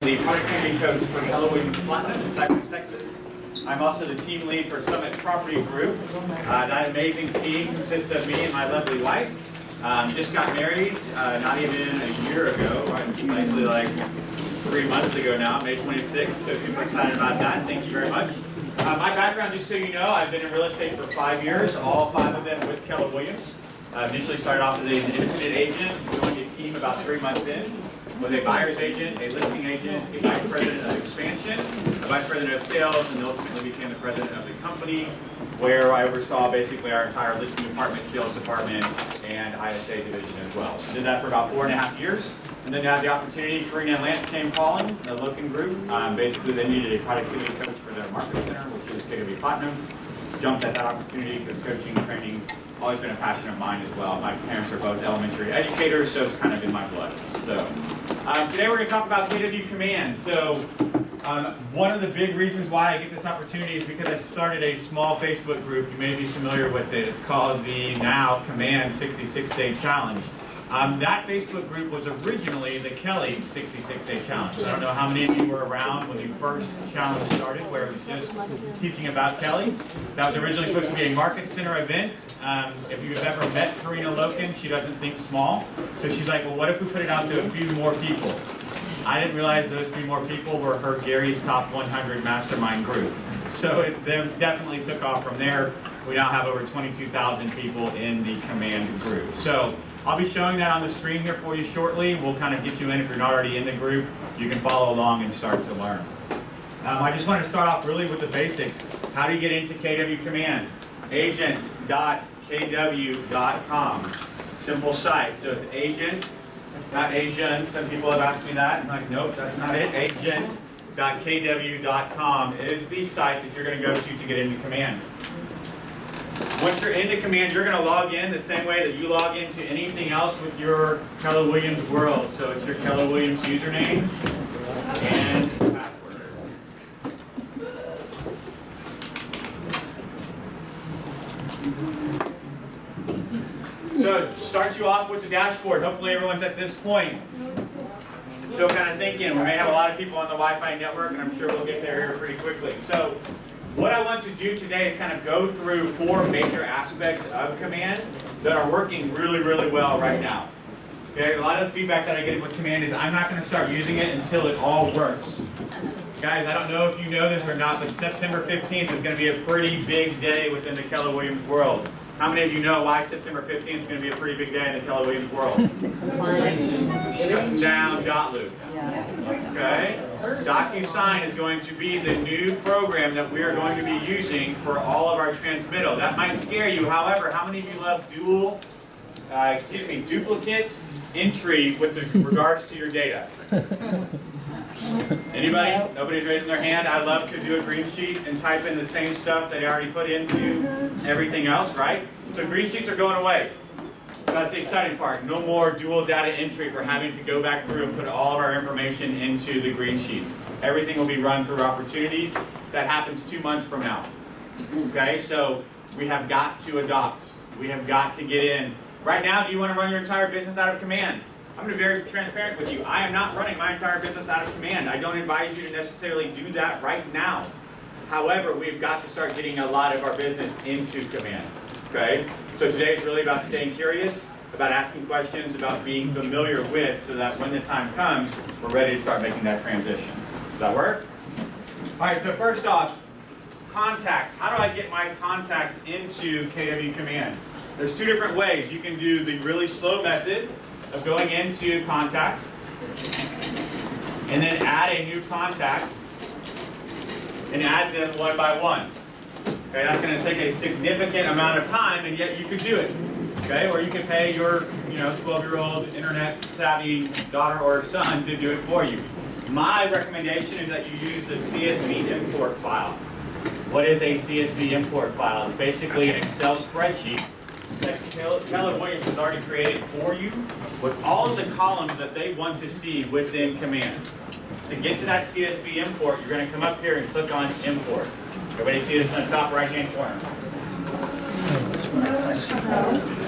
The product training coach for Keller Williams Platinum in Cypress, Texas. I'm also the team lead for Summit Property Group. That amazing team consists of me and my lovely wife. Just got married not even a year ago, actually like 3 months ago now, May 26th, so super excited about that. Thank you very much. My background, just so you know, I've been in real estate for 5 years, all 5 of them with Keller Williams. Initially started off as an independent agent, joined a team about 3 months in. Was a buyer's agent, a listing agent, a vice president of expansion, a vice president of sales, and ultimately became the president of the company, where I oversaw basically our entire listing department, sales department, and ISA division as well. So did that for about 4.5 years, and then had the opportunity. Karina and Lance came calling, the Loken Group. Basically, they needed a productivity coach for their market center, which is KW Platinum. Jumped at that opportunity because coaching and training always been a passion of mine as well. My parents are both elementary educators, so it's kind of in my blood. So today we're going to talk about KW Command. So one of the big reasons why I get this opportunity is because I started a small Facebook group. You may be familiar with it. It's called the now Command 66-Day Challenge. That Facebook group was originally the Kelly 66-Day Challenge. I don't know how many of you were around when the first challenge started, where it was just teaching about Kelly. That was originally supposed to be a market center event. If you've ever met Karina Loken, she doesn't think small. So she's like, well, what if we put it out to a few more people? I didn't realize those few more people were her Gary's Top 100 Mastermind group. So it definitely took off from there. We now have over 22,000 people in the Command group. So I'll be showing that on the screen here for you shortly. We'll kind of get you in if you're not already in the group. You can follow along and start to learn. I just want to start off really with the basics. How do you get into KW Command? Agent.kw.com. Simple site. So it's agent, not Asian. Some people have asked me that. I'm like, nope, that's not it. Agent.kw.com is the site that you're going to go to get into Command. Once you're into Command, you're going to log in the same way that you log into anything else with your Keller Williams world. So it's your Keller Williams username and password. So it starts you off with the dashboard. Hopefully everyone's at this point still kind of thinking. We may have a lot of people on the Wi-Fi network, and I'm sure we'll get there here pretty quickly. So what I want to do today is kind of go through 4 major aspects of Command that are working really, really well right now. Okay, a lot of the feedback that I get with Command is I'm not going to start using it until it all works. Guys, I don't know if you know this or not, but September 15th is going to be a pretty big day within the Keller Williams world. How many of you know why September 15th is going to be a pretty big day in the Keller Williams world? Shutting down .loop. Okay? DocuSign is going to be the new program that we are going to be using for all of our transmittal. That might scare you. However, how many of you love duplicate entry with regards to your data? Anybody? Nobody's raising their hand. I love to do a green sheet and type in the same stuff they already put into everything else, right? So green sheets are going away. That's the exciting part. No more dual data entry for having to go back through and put all of our information into the green sheets. Everything will be run through opportunities. That happens 2 months from now. Okay, so we have got to adopt. We have got to get in. Right now, do you want to run your entire business out of Command? I'm going to be very transparent with you. I am not running my entire business out of Command. I don't advise you to necessarily do that right now. However, we've got to start getting a lot of our business into Command. Okay? So today is really about staying curious, about asking questions, about being familiar with, so that when the time comes, we're ready to start making that transition. Does that work? All right, so first off, contacts. How do I get my contacts into KW Command? There's 2 different ways. You can do the really slow method of going into contacts and then add a new contact and add them one by one. Okay, that's going to take a significant amount of time, and yet you could do it. Okay, or you can pay your 12-year-old internet savvy daughter or son to do it for you. My recommendation is that you use the CSV import file. What is a CSV import file? It's basically an Excel spreadsheet that Keller Williams has already created for you with all of the columns that they want to see within Command. To get to that CSV import, you're going to come up here and click on Import. Everybody see this in the top right-hand corner?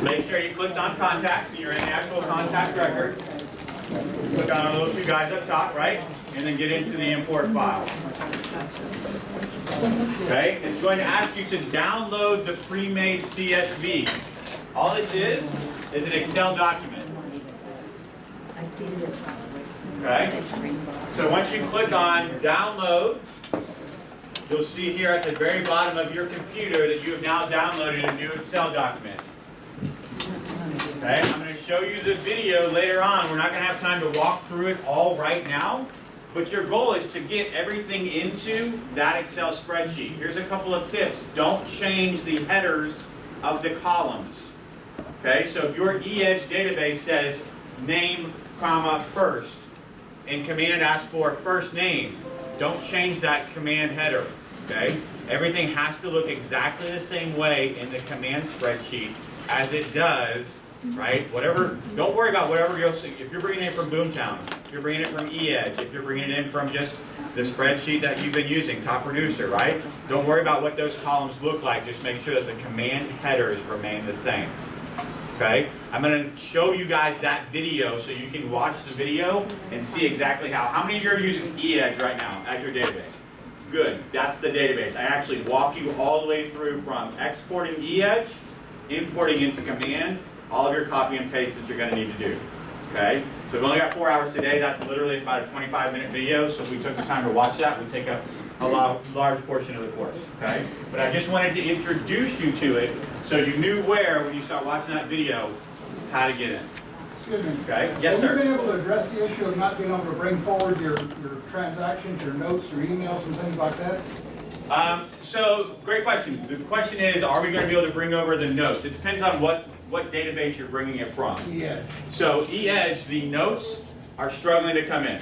Make sure you clicked on Contacts and you're in the actual contact record. Click on the little 2 guys up top, right? and then get into the import file. Okay, it's going to ask you to download the pre-made CSV. All this is an Excel document. Okay, so once you click on download, you'll see here at the very bottom of your computer that you have now downloaded a new Excel document. Okay, I'm going to show you the video later on. We're not going to have time to walk through it all right now, but your goal is to get everything into that Excel spreadsheet. Here's a couple of tips. Don't change the headers of the columns. Okay, so if your eEdge database says name, comma, first, and Command asks for first name, don't change that Command header. Okay, everything has to look exactly the same way in the Command spreadsheet as it does. Right? Whatever, don't worry about whatever if you're bringing it in from Boomtown, if you're bringing it from eEdge, if you're bringing it in from just the spreadsheet that you've been using, Top Producer, right? Don't worry about what those columns look like. Just make sure that the command headers remain the same. Okay? I'm going to show you guys that video so you can watch the video and see exactly how many of you are using eEdge right now as your database? Good. That's the database. I actually walk you all the way through from exporting eEdge, importing into Command, all of your copy and paste that you're going to need to do. Okay? So we've only got 4 hours today. That's literally about a 25-minute video. So if we took the time to watch that, we take a large portion of the course. Okay? But I just wanted to introduce you to it so you knew where, when you start watching that video, how to get in. Excuse me. Okay? Yes, sir. Have you been able to address the issue of not being able to bring forward your transactions, your notes, your emails, and things like that? So, great question. The question is, are we going to be able to bring over the notes? It depends on what database you're bringing it from. eEdge. So eEdge, the notes are struggling to come in.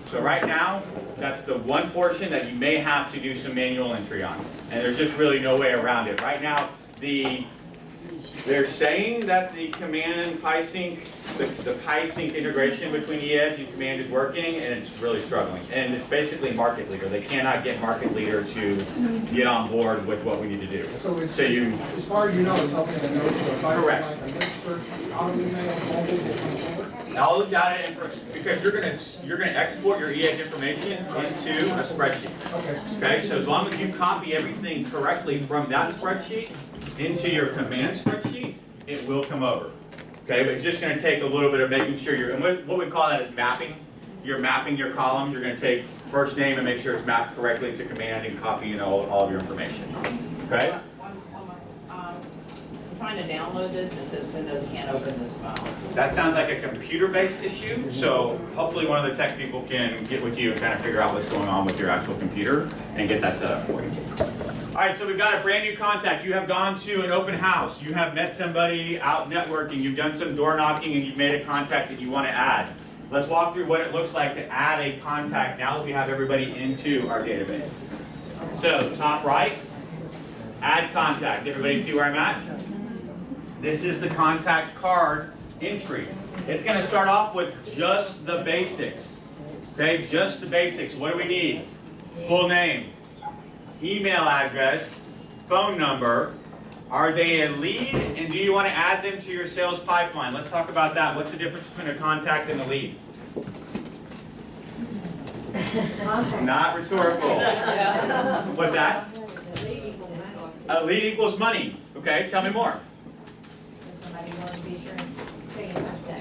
So right now, that's the one portion that you may have to do some manual entry on. And there's just really no way around it. Right now, they're saying that the Command PySync, the PySync integration between eEdge and Command is working, and it's really struggling. And it's basically Market Leader. They cannot get Market Leader to get on board with what we need to do. So you, as far as you know, it's okay to know. Correct. Like a list search, auto email, mobile, will come forward? All the data because you're gonna export your eEdge information into a spreadsheet. Okay. Okay, so as long as you copy everything correctly from that spreadsheet into your Command spreadsheet, it will come over. Okay, but it's just going to take a little bit of making sure and what we call that is mapping. You're mapping your columns. You're going to take first name and make sure it's mapped correctly to Command and copy all of your information. Okay? I'm trying to download this and it says Windows can't open this file. That sounds like a computer-based issue, so hopefully one of the tech people can get with you and kind of figure out what's going on with your actual computer and get that set up for you. All right, so we've got a brand new contact. You have gone to an open house. You have met somebody out networking. You've done some door knocking and you've made a contact that you want to add. Let's walk through what it looks like to add a contact now that we have everybody into our database. So top right, add contact. Everybody see where I'm at? This is the contact card entry. It's going to start off with just the basics. Okay, just the basics. What do we need? Full name, email address, phone number. Are they a lead, and do you want to add them to your sales pipeline? Let's talk about that. What's the difference between a contact and a lead? Not rhetorical. What's that? A lead equals money. Okay, tell me more.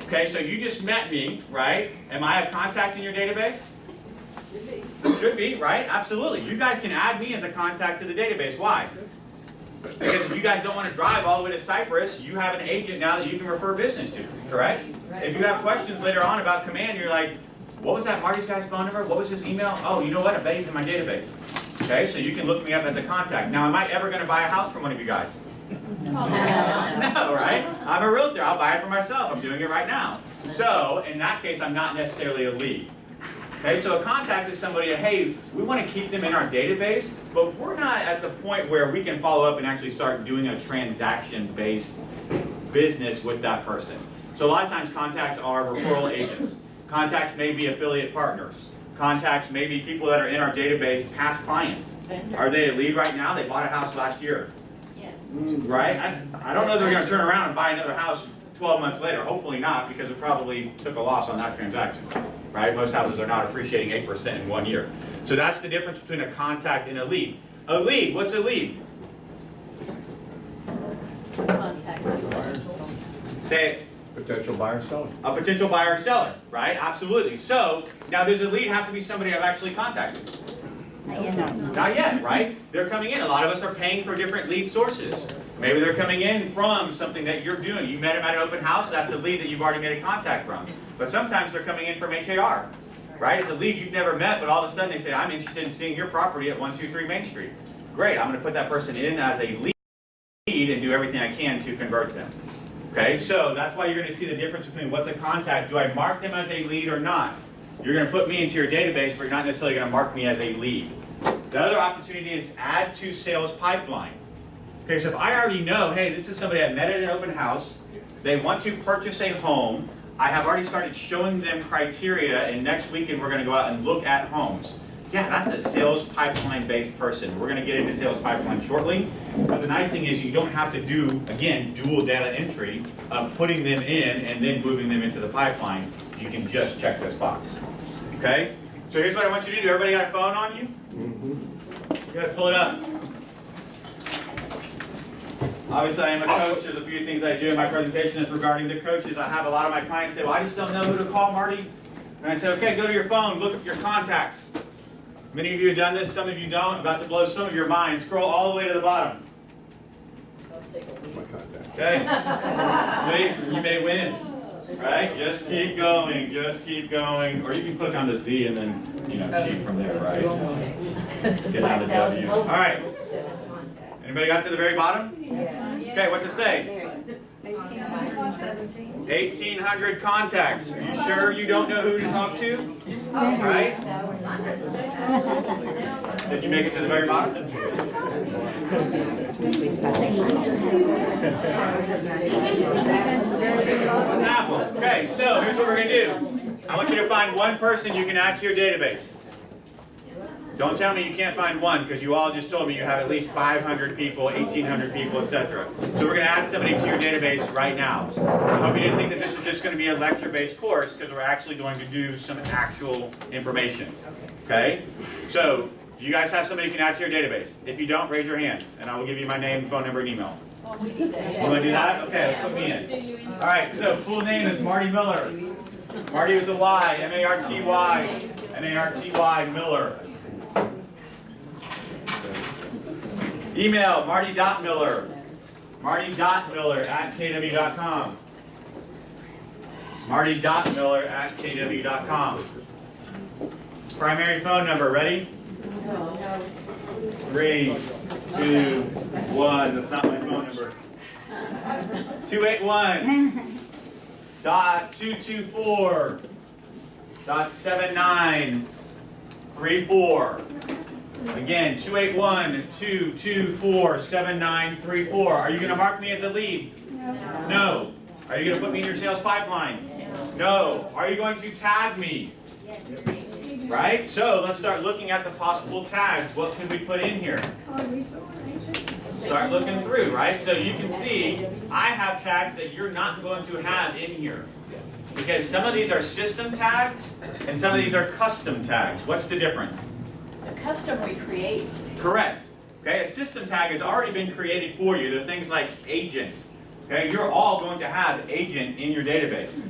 Okay, so you just met me, right? Am I a contact in your database? Should be, right? Absolutely. You guys can add me as a contact to the database. Why? Because if you guys don't want to drive all the way to Cyprus, you have an agent now that you can refer business to, correct? If you have questions later on about Command, you're like, what was that Marty's guy's phone number? What was his email? Oh, you know what? I bet he's in my database. Okay, so you can look me up as a contact. Now, am I ever going to buy a house from one of you guys? No, right? I'm a realtor. I'll buy it for myself. I'm doing it right now. So, in that case, I'm not necessarily a lead. Okay, so a contact is somebody that, hey, we want to keep them in our database, but we're not at the point where we can follow up and actually start doing a transaction-based business with that person. So a lot of times contacts are referral agents. Contacts may be affiliate partners. Contacts may be people that are in our database, past clients. Are they a lead right now? They bought a house last year. Yes. Right? I don't know they're going to turn around and buy another house 12 months later. Hopefully not, because it probably took a loss on that transaction. right? Most houses are not appreciating 8% in 1 year. So that's the difference between a contact and a lead. A lead, what's a lead? Contact you. Say it. Potential buyer seller. A potential buyer or seller, right? Absolutely. So now does a lead have to be somebody I've actually contacted? Not yet, right? They're coming in. A lot of us are paying for different lead sources. Maybe they're coming in from something that you're doing. You met them at an open house, that's a lead that you've already made a contact from. But sometimes they're coming in from HAR, right? It's a lead you've never met, but all of a sudden they say, I'm interested in seeing your property at 123 Main Street. Great, I'm going to put that person in as a lead and do everything I can to convert them. Okay, so that's why you're going to see the difference between what's a contact. Do I mark them as a lead or not? You're going to put me into your database, but you're not necessarily going to mark me as a lead. The other opportunity is add to sales pipeline. Okay, so if I already know, hey, this is somebody I met at an open house, they want to purchase a home, I have already started showing them criteria, and next weekend we're going to go out and look at homes. Yeah, that's a sales pipeline-based person. We're going to get into sales pipeline shortly. But the nice thing is you don't have to do, again, dual data entry of putting them in and then moving them into the pipeline. You can just check this box. Okay? So here's what I want you to do. Everybody got a phone on you? Mm-hmm. Good, pull it up. Obviously, I am a coach. There's a few things I do in my presentation is regarding the coaches. I have a lot of my clients say, well, I just don't know who to call, Marty. And I say, okay, go to your phone, look up your contacts. Many of you have done this, some of you don't. About to blow some of your mind. Scroll all the way to the bottom. Okay? See? You may win. Right? Just keep going. Just keep going. Or you can click on the Z and then, cheat from there, right? Get on the W. All right. Anybody got to the very bottom? Okay, what's it say? 1,800 contacts. Are you sure you don't know who to talk to? Right? Did you make it to the very bottom? An apple. Okay, so here's what we're going to do. I want you to find one person you can add to your database. Don't tell me you can't find one, because you all just told me you have at least 500 people, 1,800 people, etc. So we're going to add somebody to your database right now. I hope you didn't think that this was just going to be a lecture-based course, because we're actually going to do some actual information. Okay? So, do you guys have somebody you can add to your database? If you don't, raise your hand, and I will give you my name, phone number, and email. Oh, we need that. You want to do that? Okay, put me in. All right, so full name is Marty Miller. Marty with a Y, M-A-R-T-Y, M-A-R-T-Y, Miller. Email, marty.miller, marty.miller@kw.com. marty.miller@kw.com. Primary phone number, ready? 3, 2, 1, that's not my phone number. 281.224.7934. Again, 281-224-7934. Are you going to mark me as a lead? No. Are you going to put me in your sales pipeline? No. Are you going to tag me? Right? So let's start looking at the possible tags. What can we put in here? Start looking through, right? So you can see I have tags that you're not going to have in here. Because some of these are system tags and some of these are custom tags. What's the difference? The custom we create. Correct. Okay, a system tag has already been created for you. There's things like agent. Okay, you're all going to have agent in your database.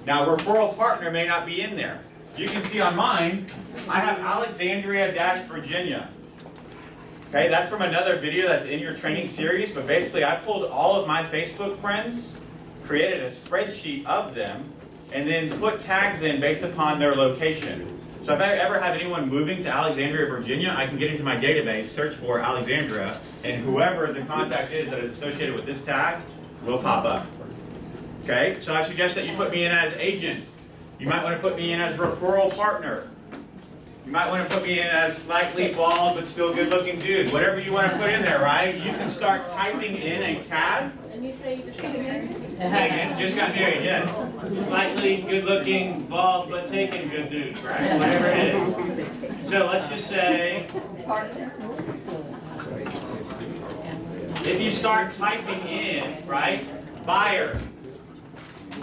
Now, referral partner may not be in there. You can see on mine, I have Alexandria-Virginia. Okay, that's from another video that's in your training series, but basically I pulled all of my Facebook friends, created a spreadsheet of them, and then put tags in based upon their location. So if I ever have anyone moving to Alexandria, Virginia, I can get into my database, search for Alexandria, and whoever the contact is that is associated with this tag will pop up. Okay, so I suggest that you put me in as agent. You might want to put me in as referral partner. You might want to put me in as slightly bald but still good looking dude. Whatever you want to put in there, right? You can start typing in a tag. And you say you just got married? Say again, just got married, yes. Slightly good looking, bald but taken good dude, right? Whatever it is. So let's just say, if you start typing in, right, buyer,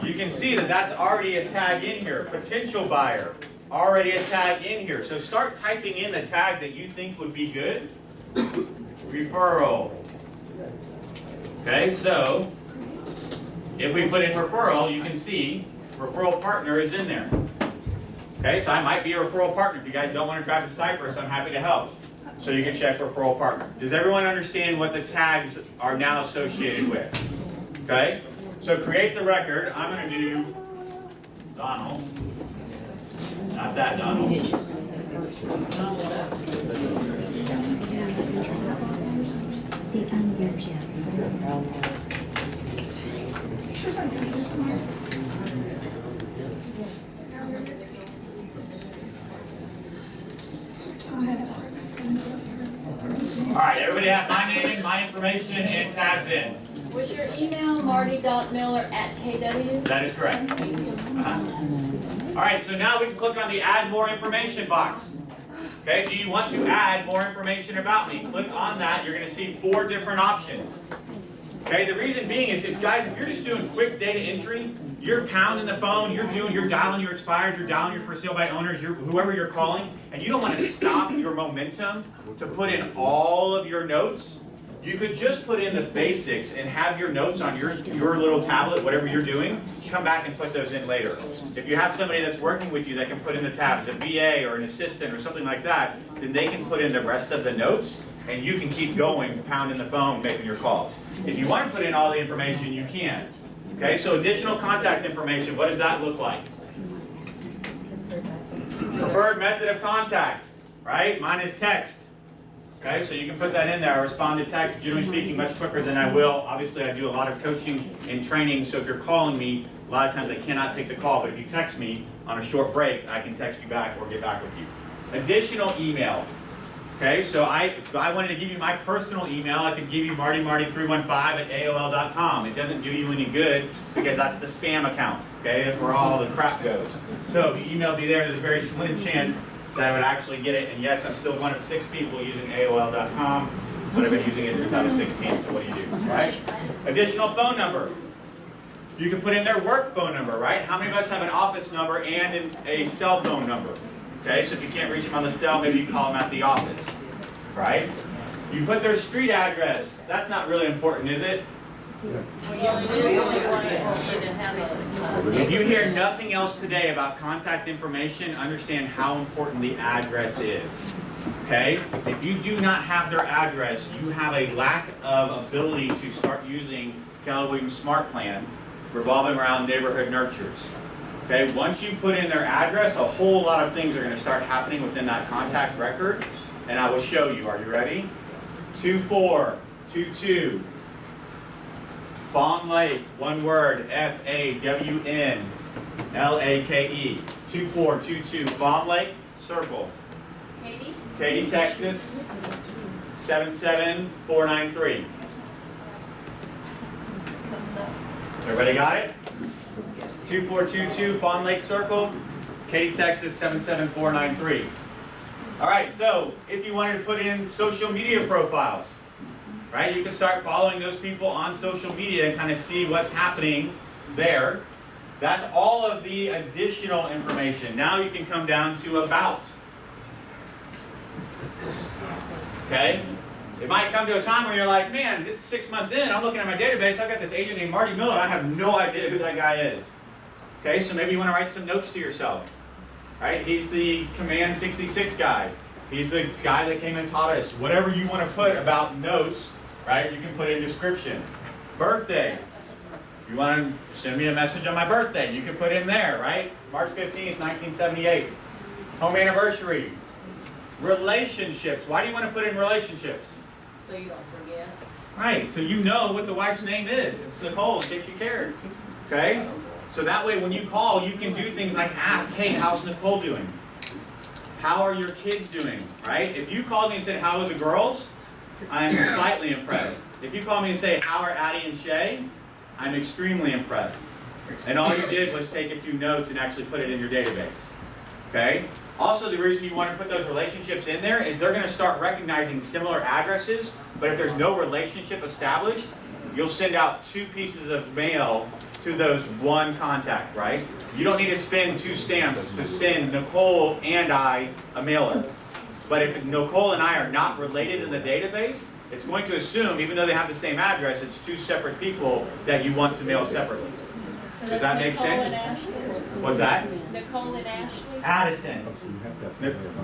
you can see that that's already a tag in here. Potential buyer, already a tag in here. So start typing in the tag that you think would be good. Referral. Okay, so if we put in referral, you can see referral partner is in there. Okay, so I might be a referral partner. If you guys don't want to drive to Cyprus, I'm happy to help. So you can check referral partner. Does everyone understand what the tags are now associated with? Okay, so create the record. I'm going to do Donald. Not that Donald. All right, everybody have my name, my information, and tags in. Was your email marty.miller@kw? That is correct. All right, so now we can click on the Add More Information box. Okay, do you want to add more information about me? Click on that. You're going to see 4 different options. Okay, the reason being is if you're just doing quick data entry, you're pounding the phone, you're dialing your expired, you're dialing your for sale by owners, whoever you're calling, and you don't want to stop your momentum to put in all of your notes. You could just put in the basics and have your notes on your little tablet, whatever you're doing, come back and put those in later. If you have somebody that's working with you that can put in the tabs, a VA or an assistant or something like that, then they can put in the rest of the notes and you can keep going, pounding the phone, making your calls. If you want to put in all the information, you can. Okay, so additional contact information, what does that look like? Preferred method of contact, right? Mine is text. Okay, so you can put that in there. I respond to text, generally speaking, much quicker than I will. Obviously, I do a lot of coaching and training, so if you're calling me, a lot of times I cannot take the call, but if you text me on a short break, I can text you back or get back with you. Additional email. Okay, so if I wanted to give you my personal email, I could give you martymarty315@aol.com. It doesn't do you any good because that's the spam account. Okay, that's where all the crap goes. So if you emailed me there's a very slim chance that I would actually get it. And yes, I'm still one of 6 people using AOL.com, but I've been using it since I was 16, so what do you do, right? Additional phone number. You can put in their work phone number, right? How many of us have an office number and a cell phone number? Okay, so if you can't reach them on the cell, maybe you call them at the office, right? You put their street address. That's not really important, is it? If you hear nothing else today about contact information, understand how important the address is. Okay? If you do not have their address, you have a lack of ability to start using Keller Williams Smart Plans revolving around neighborhood nurtures. Okay? Once you put in their address, a whole lot of things are going to start happening within that contact record, and I will show you. Are you ready? 2422 Fawn Lake, one word, FAWNLAKE, 2422 Fawn Lake, circle. Katy, Texas, 77493. Everybody got it? 2422 Fawn Lake Circle, Katy, Texas, 77493. All right, so if you wanted to put in social media profiles, right? You can start following those people on social media and kind of see what's happening there. That's all of the additional information. Now you can come down to about. Okay? It might come to a time where you're like, man, it's 6 months in, I'm looking at my database, I've got this agent named Marty Miller, I have no idea who that guy is. Okay, so maybe you want to write some notes to yourself. Right? He's the Command 66 guy. He's the guy that came and taught us. Whatever you want to put about notes, right, you can put in description. Birthday. You want to send me a message on my birthday, you can put in there, right? March 15th, 1978. Home anniversary. Relationships. Why do you want to put in relationships? So you don't forget. Right, so you know what the wife's name is. It's Nicole, in case you cared. Okay? So that way when you call, you can do things like ask, hey, how's Nicole doing? How are your kids doing, right? If you called me and said, how are the girls? I'm slightly impressed. If you call me and say, how are Addie and Shay? I'm extremely impressed. And all you did was take a few notes and actually put it in your database. Okay? Also, the reason you want to put those relationships in there is they're going to start recognizing similar addresses, but if there's no relationship established, you'll send out 2 pieces of mail to those one contact, right? You don't need to spend 2 stamps to send Nicole and I a mailer. But if Nicole and I are not related in the database, it's going to assume, even though they have the same address, it's 2 separate people that you want to mail separately. Does that make sense? What's that? Nicole and Ashley? Addison.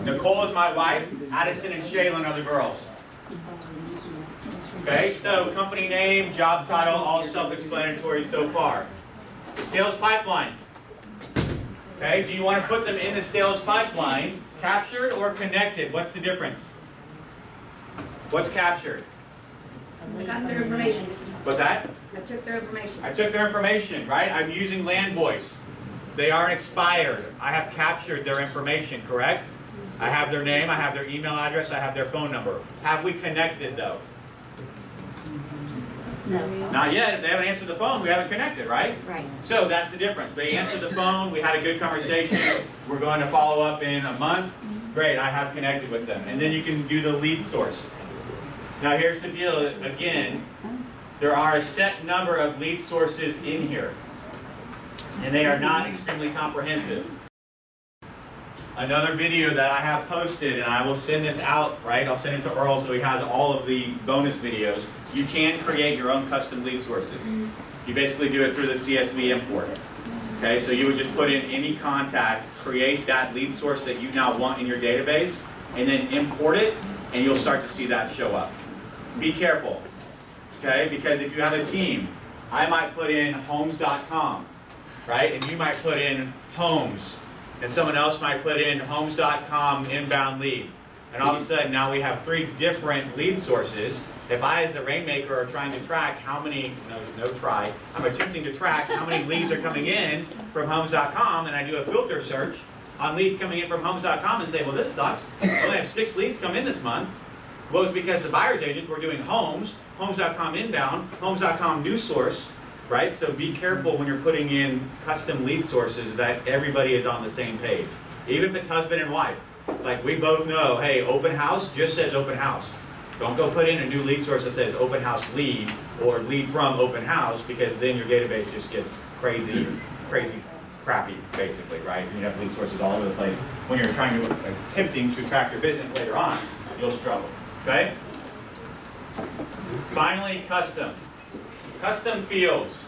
Nicole is my wife. Addison and Shaylin are the girls. Okay, so company name, job title, all self-explanatory so far. Sales pipeline. Okay, do you want to put them in the sales pipeline, captured or connected? What's the difference? What's captured? I got their information. What's that? I took their information. I took their information, right? I'm using land voice. They aren't expired. I have captured their information, correct? I have their name, I have their email address, I have their phone number. Have we connected though? No. Not yet. If they haven't answered the phone, we haven't connected, right? Right. So that's the difference. They answered the phone, we had a good conversation, we're going to follow up in a month. Great, I have connected with them. And then you can do the lead source. Now here's the deal, again, there are a set number of lead sources in here. And they are not extremely comprehensive. Another video that I have posted, and I will send this out, right? I'll send it to Earl so he has all of the bonus videos. You can create your own custom lead sources. You basically do it through the CSV import. Okay, so you would just put in any contact, create that lead source that you now want in your database, and then import it, and you'll start to see that show up. Be careful, okay? Because if you have a team, I might put in homes.com, right? And you might put in homes. And someone else might put in homes.com inbound lead. And all of a sudden now we have 3 different lead sources. If I as the rainmaker are trying to track how many, I'm attempting to track how many leads are coming in from homes.com, and I do a filter search on leads coming in from homes.com and say, well, this sucks. I only have 6 leads come in this month. Well, it's because the buyer's agents were doing homes, homes.com inbound, homes.com new source, right? So be careful when you're putting in custom lead sources that everybody is on the same page. Even if it's husband and wife. Like we both know, hey, open house just says open house. Don't go put in a new lead source that says open house lead or lead from open house, because then your database just gets crazy crappy, basically, right? You have lead sources all over the place. When you're attempting to track your business later on, you'll struggle, okay? Finally, custom. Custom fields.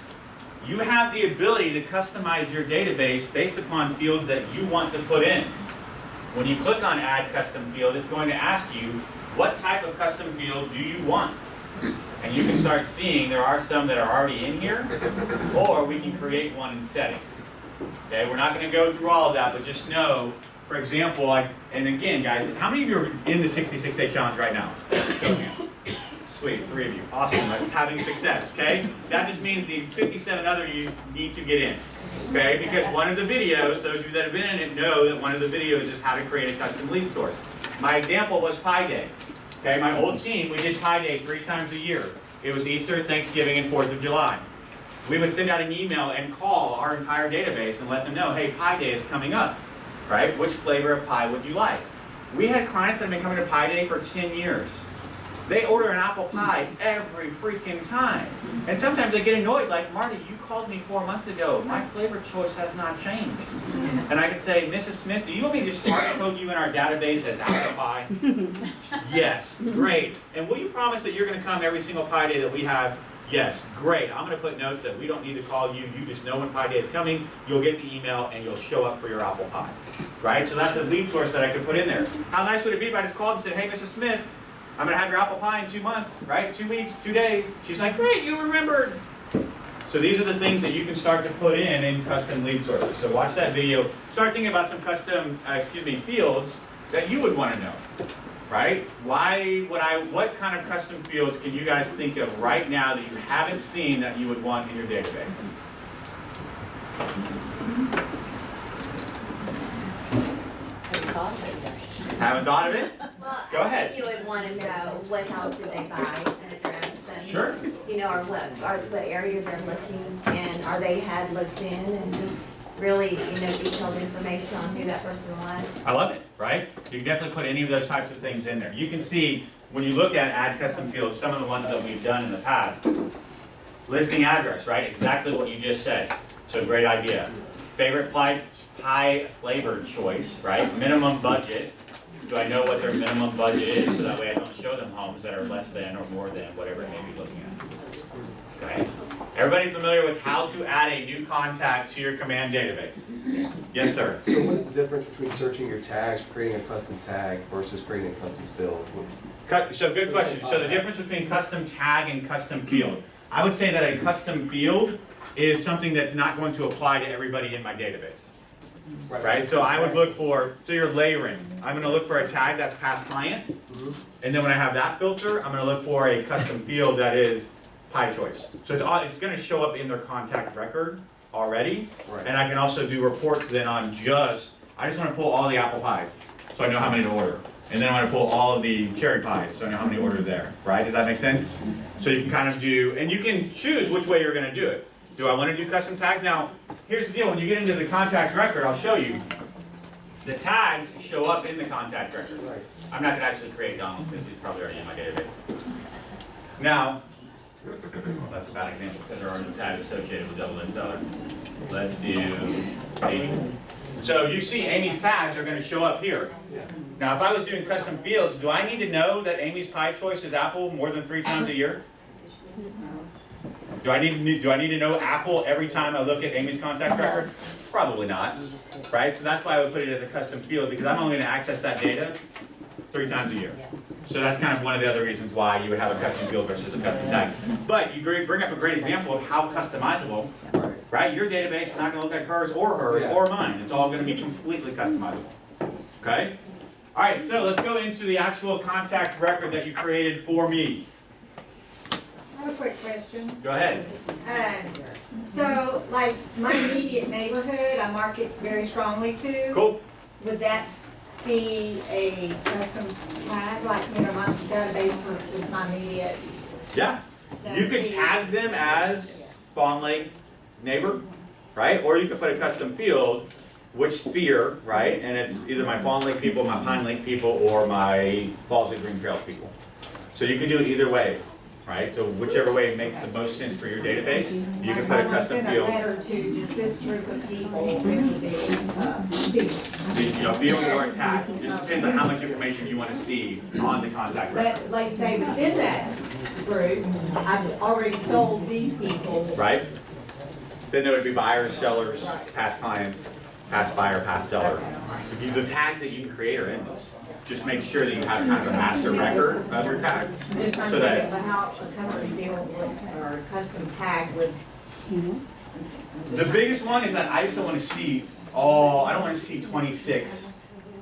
You have the ability to customize your database based upon fields that you want to put in. When you click on Add Custom Field, it's going to ask you, what type of custom field do you want? And you can start seeing there are some that are already in here, or we can create one in settings. Okay, we're not going to go through all of that, but just know, for example, and again, guys, how many of you are in the 66-day challenge right now? Show of hands. Sweet, 3 of you. Awesome, that's having success, okay? That just means the 57 other you need to get in, okay? Because one of the videos, those of you that have been in it know that one of the videos is how to create a custom lead source. My example was Pi Day. Okay, my old team, we did Pi Day 3 times a year. It was Easter, Thanksgiving, and 4th of July. We would send out an email and call our entire database and let them know, hey, Pi Day is coming up, right? Which flavor of pie would you like? We had clients that have been coming to Pi Day for 10 years. They order an apple pie every freaking time. And sometimes they get annoyed, like, Marty, you called me 4 months ago. My flavor choice has not changed. And I could say, Mrs. Smith, do you want me to just hard code you in our database as apple pie? Yes, great. And will you promise that you're going to come every single Pi Day that we have? Yes, great. I'm going to put notes that we don't need to call you. You just know when Pi Day is coming. You'll get the email and you'll show up for your apple pie. Right? So that's a lead source that I could put in there. How nice would it be if I just called and said, hey, Mrs. Smith, I'm going to have your apple pie in 2 months, right? 2 weeks, 2 days. She's like, great, you remembered. So these are the things that you can start to put in custom lead sources. So watch that video. Start thinking about some custom, fields that you would want to know, right? What kind of custom fields can you guys think of right now that you haven't seen that you would want in your database? Haven't thought of it? Well, Go ahead. You would want to know what house did they buy, an address, and Sure. or what area they're looking, and are they had looked in, and just really detailed information on who that person was. I love it, right? You can definitely put any of those types of things in there. You can see when you look at Add Custom Fields, some of the ones that we've done in the past. Listing address, right? Exactly what you just said. So great idea. Favorite pie flavor choice, right? Minimum budget. Do I know what their minimum budget is so that way I don't show them homes that are less than or more than whatever it may be looking at? Okay. Everybody familiar with how to add a new contact to your Command database? Yes, sir. So what is the difference between searching your tags, creating a custom tag versus creating a custom field? So good question. So the difference between custom tag and custom field. I would say that a custom field is something that's not going to apply to everybody in my database. Right? So I would look for, so you're layering. I'm going to look for a tag that's past client. And then when I have that filter, I'm going to look for a custom field that is pie choice. So it's going to show up in their contact record already. Right. And I can also do reports then on I just want to pull all the apple pies so I know how many to order. And then I want to pull all of the cherry pies so I know how many orders there. Right? Does that make sense? So you can kind of do, and you can choose which way you're going to do it. Do I want to do custom tags? Now, here's the deal. When you get into the contact record, I'll show you. The tags show up in the contact record. Right. I'm not going to actually create Donald because he's probably already in my database. Now, that's a bad example because there are no tags associated with double in seller. Let's do Amy. So you see Amy's tags are going to show up here. Yeah. Now, if I was doing custom fields, do I need to know that Amy's pie choice is apple more than 3 times a year? Do I need to know apple every time I look at Amy's contact record? Probably not, right? So that's why I would put it as a custom field because I'm only going to access that data 3 times a year. So that's kind of one of the other reasons why you would have a custom field versus a custom tag. But you bring up a great example of how customizable, right? Your database is not going to look like hers or mine. It's all going to be completely customizable, okay? All right, so let's go into the actual contact record that you created for me. I have a quick question. Go ahead. So, like, my immediate neighborhood, I mark it very strongly to. Cool. Would that be a custom tag, like, my database for just my immediate? Yeah. You could tag them as Fawn Lake neighbor, right? Or you could put a custom field, which sphere, right? And it's either my Fawn Lake people, my Pine Lake people, or my Falls Lake Green Trails people. So you can do it either way. Right, so whichever way makes the most sense for your database, you can put a custom field. I want to send a letter to just this group of people with the Field or a tag. It just depends on how much information you want to see on the contact record. But, like, say, within that group, I've already sold these people. Right? Then there would be buyers, sellers, past clients, past buyer, past seller. The tags that you can create are endless. Just make sure that you have kind of a master record of your tag. Just trying So to think that of how a custom deal with, or a custom tag would. the biggest one is that I just don't want to see I don't want to see 26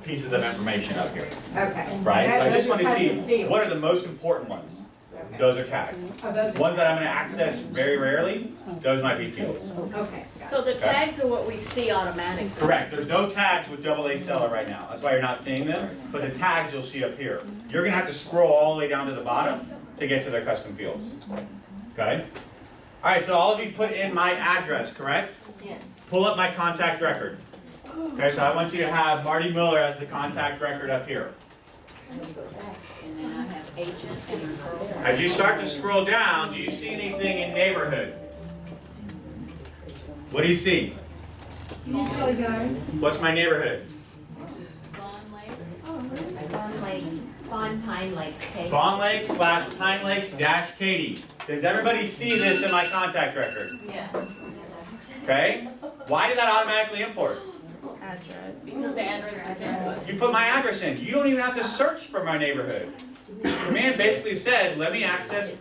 pieces of information up here. Okay. Right? So I just want to see Custom field. what are the most important ones. Okay. Those are tags. Oh, those are- Ones that I'm going to access very rarely, those might be fields. Okay. So the tags are what we see automatically. Correct. There's no tags with AA seller right now. That's why you're not seeing them. But the tags you'll see up here. You're going to have to scroll all the way down to the bottom to get to their custom fields. Okay? All right, so all of you put in my address, correct? Yes. Pull up my contact record. Okay, so I want you to have Marty Miller as the contact record up here. And then I have agent and referral. As you start to scroll down, do you see anything in neighborhood? What do you see? What's my neighborhood? Bond Lake. Fawn Pine Lakes, Katie. Fawn Lake / Pine Lakes - Katy. Does everybody see this in my contact record? Yes. Okay? Why did that automatically import? Because the address is input. You put my address in. You don't even have to search for my neighborhood. Command basically said, let me access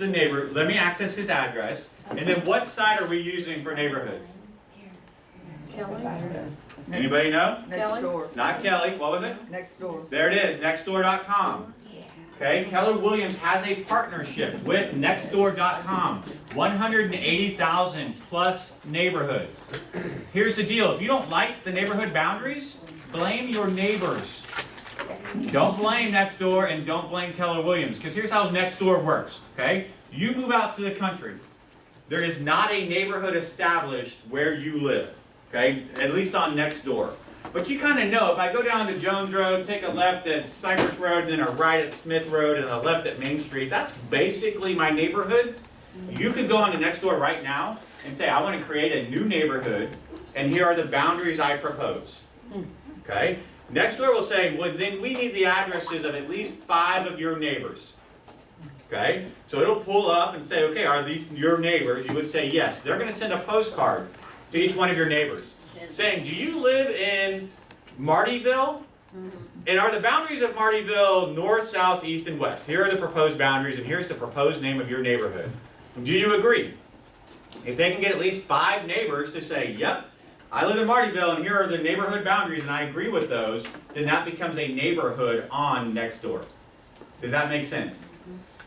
his address, and then what site are we using for neighborhoods? Anybody know? Next door. Not Kelly. What was it? Next door. There it is, nextdoor.com. Okay, Keller Williams has a partnership with nextdoor.com. 180,000 plus neighborhoods. Here's the deal. If you don't like the neighborhood boundaries, blame your neighbors. Don't blame Nextdoor and don't blame Keller Williams, because here's how Nextdoor works, okay? You move out to the country. There is not a neighborhood established where you live, okay? At least on Nextdoor. But you kind of know, if I go down to Jones Road, take a left at Cypress Road, and then a right at Smith Road, and a left at Main Street, that's basically my neighborhood. You could go on to Nextdoor right now and say, I want to create a new neighborhood, and here are the boundaries I propose. Okay? Nextdoor will say, well, then we need the addresses of at least 5 of your neighbors. Okay? So it'll pull up and say, okay, are these your neighbors? You would say yes. They're going to send a postcard to each one of your neighbors saying, do you live in Martyville? And are the boundaries of Martyville north, south, east, and west? Here are the proposed boundaries, and here's the proposed name of your neighborhood. Do you agree? If they can get at least 5 neighbors to say, yep, I live in Martyville, and here are the neighborhood boundaries, and I agree with those, then that becomes a neighborhood on Nextdoor. Does that make sense?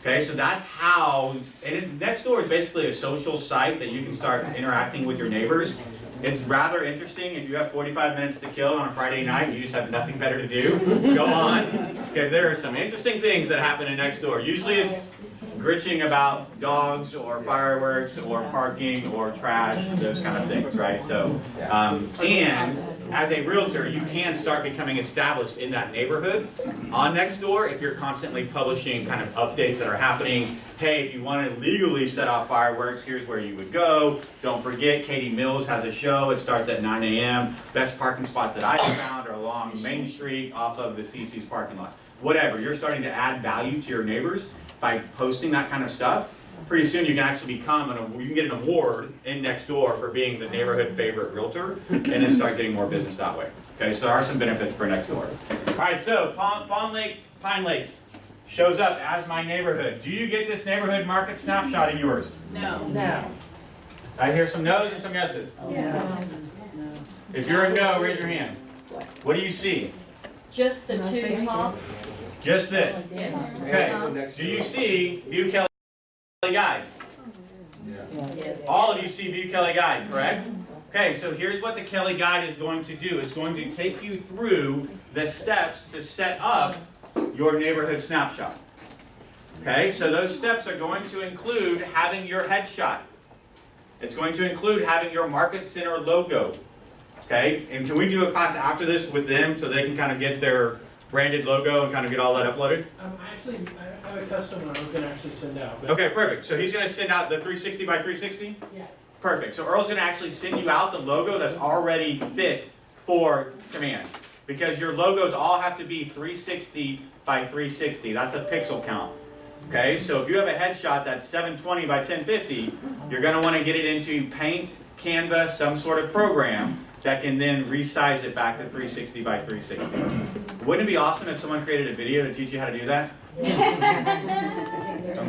Okay, so that's how, and Nextdoor is basically a social site that you can start interacting with your neighbors. It's rather interesting. If you have 45 minutes to kill on a Friday night and you just have nothing better to do, go on, because there are some interesting things that happen in Nextdoor. Usually it's gritching about dogs or fireworks or parking or trash, those kind of things, right? So, and as a realtor, you can start becoming established in that neighborhood on Nextdoor if you're constantly publishing kind of updates that are happening. Hey, if you want to legally set off fireworks, here's where you would go. Don't forget, Katie Mills has a show. It starts at 9 a.m. Best parking spots that I've found are along Main Street off of the CC's parking lot. Whatever, you're starting to add value to your neighbors by posting that kind of stuff. Pretty soon you can actually become, you can get an award in Nextdoor for being the neighborhood favorite realtor and then start getting more business that way. Okay, so there are some benefits for Nextdoor. All right, so Pine Lakes shows up as my neighborhood. Do you get this neighborhood market snapshot in yours? No. No. I hear some no's and some yeses. Yes. If you're a no, raise your hand. What do you see? Just the 2 top? Just this. Yes. Okay, do you see View Kelly Guide? Yes. All of you see View Kelly Guide, correct? Okay, so here's what the Kelly Guide is going to do. It's going to take you through the steps to set up your neighborhood snapshot. Okay, so those steps are going to include having your headshot. It's going to include having your Market Center logo. Okay, and can we do a class after this with them so they can kind of get their branded logo and kind of get all that uploaded? Actually, I have a custom one I was going to actually send out. But Okay, perfect. So he's going to send out the 360 by 360? Yeah. Perfect. So Earl's going to actually send you out the logo that's already fit for Command. Because your logos all have to be 360 by 360. That's a pixel count. Okay, so if you have a headshot that's 720 by 1050, you're going to want to get it into Paint, Canva, some sort of program that can then resize it back to 360 by 360. Wouldn't it be awesome if someone created a video to teach you how to do that?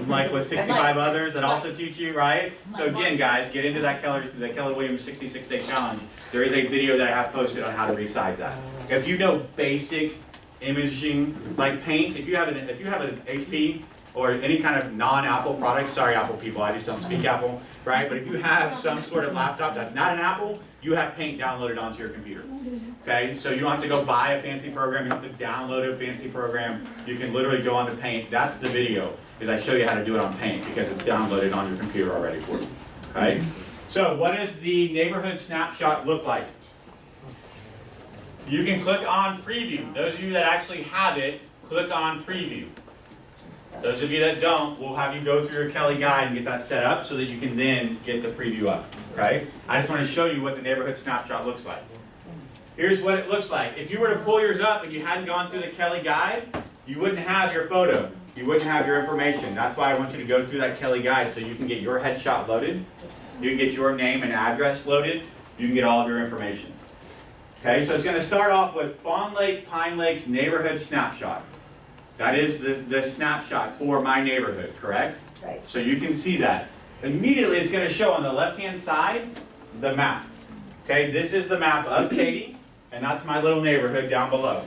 Like with 65 others that also teach you, right? So again, guys, get into that the Keller Williams 66-day challenge. There is a video that I have posted on how to resize that. If you know basic imaging, like Paint, if you have an HP or any kind of non-Apple product, sorry Apple people, I just don't speak Apple, right? But if you have some sort of laptop that's not an Apple, you have Paint downloaded onto your computer. Okay, so you don't have to go buy a fancy program, you don't have to download a fancy program. You can literally go onto Paint. That's the video, is I show you how to do it on Paint because it's downloaded on your computer already for you. Okay? So what does the neighborhood snapshot look like? You can click on Preview. Those of you that actually have it, click on Preview. Those of you that don't, we'll have you go through your Kelly Guide and get that set up so that you can then get the preview up. Okay? I just want to show you what the neighborhood snapshot looks like. Here's what it looks like. If you were to pull yours up and you hadn't gone through the Kelly Guide, you wouldn't have your photo. You wouldn't have your information. That's why I want you to go through that Kelly Guide so you can get your headshot loaded. You can get your name and address loaded. You can get all of your information. Okay, so it's going to start off with Fawn Lake, Pine Lakes neighborhood snapshot. That is the snapshot for my neighborhood, correct? Right. So you can see that. Immediately it's going to show on the left-hand side the map. Okay, this is the map of Katy, and that's my little neighborhood down below.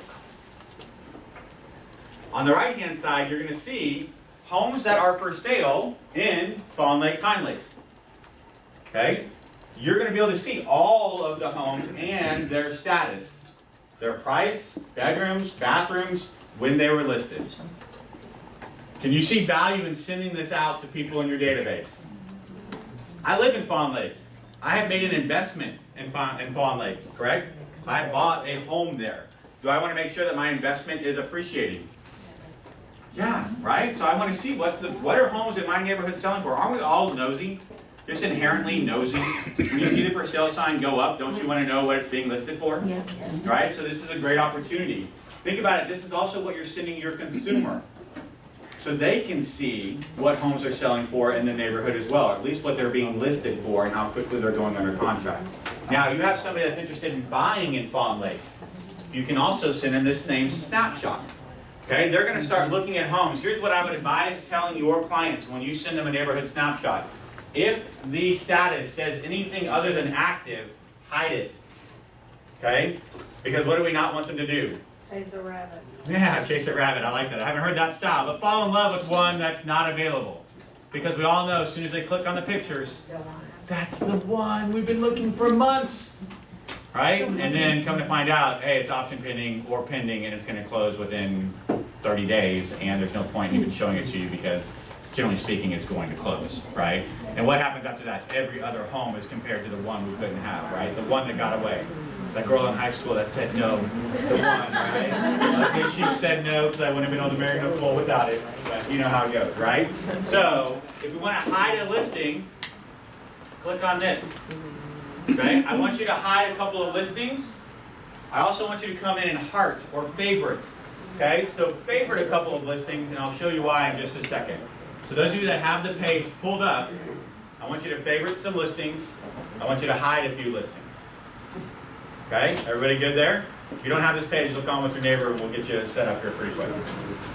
On the right-hand side, you're going to see homes that are for sale in Fawn Lake, Pine Lakes. Okay? You're going to be able to see all of the homes and their status. Their price, bedrooms, bathrooms, when they were listed. Can you see value in sending this out to people in your database? I live in Fawn Lakes. I have made an investment in Fawn Lake, correct? I bought a home there. Do I want to make sure that my investment is appreciating? Yeah, right? So I want to see what are homes in my neighborhood selling for? Aren't we all nosy? Just inherently nosy. When you see the for sale sign go up, don't you want to know what it's being listed for? Yeah. Right? So this is a great opportunity. Think about it. This is also what you're sending your consumer. So they can see what homes are selling for in the neighborhood as well, at least what they're being listed for and how quickly they're going under contract. Now, you have somebody that's interested in buying in Fawn Lake. You can also send them this same snapshot. Okay, they're going to start looking at homes. Here's what I would advise telling your clients when you send them a neighborhood snapshot. If the status says anything other than active, hide it. Okay? Because what do we not want them to do? Chase a rabbit. Yeah, chase a rabbit. I like that. I haven't heard that style, but fall in love with one that's not available. Because we all know as soon as they click on the pictures, that's the one we've been looking for months. Right? And then come to find out, hey, it's option pending or pending and it's going to close within 30 days and there's no point in even showing it to you because generally speaking it's going to close, right? And what happens after that? Every other home is compared to the one we couldn't have, right? The one that got away. That girl in high school that said no, the one, right? I wish she said no because I wouldn't have been able to marry Nicole without it, but you know how it goes, right? So, if we want to hide a listing, click on this. Okay? I want you to hide a couple of listings. I also want you to come in and heart or favorite. Okay? So favorite a couple of listings, and I'll show you why in just a second. So those of you that have the page pulled up, I want you to favorite some listings. I want you to hide a few listings. Okay? Everybody good there? If you don't have this page, look on with your neighbor and we'll get you set up here pretty quick.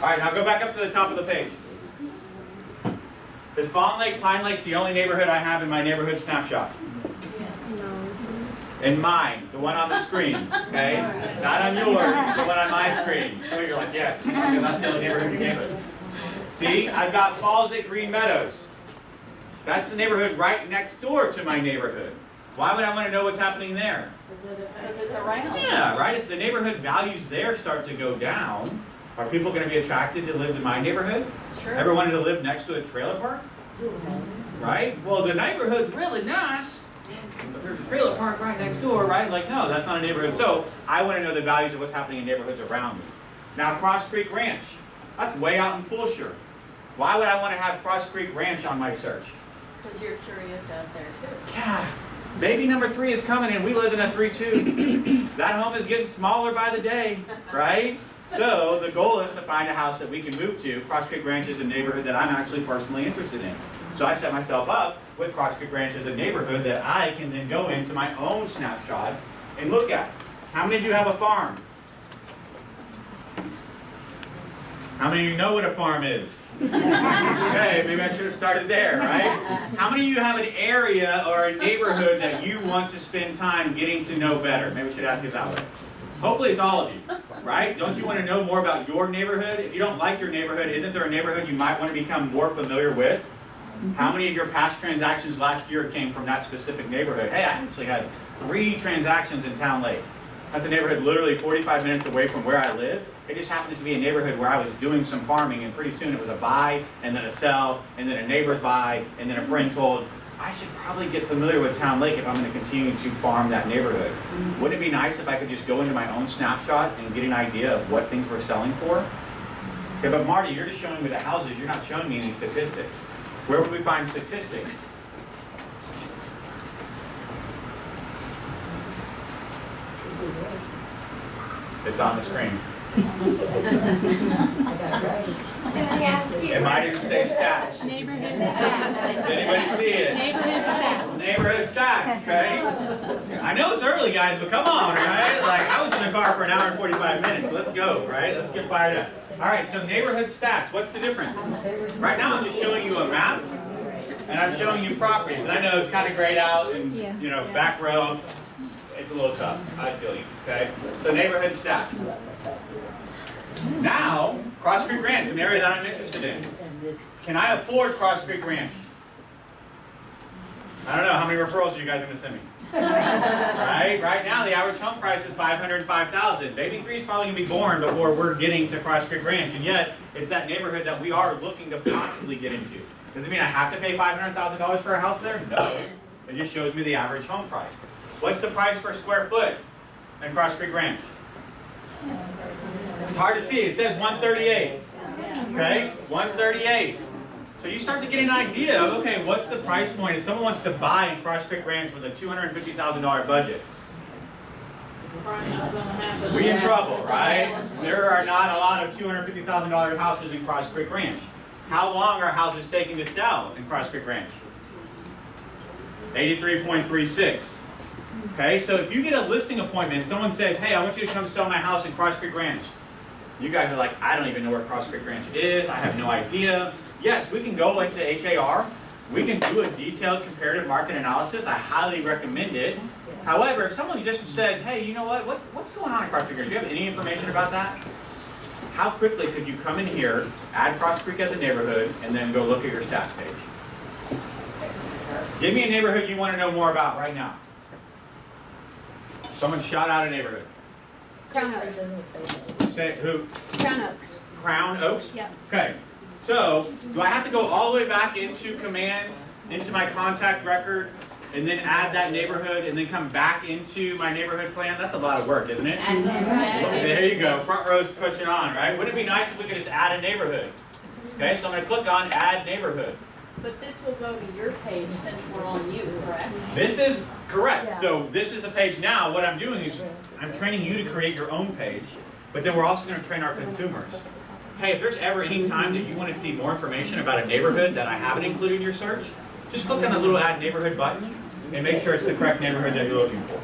Alright, now go back up to the top of the page. Is Fawn Lake, Pine Lake's the only neighborhood I have in my neighborhood snapshot? In mine, the one on the screen, okay? Not on yours, the one on my screen. So you're like, yes, because that's the only neighborhood you gave us. See, I've got Falls at Green Meadows. That's the neighborhood right next door to my neighborhood. Why would I want to know what's happening there? Because it's around. Yeah, right? If the neighborhood values there start to go down, are people going to be attracted to live in my neighborhood? Sure. Ever wanted to live next to a trailer park? Right? Well, the neighborhood's really nice. But there's a trailer park right next door, right? Like, no, that's not a neighborhood. So I want to know the values of what's happening in neighborhoods around me. Now, Cross Creek Ranch. That's way out in Pulsher. Why would I want to have Cross Creek Ranch on my search? Because you're curious out there too. Yeah. Baby number 3 is coming and we live in a 3-2. That home is getting smaller by the day, right? So the goal is to find a house that we can move to. Cross Creek Ranch is a neighborhood that I'm actually personally interested in. So I set myself up with Cross Creek Ranch as a neighborhood that I can then go into my own snapshot and look at. How many of you have a farm? How many of you know what a farm is? Okay, maybe I should have started there, right? How many of you have an area or a neighborhood that you want to spend time getting to know better? Maybe we should ask it that way. Hopefully it's all of you, right? Don't you want to know more about your neighborhood? If you don't like your neighborhood, isn't there a neighborhood you might want to become more familiar with? How many of your past transactions last year came from that specific neighborhood? Hey, I actually had 3 transactions in Town Lake. That's a neighborhood literally 45 minutes away from where I live. It just happens to be a neighborhood where I was doing some farming, and pretty soon it was a buy, and then a sell, and then a neighbor's buy, and then a friend told, I should probably get familiar with Town Lake if I'm going to continue to farm that neighborhood. Wouldn't it be nice if I could just go into my own snapshot and get an idea of what things were selling for? Okay, but Marty, you're just showing me the houses. You're not showing me any statistics. Where would we find statistics? It's on the screen. It might even say stats. Neighborhood stats. Does anybody see it? Neighborhood stats. Neighborhood stats, okay? I know it's early, guys, but come on, right? Like, I was in the car for an hour and 45 minutes. Let's go, right? Let's get fired up. All right, so neighborhood stats. What's the difference? Right now, I'm just showing you a map, and I'm showing you properties. And I know it's kind of grayed out, and, you know, back row. It's a little tough. I feel you, okay? So neighborhood stats. Now, Cross Creek Ranch, an area that I'm interested in. Can I afford Cross Creek Ranch? I don't know. How many referrals are you guys going to send me? Right now, the average home price is $505,000. Baby 3 is probably going to be born before we're getting to Cross Creek Ranch, and yet it's that neighborhood that we are looking to possibly get into. Does it mean I have to pay $500,000 for a house there? No. It just shows me the average home price. What's the price per square foot in Cross Creek Ranch? It's hard to see. It says $138. Okay, 138. So you start to get an idea of, okay, what's the price point if someone wants to buy in Cross Creek Ranch with a $250,000 budget? We in trouble, right? There are not a lot of $250,000 houses in Cross Creek Ranch. How long are houses taking to sell in Cross Creek Ranch? 83.36. Okay, so if you get a listing appointment and someone says, hey, I want you to come sell my house in Cross Creek Ranch. You guys are like, I don't even know where Cross Creek Ranch is. I have no idea. Yes, we can go into HAR. We can do a detailed comparative market analysis. I highly recommend it. However, if someone just says, hey, you know what? What's going on in Cross Creek Ranch? Do you have any information about that? How quickly could you come in here, add Cross Creek as a neighborhood, and then go look at your stats page? Give me a neighborhood you want to know more about right now. Someone shout out a neighborhood. Crown Oaks. Say who? Crown Oaks. Crown Oaks? Yep. Okay. So, do I have to go all the way back into Command, into my contact record, and then add that neighborhood, and then come back into my neighborhood plan? That's a lot of work, isn't it? There you go. Front row's pushing on, right? Wouldn't it be nice if we could just add a neighborhood? Okay, so I'm going to click on Add Neighborhood. But this will go to your page since we're on you, correct? This is correct. So this is the page now. What I'm doing is I'm training you to create your own page, but then we're also going to train our consumers. Hey, if there's ever any time that you want to see more information about a neighborhood that I haven't included in your search, just click on the little Add Neighborhood button and make sure it's the correct neighborhood that you're looking for.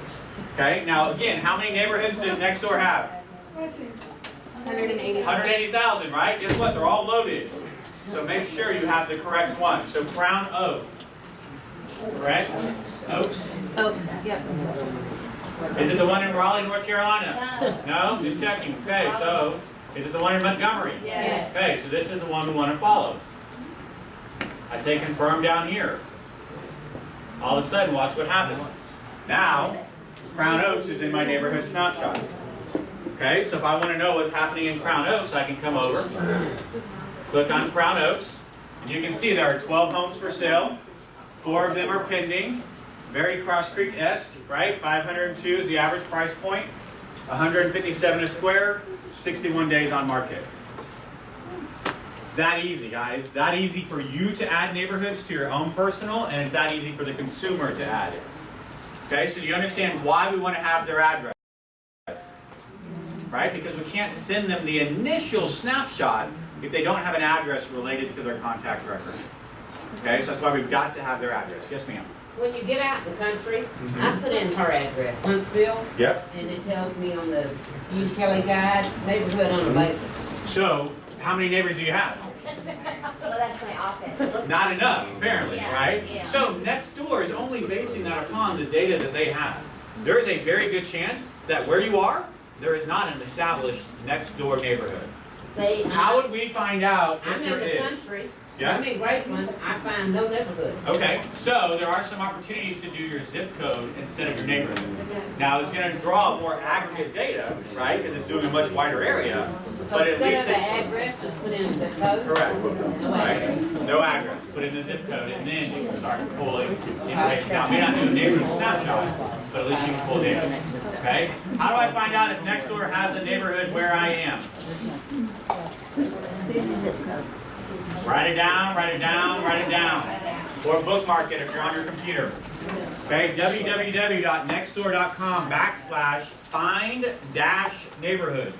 Okay, now again, how many neighborhoods does Nextdoor have? 180. 180,000, right? Guess what? They're all loaded. So make sure you have the correct one. So Crown Oak. Correct? Oaks? Oaks, yep. Is it the one in Raleigh, North Carolina? No? Just checking. Okay, so is it the one in Montgomery? Yes. Okay, so this is the one we want to follow. I say confirm down here. All of a sudden, watch what happens. Now, Crown Oaks is in my neighborhood snapshot. Okay, so if I want to know what's happening in Crown Oaks, I can come over, click on Crown Oaks, and you can see there are 12 homes for sale. 4 of them are pending. Very Cross Creek-esque, right? 502 is the average price point. 157 a square, 61 days on market. It's that easy, guys. That easy for you to add neighborhoods to your own personal, and it's that easy for the consumer to add it. Okay, so do you understand why we want to have their address? Right? Because we can't send them the initial snapshot if they don't have an address related to their contact record. Okay, so that's why we've got to have their address. Yes, ma'am. When you get out in the country, I put in her address, Huntsville, Yep. and it tells me on the Hugh Kelly Guide, neighborhood unavailable. So, how many neighbors do you have? Well, that's my office. Not enough, apparently, Yeah, right? yeah. So, Nextdoor is only basing that upon the data that they have. There is a very good chance that where you are, there is not an established Nextdoor neighborhood. See, How would we find out I'm if in there the is? country, Yeah? I'm in Grapeland, I find no neighborhood. Okay, so there are some opportunities to do your zip code instead of your neighborhood. Now, it's going to draw more aggregate data, right, because it's doing a much wider area, So but at least instead of the it's... address, just put in the code? Correct. No address. Right? No address. Put in the zip code, and then you can start pulling information. Now, it may not do a neighborhood snapshot, but at least you can pull data. Okay? How do I find out if Nextdoor has a neighborhood where I am? Write it down, write it down, write it down. Or bookmark it if you're on your computer. Okay, www.nextdoor.com/find-neighborhood.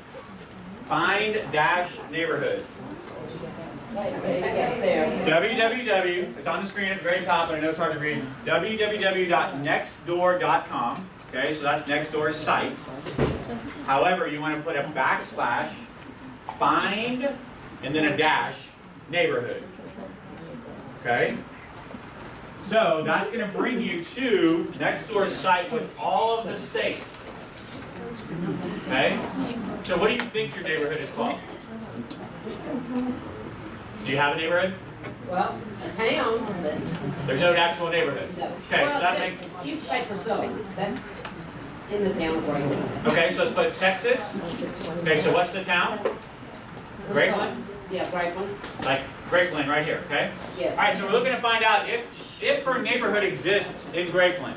Find-neighborhood. www, it's on the screen at the very top, but I know it's hard to read. www.nextdoor.com. Okay, so that's Nextdoor's site. However, you want to put a backslash, find, and then a dash, neighborhood. Okay? So that's going to bring you to Nextdoor's site with all of the states. Okay? So what do you think your neighborhood is called? Do you have a neighborhood? Well, a town, but There's no actual neighborhood. no. Okay, so Well, that just- makes... you say for so, that's in the town of Grapeland. Okay, so let's put Texas. Okay, so what's the town? Grapeland? Yeah, Grapeland, Like Grapeland right here, okay? yes. All right, so we're looking to find out if her neighborhood exists in Grapeland.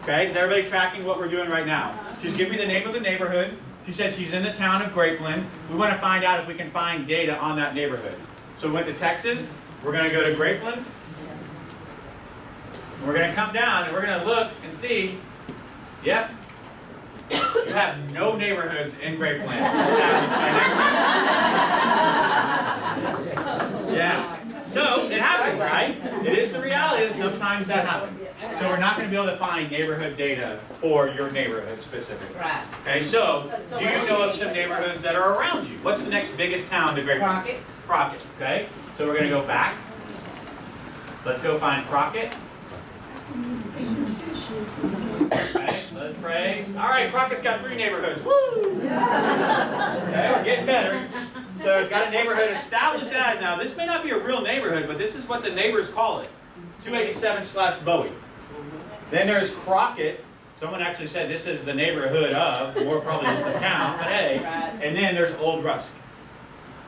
Okay, is everybody tracking what we're doing right now? Just give me the name of the neighborhood, She said she's in the town of Grapeland. We want to find out if we can find data on that neighborhood. So we went to Texas. We're going to go to Grapeland. We're going to come down and we're going to look and see. Yep. You have no neighborhoods in Grapeland. Yeah. So it happens, right? It is the reality that sometimes that happens. So we're not going to be able to find neighborhood data for your neighborhood specifically. Right. Okay, so do you know of some neighborhoods that are around you? What's the next biggest town to Grapeland? Crockett. Crockett, okay? So we're going to go back. Let's go find Crockett. Okay, let's pray. All right, Crockett's got 3 neighborhoods. Woo! Okay, we're getting better. So it's got a neighborhood established as, now this may not be a real neighborhood, but this is what the neighbors call it. 287/Bowie. Then there's Crockett. Someone actually said this is the neighborhood of, more probably just a town, but hey. And then there's Old Rusk.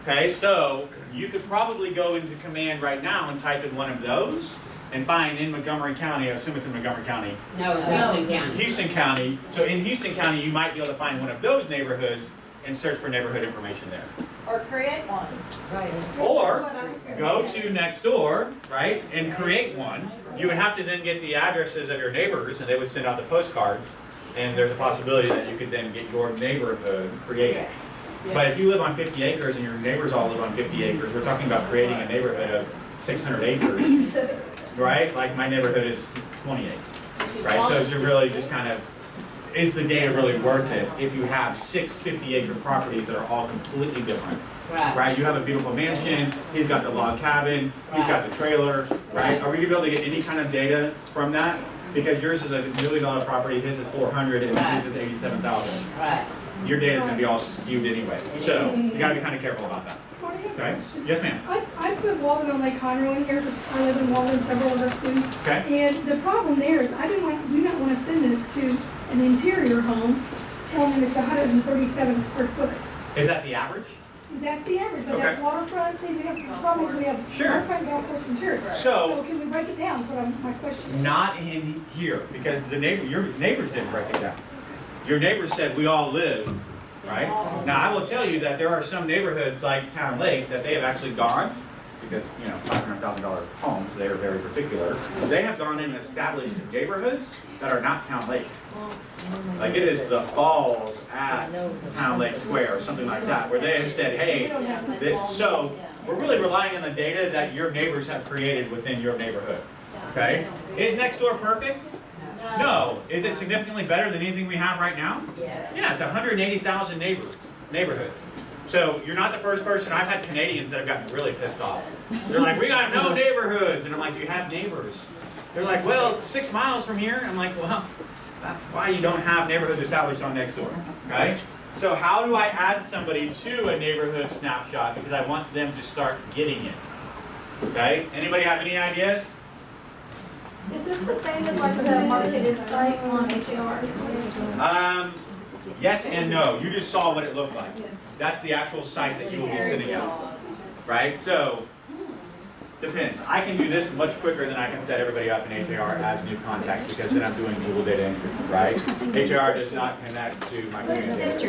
Okay, so you could probably go into Command right now and type in one of those and find in Montgomery County, I assume it's in Montgomery County. No, it's Houston County. Houston County. So in Houston County, you might be able to find one of those neighborhoods and search for neighborhood information there. Or create one. Or go to next door, right, and create one. You would have to then get the addresses of your neighbors, and they would send out the postcards. And there's a possibility that you could then get your neighborhood created. But if you live on 50 acres and your neighbors all live on 50 acres, we're talking about creating a neighborhood of 600 acres, right? Like my neighborhood is 20 acres, right? So you really just kind of, is the data really worth it if you have 6 50-acre properties that are all completely different? Right? You have a beautiful mansion, he's got the log cabin, he's got the trailer, right? Are we gonna be able to get any kind of data from that? Because yours is a $1 million property, his is 400, and his is 87,000. Right. Your data's gonna be all skewed anyway. So you gotta be kind of careful about that. Okay? Yes, ma'am. I put Walden on Lake Conroe in here because I live in Walden, several of us do. Okay. And the problem there is I do not want to send this to an interior home, telling them it's 137 square foot. Is that the average? That's the average, but Okay. that's waterfront, see, we have, the problem is we have Sure. waterfront, golf course, interior. So- can we break it down, is what my question is. Not in here, because your neighbors didn't break it down. Your neighbors said we all live, right? Now I will tell you that there are some neighborhoods like Town Lake that they have actually gone, because $500,000 homes, they are very particular. They have gone in and established neighborhoods that are not Town Lake. Like it is the Falls at Town Lake Square or something like that, where they have said, hey, so we're really relying on the data that your neighbors have created within your neighborhood. Okay? Is next door perfect? No. Is it significantly better than anything we have right now? Yeah, it's 180,000 neighborhoods. So you're not the first person. I've had Canadians that have gotten really pissed off. They're like, we got no neighborhoods. And I'm like, do you have neighbors? They're like, well, 6 miles from here. And I'm like, well, that's why you don't have neighborhoods established on next door. Okay? So how do I add somebody to a neighborhood snapshot? Because I want them to start getting it. Okay? Anybody have any ideas? Is this the same as like the marketed site on HAR? Yes and no. You just saw what it looked like. That's the actual site that you will be sitting at. Right? So, depends. I can do this much quicker than I can set everybody up in HAR as new contacts because then I'm doing Google data entry, right? HAR does not connect to my community.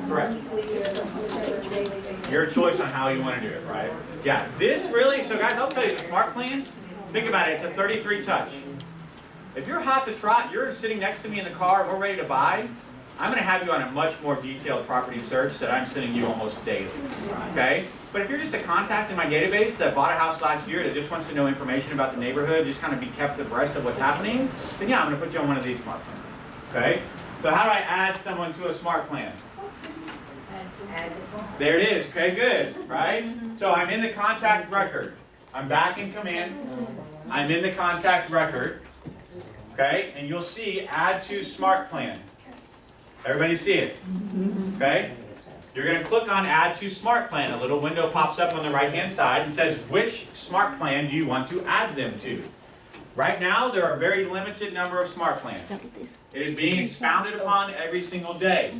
Correct. Your choice on how you want to do it, right? Yeah, this really, so guys, I'll tell you, the smart plans, think about it, it's a 33 touch. If you're hot to trot, you're sitting next to me in the car, we're ready to buy, I'm going to have you on a much more detailed property search that I'm sending you almost daily, okay? But if you're just a contact in my database that bought a house last year that just wants to know information about the neighborhood, just kind of be kept abreast of what's happening, then yeah, I'm going to put you on one of these smart plans, okay? So how do I add someone to a smart plan? There it is, okay, good, right? So I'm in the contact record. I'm back in Command. I'm in the contact record, okay? And you'll see add to smart plan. Everybody see it? Okay? You're going to click on Add to Smart Plan. A little window pops up on the right-hand side and says, which smart plan do you want to add them to? Right now, there are a very limited number of smart plans. It is being expounded upon every single day.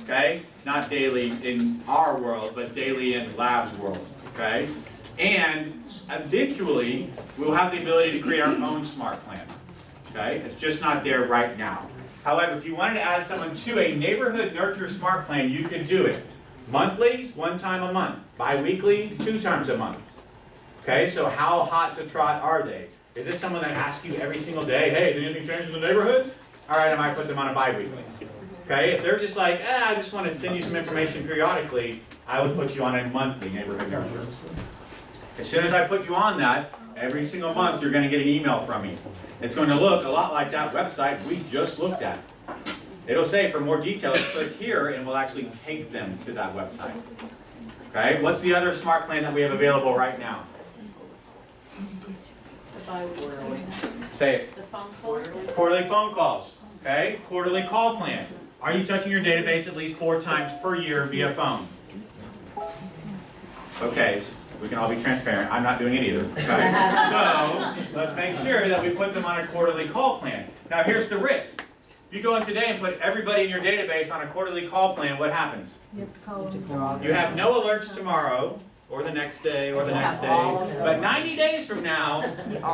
Okay? Not daily in our world, but daily in Lab's world. Okay? And eventually, we'll have the ability to create our own smart plan. Okay? It's just not there right now. However, if you wanted to add someone to a neighborhood nurture smart plan, you could do it. Monthly, 1 time a month. Bi-weekly, 2 times a month. Okay, so how hot to trot are they? Is this someone that asks you every single day, hey, did anything change in the neighborhood? All right, I might put them on a bi-weekly. Okay, if they're just like, I just want to send you some information periodically, I would put you on a monthly neighborhood nurture. As soon as I put you on that, every single month you're going to get an email from me. It's going to look a lot like that website we just looked at. It'll say for more details, click here and we'll actually take them to that website. Okay, what's the other smart plan that we have available right now? Say it. The phone calls. Quarterly phone calls. Okay, quarterly call plan. Are you touching your database at least 4 times per year via phone? Okay, we can all be transparent. I'm not doing it either. Okay? So let's make sure that we put them on a quarterly call plan. Now here's the risk. If you go in today and put everybody in your database on a quarterly call plan, what happens? You have no alerts tomorrow, or the next day, or the next day. But 90 days from now,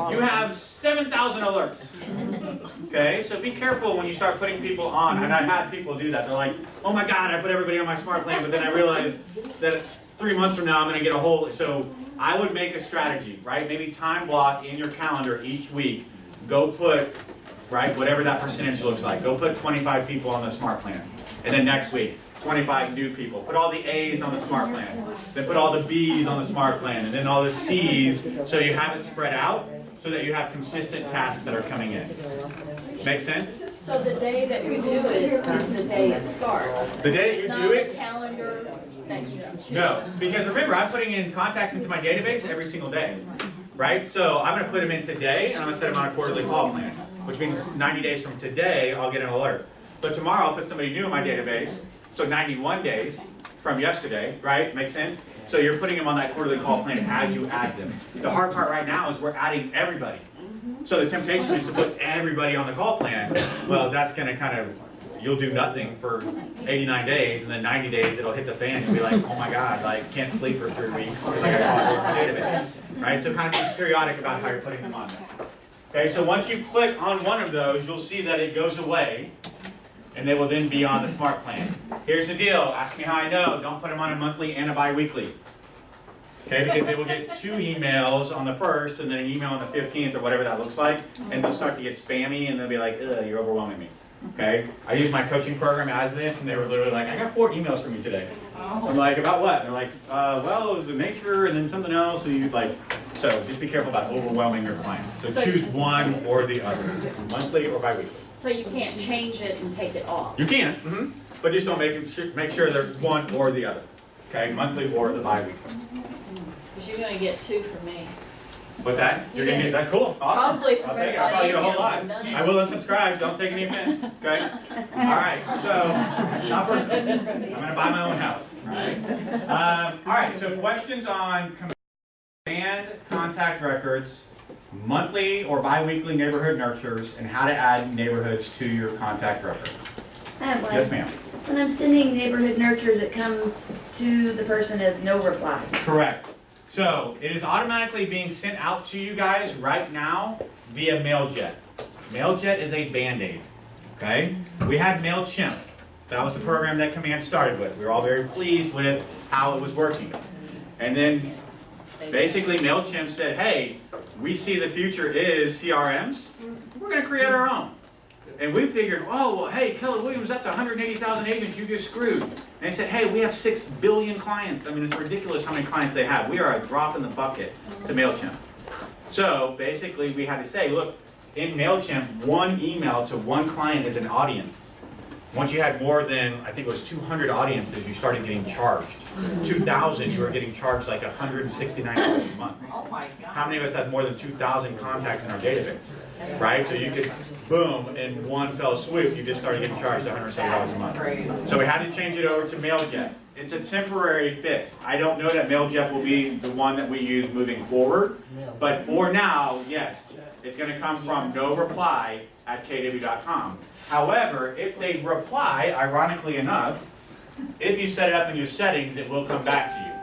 you have 7,000 alerts. Okay, so be careful when you start putting people on. And I've had people do that. They're like, oh my God, I put everybody on my smart plan, but then I realized that 3 months from now, I'm going to get a whole. So I would make a strategy, right? Maybe time block in your calendar each week. Go put, right, whatever that percentage looks like. Go put 25 people on the smart plan. And then next week, 25 new people. Put all the A's on the smart plan. Then put all the B's on the smart plan. And then all the C's, so you have it spread out, so that you have consistent tasks that are coming in. Make sense? So the day that we do it is the day it starts. The day you do it? It's not a calendar that you choose. No, because remember, I'm putting in contacts into my database every single day. Right? So I'm going to put them in today, and I'm going to set them on a quarterly call plan. Which means 90 days from today, I'll get an alert. But tomorrow, I'll put somebody new in my database. So 91 days from yesterday, right? Makes sense? So you're putting them on that quarterly call plan as you add them. The hard part right now is we're adding everybody. So the temptation is to put everybody on the call plan. Well, that's going to kind of, you'll do nothing for 89 days, and then 90 days it'll hit the fan and you'll be like, oh my God, like can't sleep for 3 weeks because I got caught in my database. Right? So kind of be periodic about how you're putting them on there. Okay, so once you click on one of those, you'll see that it goes away. And they will then be on the smart plan. Here's the deal. Ask me how I know. Don't put them on a monthly and a bi-weekly. Okay, because they will get 2 emails on the 1st and then an email on the 15th or whatever that looks like. And they'll start to get spammy and they'll be like, ugh, you're overwhelming me. Okay? I use my coaching program as this and they were literally like, I got 4 emails from you today. I'm like, about what? And they're like, well, it was the nature and then something else. And you like, so just be careful about overwhelming your clients. So choose one or the other, monthly or bi-weekly. So you can't change it and take it off. You can, but just don't make sure there's one or the other. Okay, monthly or the bi-weekly. Because you're going to get 2 from me. What's that? You're gonna get that? Cool, awesome. Probably from I'll take it. I'll probably get a whole lot. everybody. I will unsubscribe. Don't take any offense. Okay. All right. So not personal. I'm gonna buy my own house. All right. All right. So questions on command contact records, monthly or bi-weekly neighborhood nurtures, and how to add neighborhoods to your contact record. I have one. Yes, ma'am. When I'm sending neighborhood nurtures, it comes to the person as no reply. Correct. So it is automatically being sent out to you guys right now via MailJet. MailJet is a Band-Aid. Okay? We had MailChimp. That was the program that Command started with. We were all very pleased with how it was working. And then basically MailChimp said, hey, we see the future is CRMs. We're going to create our own. And we figured, oh, well, hey, Keller Williams, that's 180,000 agents you just screwed. And they said, hey, we have 6 billion clients. I mean, it's ridiculous how many clients they have. We are a drop in the bucket to MailChimp. So basically, we had to say, look, in MailChimp, 1 email to 1 client is an audience. Once you had more than, I think it was 200 audiences, you started getting charged. 2,000, you were getting charged like $169 a month. Oh my God. How many of us have more than 2,000 contacts in our database? Right? So you could, boom, in one fell swoop, you just started getting charged $170 a month. So we had to change it over to MailJet. It's a temporary fix. I don't know that MailJet will be the one that we use moving forward, but for now, yes, it's going to come from no reply at kw.com. However, if they reply, ironically enough, if you set it up in your settings, it will come back to you.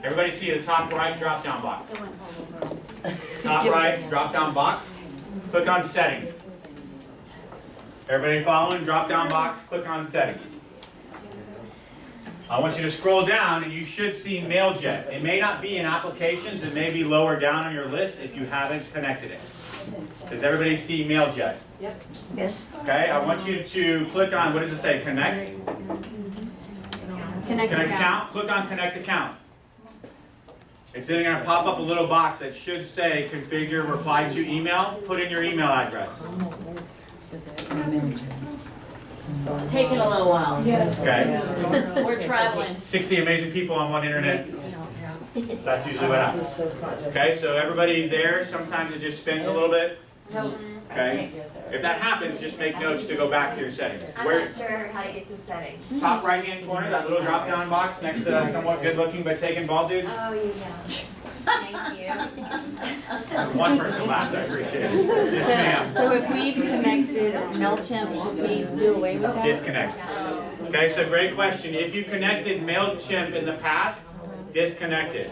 Everybody see the top right drop-down box? Top right drop-down box. Click on settings. Everybody following? Drop down box, click on settings. I want you to scroll down and you should see MailJet. It may not be in applications, it may be lower down on your list if you haven't connected it. Does everybody see MailJet? Yep. Yes. Okay, I want you to click on, what does it say, connect? Connect account. Click on connect account. It's then going to pop up a little box that should say configure reply to email. Put in your email address. It's taking a little while. Yes. Okay. We're traveling. 60 amazing people on one internet. That's usually what happens. Okay, so everybody there, sometimes it just spins a little bit. Okay. If that happens, just make notes to go back to your settings. I'm Where, not sure how to get to settings. top right hand corner, that little drop down box next to that somewhat good looking but taken bald dude. Oh, yeah. Thank you. One person laughed, I appreciate it. Yes, ma'am. So if we've connected MailChimp, should we do away with that? Disconnect. Okay, so great question. If you connected MailChimp in the past, disconnect it.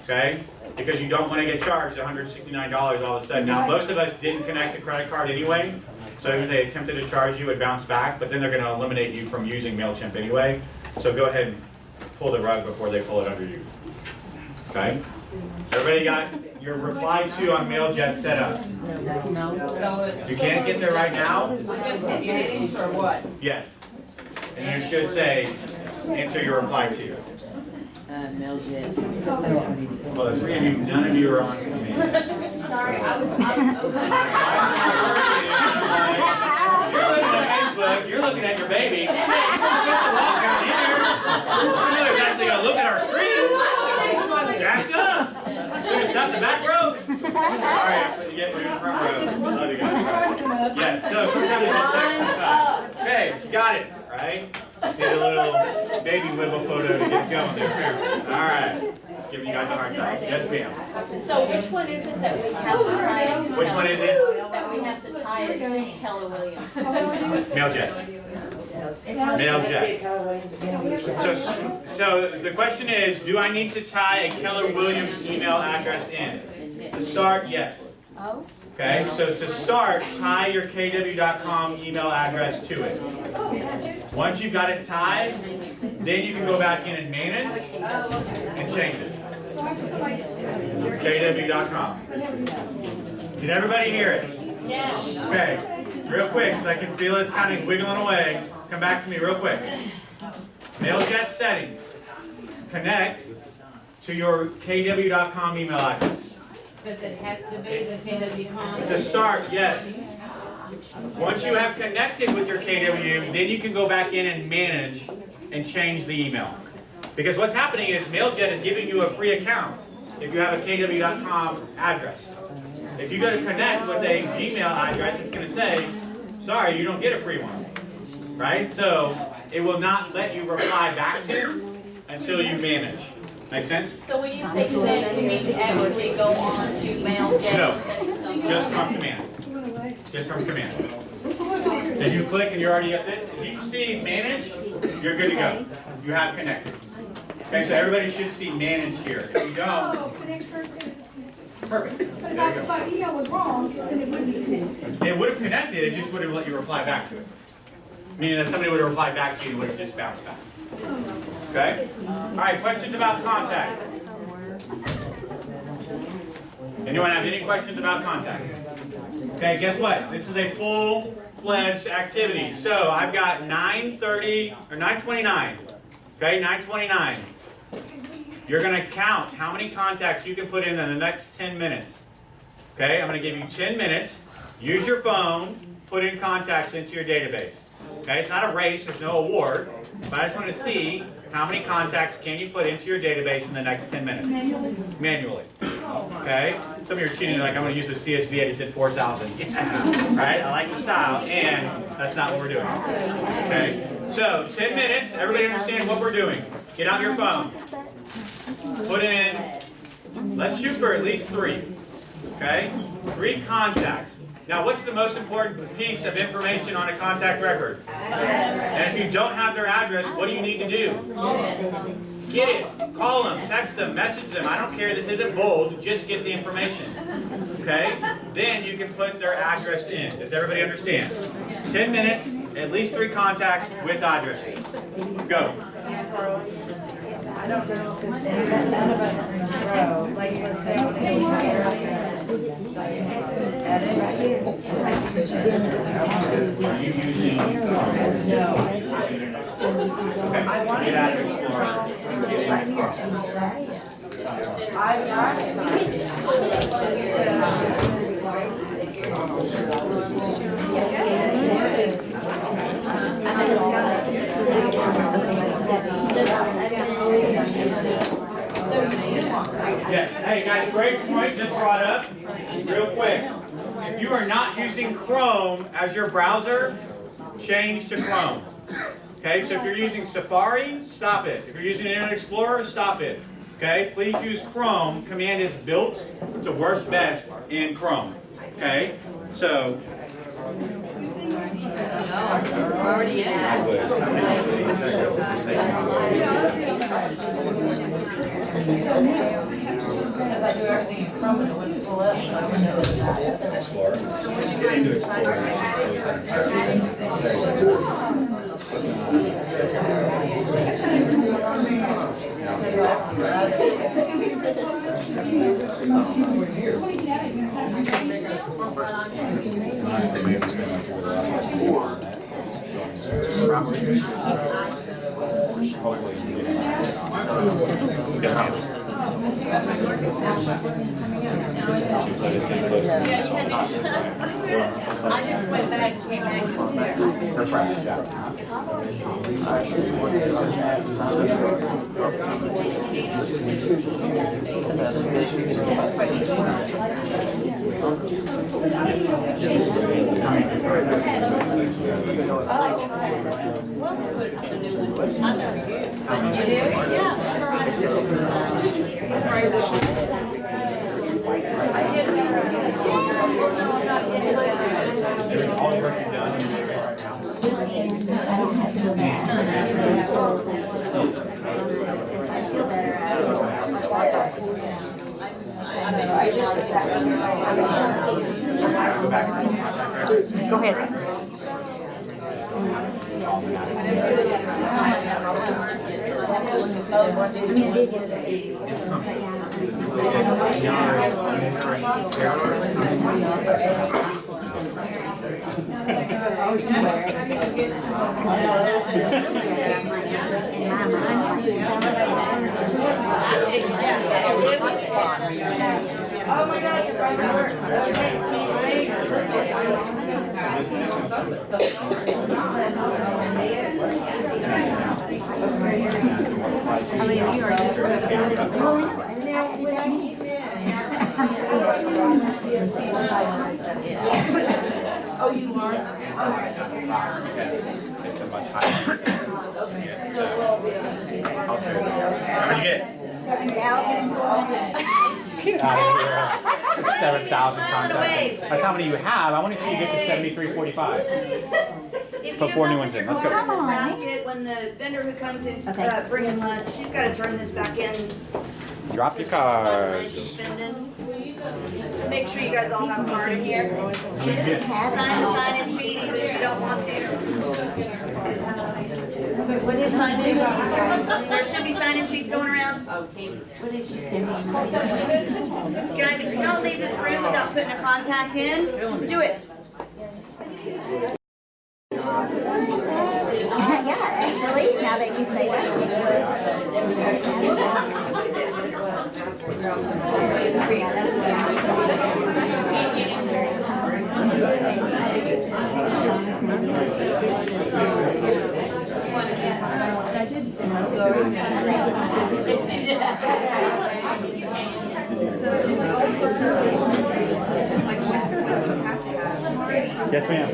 Okay? Because you don't want to get charged $169 all of a sudden. Now, most of us didn't connect a credit card anyway, so if they attempted to charge you, it would bounce back, but then they're going to eliminate you from using MailChimp anyway. So go ahead and pull the rug before they pull it under you. Okay? Everybody got your reply to on MailJet set up? No. You can't get there right now? Or what? Yes. And you should say, enter your reply to. MailJet. Well, the three of you, none of you are on command. Sorry, I was. You're looking at Facebook, you're looking at your baby. You're walk down here. I know he's actually going to look at our screens. Jack up. So it's up the back row. All right, you get me in the front row. Love you guys. Yes, so sometimes it just takes some time. Okay, you got it, right? Just need a little baby wibble photo to get going there. All right. Giving you guys a hard time. Yes, ma'am. So which one is it that we have to tie? Which one is it? That we have to tie it to Keller Williams. MailJet. MailJet. So the question is, do I need to tie a Keller Williams email address in? To start, yes. Okay, so to start, tie your kw.com email address to it. Once you've got it tied, then you can go back in and manage and change it. kw.com. Did everybody hear it? Yeah. Okay, real quick, because I can feel this kind of wiggling away. Come back to me real quick. MailJet settings. Connect to your kw.com email address. Does it have to be the KW.com? To start, yes. Once you have connected with your KW, then you can go back in and manage and change the email. Because what's happening is MailJet is giving you a free account if you have a kw.com address. If you go to connect with a Gmail address, it's going to say, sorry, you don't get a free one. Right? So it will not let you reply back to until you manage. Make sense? So when you say send, you mean actually go on to MailJet? No, just from command. Just from command. If you click and you're already at this, if you see manage, you're good to go. You have connected. Okay, so everybody should see manage here. If you don't, Oh, connect first. perfect. But There if you go. my email was wrong, then it wouldn't be connected. It would have connected, it just wouldn't let you reply back to it. Meaning that somebody would have replied back to you and would have just bounced back. Okay? Alright, questions about contacts? Anyone have any questions about contacts? Okay, guess what? This is a full-fledged activity. So I've got 9:30 or 9:29. Okay, 9:29. You're going to count how many contacts you can put in the next 10 minutes. Okay, I'm going to give you 10 minutes. Use your phone, put in contacts into your database. Okay, it's not a race, there's no award, but I just want to see how many contacts can you put into your database in the next 10 minutes. Manually. Okay, some of you are cheating like I'm going to use the CSV, I just did 4,000. Yeah, right, I like your style, and that's not what we're doing. Okay, so 10 minutes, everybody understand what we're doing. Get out your phone. Put in, let's shoot for at least 3. Okay, 3 contacts. Now, what's the most important piece of information on a contact record? And if you don't have their address, what do you need to do? Get it. Call them, text them, message them. I don't care. This isn't bold. Just get the information. Okay? Then you can put their address in. Does everybody understand? 10 minutes, at least 3 contacts with addresses. Go. I don't know, because none of us grow, like, let's say, edit right here. Are you using? Okay, get out of Explorer. Right here. I've got it. Yeah. Hey guys, great point just brought up. Real quick. If you are not using Chrome as your browser, change to Chrome. Okay, so if you're using Safari, stop it. If you're using Internet Explorer, stop it. Okay, please use Chrome. Command is built to work best in Chrome. Okay, so. We're already in that. Because I do everything in Chrome and it wants to pull up, so I don't know that. Explorer. Once you get into Explorer, you should close that I just went back, came back, and was there. Excuse me, go ahead. Oh my gosh, it right Oh, you are? It's a much higher. How many you get? 7,400. Get out of here. It's 7,000 contacts. That's how many you have. I want to see you get to 7,345. Put 4 new ones in. Let's go. Basket, when the vendor who comes who's bringing lunch, she's got to turn this back in. Drop your Money she's cards. spending. Make sure you guys all have a card in here. Sign the sign-in sheet even if you don't want to. What is signing? There should be sign-in sheets going around. What did she say? Guys, if you don't leave this room without putting a contact in, just do it. Yeah, actually, now that you say that. Yes, ma'am.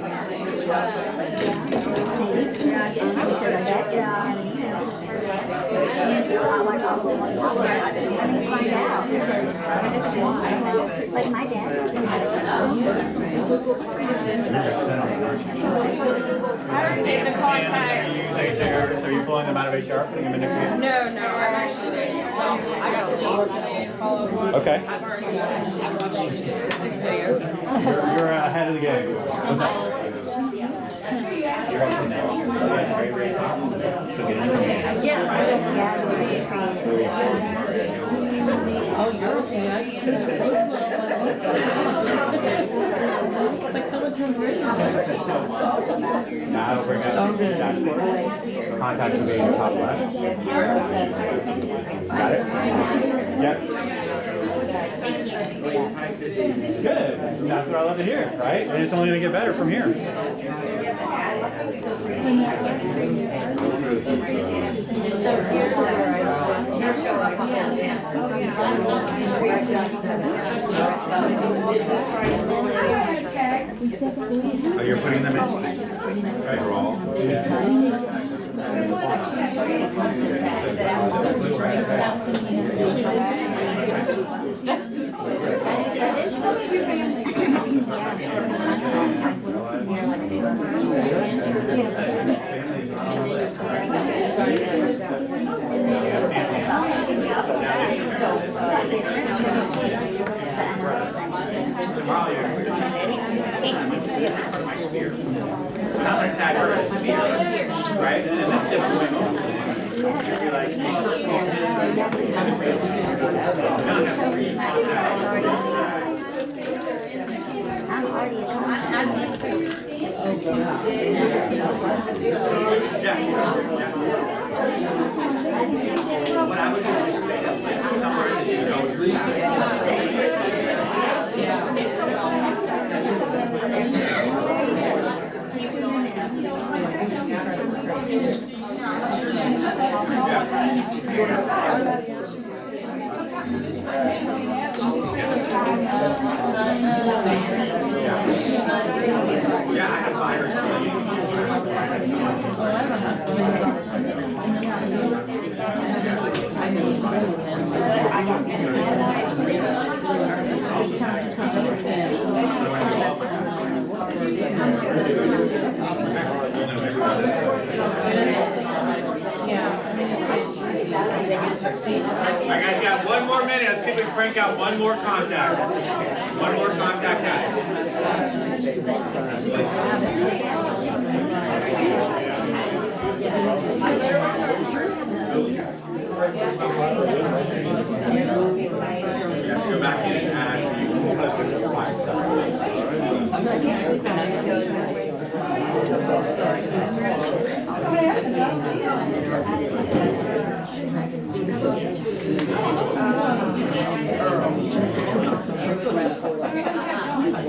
Like my dad. Take the contact. So you're pulling them out of HR, putting them in the computer? No, I'm actually, I gotta leave. Follow up. Okay. I've watched your 6 to 6 videos. You're ahead of the game. What's that? Oh, you're okay. I just couldn't see. It's like someone turned radio. Now it'll bring up the dashboard. Contact will be in your top left. Got it? Yep. Good. That's what I love to hear, right? And it's only going to get better from here. Oh, you're putting them in? Right, all. I'm going to tag her as me, right? And then that's it. You'll be like, what I would do is just make a list somewhere that you know yeah, I have buyers. Alright guys, got one more minute. Let's see if we can crank out one more contact. One more contact out. Yeah, go back in and you can put the flags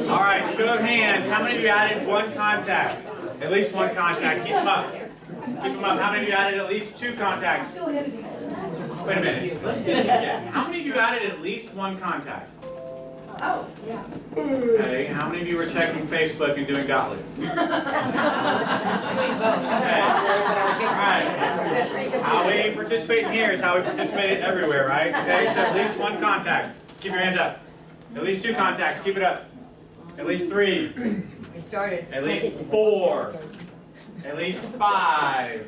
All right, show of hands. How many of you added one contact? At least one contact. Keep them up. Keep them up. How many of you added at least two contacts? Wait a minute. Let's do this again. How many of you added at least one contact? Oh, yeah. Okay. How many of you were checking Facebook and doing Gottlieb? Okay. All right. How we participate in here is how we participate everywhere, right? Okay. So at least one contact. Keep your hands up. At least two contacts. Keep it up. At least three. We started. At least four. At least five.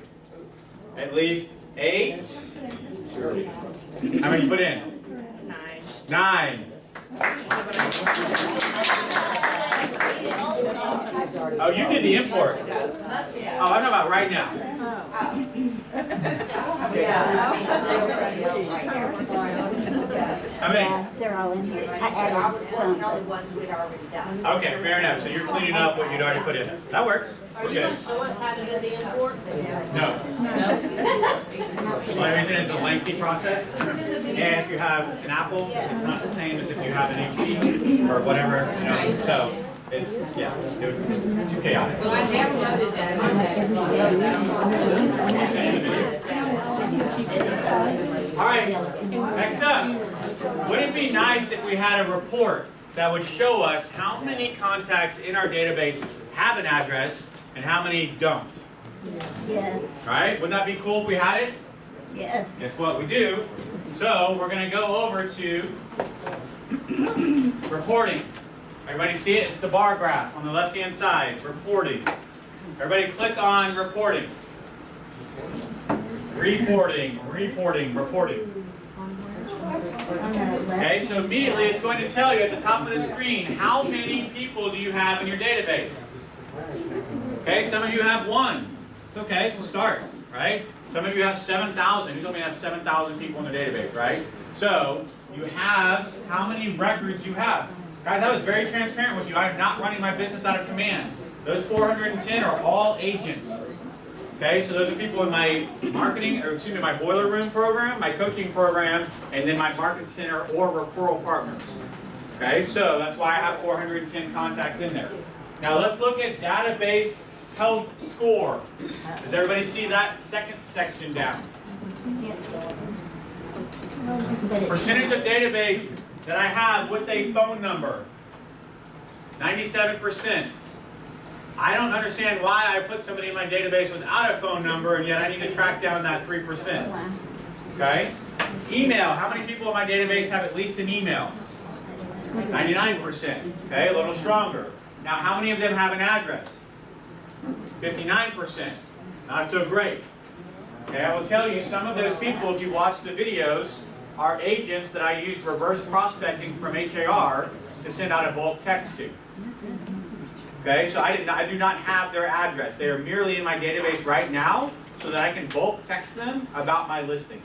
At least 8. How many you put in? 9. Oh, you did the import. Oh, I'm talking about right now. How many? They're all in here. I added some. All the ones we'd already done. Okay, fair enough. So you're cleaning up what you'd already put in. That works. We're good. Show us how to do the import? No. The only reason it's a lengthy process. And if you have an Apple, it's not the same as if you have an HP or whatever, you know. So it's, yeah, it's too chaotic. Well, I downloaded that. All right, next up. Wouldn't it be nice if we had a report that would show us how many contacts in our database have an address and how many don't? Yes. Right? Wouldn't that be cool if we had it? Yes. Guess what we do? So we're going to go over to reporting. Everybody see it? It's the bar graph on the left-hand side. Reporting. Everybody click on reporting. Reporting, reporting, reporting. Okay, so immediately it's going to tell you at the top of the screen, how many people do you have in your database? Okay, some of you have 1. It's okay, it's a start, right? Some of you have 7,000. You told me you have 7,000 people in the database, right? So you have how many records you have. Guys, I was very transparent with you. I am not running my business out of Command. Those 410 are all agents. Okay, so those are people in my marketing, or excuse me, my boiler room program, my coaching program, and then my market center or referral partners. Okay, so that's why I have 410 contacts in there. Now let's look at database health score. Does everybody see that second section down? Percentage of database that I have with a phone number. 97%. I don't understand why I put somebody in my database without a phone number, and yet I need to track down that 3%. Okay? Email. How many people in my database have at least an email? 99%. Okay, a little stronger. Now, how many of them have an address? 59%. Not so great. Okay, I will tell you, some of those people, if you watch the videos, are agents that I use reverse prospecting from HAR to send out a bulk text to. Okay, so I do not have their address. They are merely in my database right now so that I can bulk text them about my listings.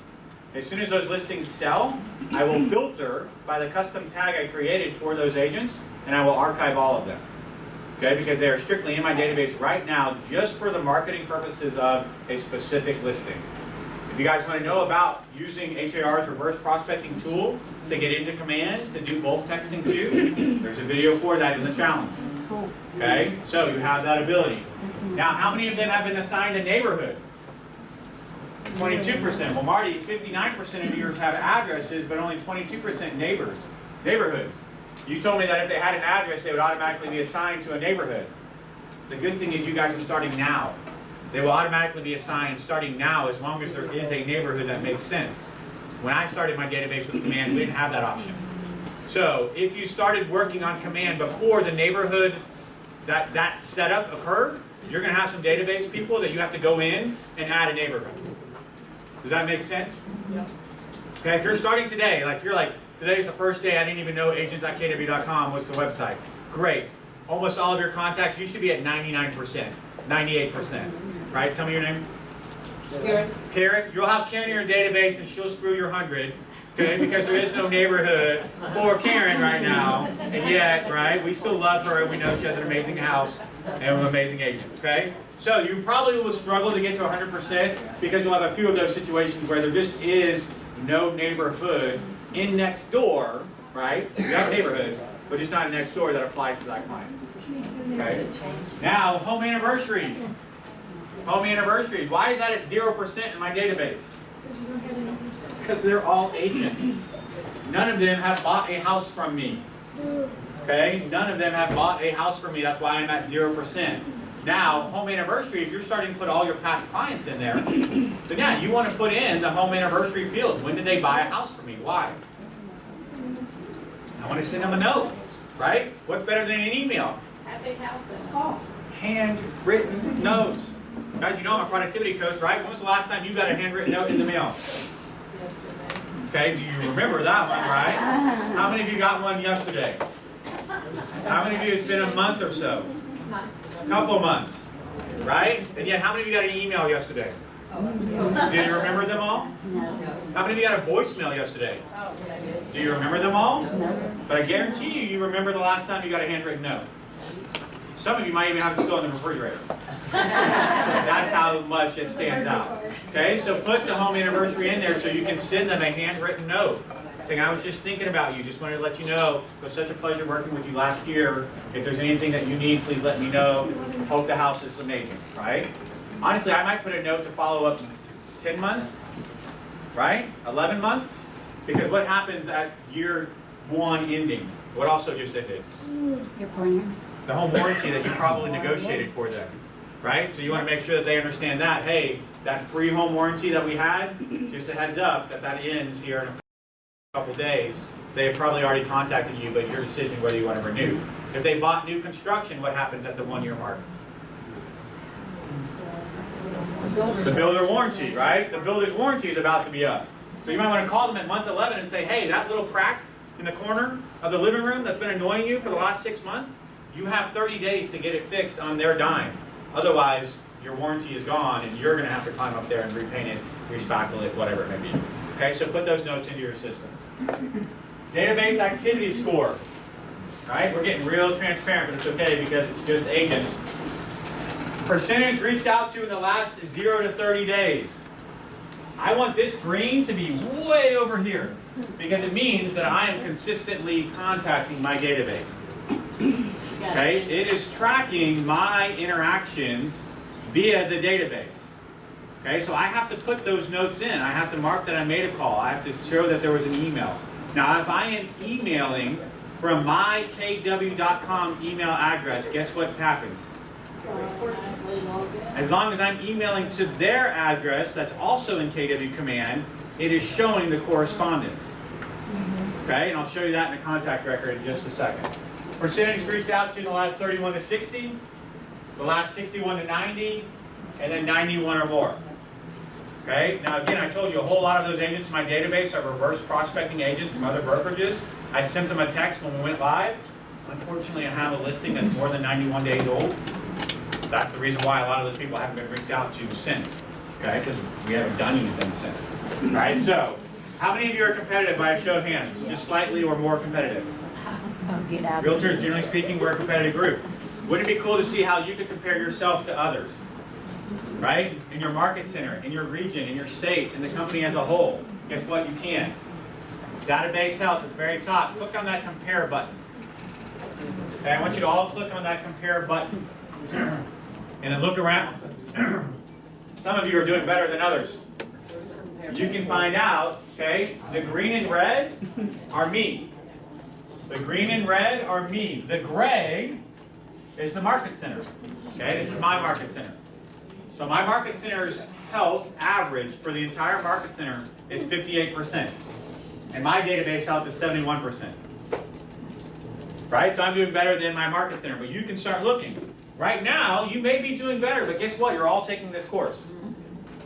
As soon as those listings sell, I will filter by the custom tag I created for those agents, and I will archive all of them. Okay, because they are strictly in my database right now just for the marketing purposes of a specific listing. If you guys want to know about using HAR's reverse prospecting tool to get into Command to do bulk texting too, there's a video for that in the challenge. Okay, so you have that ability. Now, how many of them have been assigned a neighborhood? 22%. Well, Marty, 59% of yours have addresses, but only 22% neighborhoods. You told me that if they had an address, they would automatically be assigned to a neighborhood. The good thing is you guys are starting now. They will automatically be assigned starting now as long as there is a neighborhood that makes sense. When I started my database with Command, we didn't have that option. So if you started working on Command before the neighborhood that setup occurred, you're going to have some database people that you have to go in and add a neighborhood. Does that make sense? Yeah. Okay, if you're starting today, today's the first day I didn't even know agent.kw.com was the website. Great. Almost all of your contacts, you should be at 99%, 98%. Right? Tell me your name. Karen. Karen. You'll have Karen in your database and she'll screw your 100. Okay, because there is no neighborhood for Karen right now, and yet, right, we still love her and we know she has an amazing house and an amazing agent, okay? So you probably will struggle to get to 100% because you'll have a few of those situations where there just is no neighborhood in next door, right? You have a neighborhood, but just not next door that applies to that client, okay? Now, home anniversaries. Home anniversaries. Why is that at 0% in my database? Because they're all agents. None of them have bought a house from me. Okay? None of them have bought a house from me. That's why I'm at 0%. Now, home anniversary, if you're starting to put all your past clients in there, then yeah, you want to put in the home anniversary field. When did they buy a house from me? Why? I want to send them a note, right? What's better than an email? Have a house in Handwritten notes. Guys, you know I'm a productivity coach, right? When was the last time you got a handwritten note in the mail? Okay, do you remember that one, right? How many of you got one yesterday? How many of you, it's been a month or so? A couple months, right? And yet, how many of you got an email yesterday? Do you remember them all? How many of you got a voicemail yesterday? Do you remember them all? But I guarantee you remember the last time you got a handwritten note. Some of you might even have it still in the refrigerator. That's how much it stands out. Okay, so put the home anniversary in there so you can send them a handwritten note saying, I was just thinking about you. Just wanted to let you know it was such a pleasure working with you last year. If there's anything that you need, please let me know. Hope the house is amazing, right? Honestly, I might put a note to follow up 10 months, right? 11 months? Because what happens at year 1 ending? What also just ended? Your plan. The home warranty that you probably negotiated for them, right? So you want to make sure that they understand that, hey, that free home warranty that we had, just a heads up that ends here in a couple days. They have probably already contacted you, but your decision whether you want to renew. If they bought new construction, what happens at the 1-year mark? The builder warranty, right? The builder's warranty is about to be up. So you might want to call them at month 11 and say, hey, that little crack in the corner of the living room that's been annoying you for the last 6 months, you have 30 days to get it fixed on their dime. Otherwise, your warranty is gone and you're gonna have to climb up there and repaint it, respackle it, whatever it may be. Okay, so put those notes into your system. Database activity score. Right, we're getting real transparent, but it's okay because it's just agents. Percentage reached out to in the last 0 to 30 days. I want this green to be way over here because it means that I am consistently contacting my database. Okay, it is tracking my interactions via the database. Okay, so I have to put those notes in. I have to mark that I made a call. I have to show that there was an email. Now, if I am emailing from my kw.com email address, guess what happens? As long as I'm emailing to their address that's also in KW Command, it is showing the correspondence. Okay, and I'll show you that in the contact record in just a second. Percentage reached out to in the last 31 to 60, the last 61 to 90, and then 91 or more. Okay, now again, I told you a whole lot of those agents in my database are reverse prospecting agents from other brokerages. I sent them a text when we went live. Unfortunately, I have a listing that's more than 91 days old. That's the reason why a lot of those people haven't been reached out to since. Okay, because we haven't done anything since. All right, so how many of you are competitive by a show of hands? Just slightly or more competitive? Realtors, generally speaking, we're a competitive group. Wouldn't it be cool to see how you could compare yourself to others? Right? In your market center, in your region, in your state, in the company as a whole. Guess what? You can. Database health at the very top. Click on that compare button. Okay, I want you to all click on that compare button. And then look around. Some of you are doing better than others. You can find out, okay, the green and red are me. The green and red are me. The gray is the market center. Okay, this is my market center. So my market center's health average for the entire market center is 58%. And my database health is 71%. Right? So I'm doing better than my market center, but you can start looking. Right now, you may be doing better, but guess what? You're all taking this course.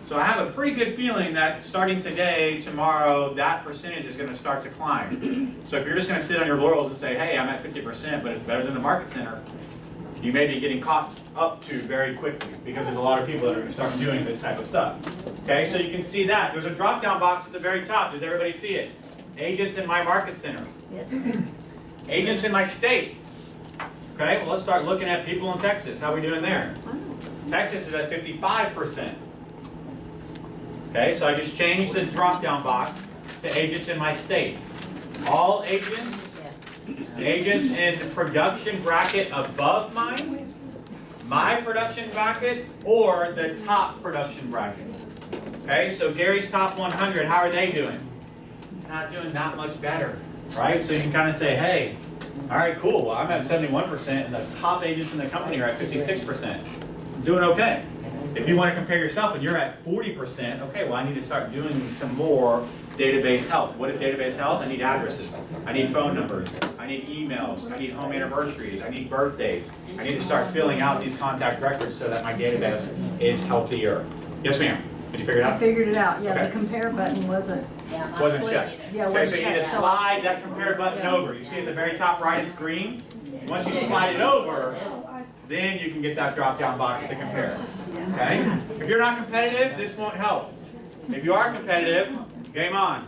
So I have a pretty good feeling that starting today, tomorrow, that percentage is going to start to climb. So if you're just going to sit on your laurels and say, hey, I'm at 50%, but it's better than the market center, you may be getting caught up to very quickly because there's a lot of people that are going to start doing this type of stuff. Okay, so you can see that. There's a drop-down box at the very top. Does everybody see it? Agents in my market center. Yes. Agents in my state. Okay, well, let's start looking at people in Texas. How are we doing there? Texas is at 55%. Okay, so I just changed the drop-down box to agents in my state. All agents, agents in the production bracket above mine, my production bracket, or the top production bracket. Okay, so Gary's top 100, how are they doing? Not doing that much better, right? So you can kind of say, hey, all right, cool, well, I'm at 71%, and the top agents in the company are at 56%. I'm doing okay. If you want to compare yourself and you're at 40%, okay, well, I need to start doing some more database health. What is database health? I need addresses. I need phone numbers. I need emails. I need home anniversaries. I need birthdays. I need to start filling out these contact records so that my database is healthier. Yes, ma'am. Did you figure it out? I figured it out, yeah, Okay. the compare button wasn't. Wasn't checked. Yeah, Okay, so wasn't you need to checked. slide that compare button over. You see at the very top right, it's green. Once you slide it over, then you can get that drop-down box to compare. Okay? If you're not competitive, this won't help. If you are competitive, game on.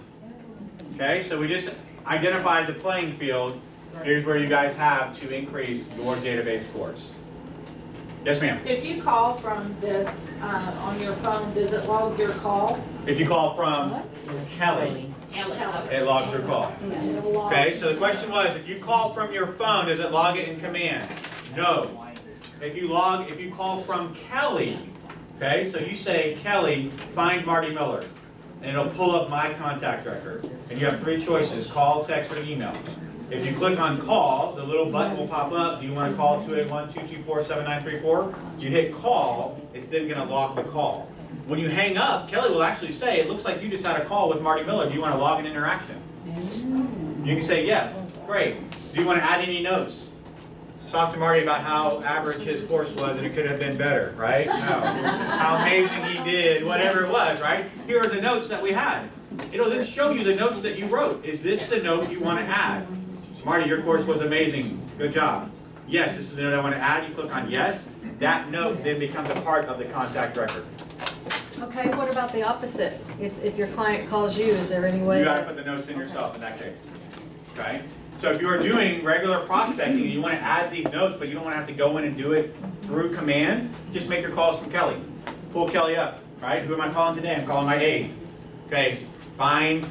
Okay, so we just identified the playing field. Here's where you guys have to increase your database scores. Yes, ma'am. If you call from this on your phone, does it log your call? If you call from Kelly, it logs your call. Okay, so the question was, if you call from your phone, does it log it in Command? No. If you call from Kelly, okay, so you say, Kelly, find Marty Miller, and it'll pull up my contact record. And you have three choices, call, text, or email. If you click on call, the little button will pop up. Do you want to call 281-224-7934? You hit call, it's then going to log the call. When you hang up, Kelly will actually say, it looks like you just had a call with Marty Miller. Do you want to log an interaction? You can say yes. Great. Do you want to add any notes? Talk to Marty about how average his course was and it could have been better, right? How amazing he did, whatever it was, right? Here are the notes that we had. It'll then show you the notes that you wrote. Is this the note you want to add? Marty, your course was amazing. Good job. yes, this is the note I want to add, you click on yes. That note then becomes a part of the contact record. Okay, what about the opposite? If your client calls you, is there any way? You gotta put the notes in yourself in that case, okay? So if you are doing regular prospecting and you wanna add these notes, but you don't wanna have to go in and do it through Command, just make your calls from Kelly. Pull Kelly up, right? Who am I calling today? I'm calling my A's. Okay, find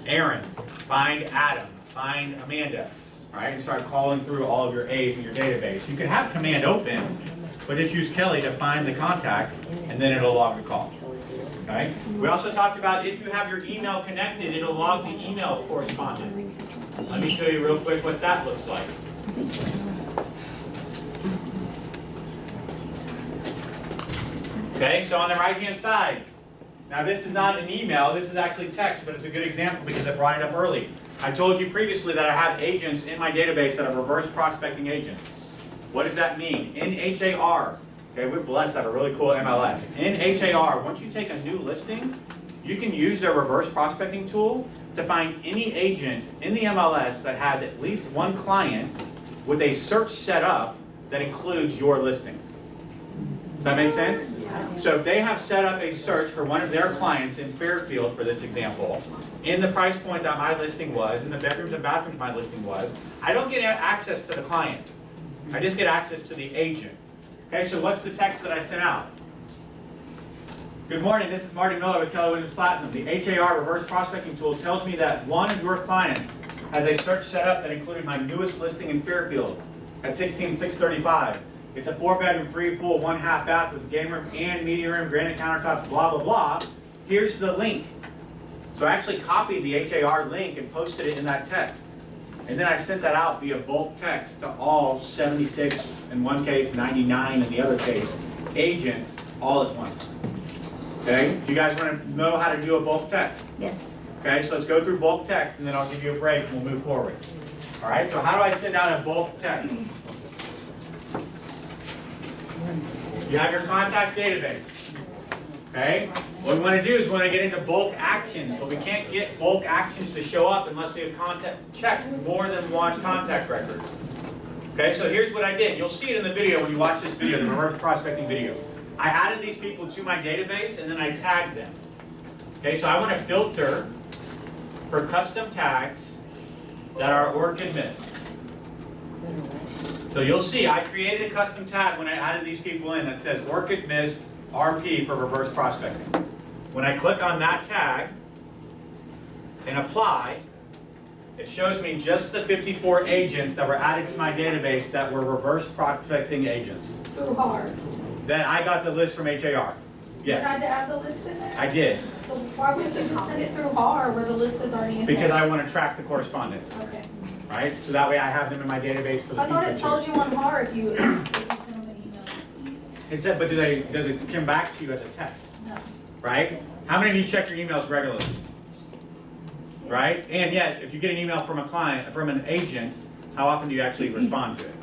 Aaron, find Adam, find Amanda, all right? And start calling through all of your A's in your database. You can have Command open, but just use Kelly to find the contact, and then it'll log the call. Okay? We also talked about if you have your email connected, it'll log the email correspondence. Let me show you real quick what that looks like. Okay, so on the right-hand side, now this is not an email, this is actually text, but it's a good example because I brought it up early. I told you previously that I have agents in my database that are reverse prospecting agents. What does that mean? In HAR, okay, we're blessed to have a really cool MLS. In HAR, once you take a new listing, you can use their reverse prospecting tool to find any agent in the MLS that has at least one client with a search set up that includes your listing. Does that make sense? So if they have set up a search for one of their clients in Fairfield, for this example, in the price point that my listing was, in the bedrooms and bathrooms my listing was, I don't get access to the client. I just get access to the agent. Okay, so what's the text that I sent out? Good morning, this is Marty Miller with Keller Williams Platinum. The HAR reverse prospecting tool tells me that one of your clients has a search set up that included my newest listing in Fairfield at 16635. It's a 4-bedroom, 3-pool, 1.5 bath with game room and media room, granite countertops, blah, blah, blah. Here's the link. So I actually copied the HAR link and posted it in that text. And then I sent that out via bulk text to all 76, in one case 99 in the other case, agents all at once. Okay, do you guys want to know how to do a bulk text? Yes. Okay, so let's go through bulk text and then I'll give you a break and we'll move forward. All right, so how do I send out a bulk text? You have your contact database. Okay, what we want to do is we want to get into bulk actions, but we can't get bulk actions to show up unless we have checked more than one contact record. Okay, so here's what I did. You'll see it in the video when you watch this video, the reverse prospecting video. I added these people to my database and then I tagged them. Okay, so I want to filter for custom tags that are orchid mist. So you'll see I created a custom tag when I added these people in that says orchid mist RP for reverse prospecting. When I click on that tag and apply, it shows me just the 54 agents that were added to my database that were reverse prospecting agents. Through HAR. Then I got the list from HAR. You tried Yes, to add the list in there? I did. So why wouldn't you just send it through HAR where the list is already in there? Because I want to track the correspondence, Okay. right? So that way I have them in my database for the I thought it future. tells you on HAR if you send them an email. It said, but does it come back to you as a text, No. right? How many of you check your emails regularly? Right? And yet, if you get an email from a client, from an agent, how often do you actually respond to it?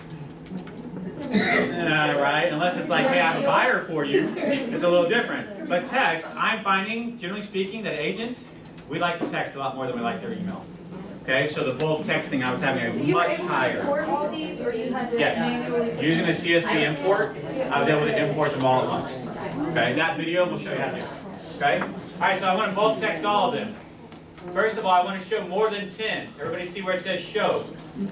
Right? Unless it's like, hey, I have a buyer for you, it's a little different. But text, I'm finding, generally speaking, that agents, we like to text a lot more than we like their email. Okay, so the bulk texting I was having So a you were much able to higher. import all these, or you had to Yes. manually? Using the CSV import, I was able to import them all at once. Okay, that video will show you how to do it. Okay? Alright, so I want to bulk text all of them. First of all, I want to show more than 10. Everybody see where it says show?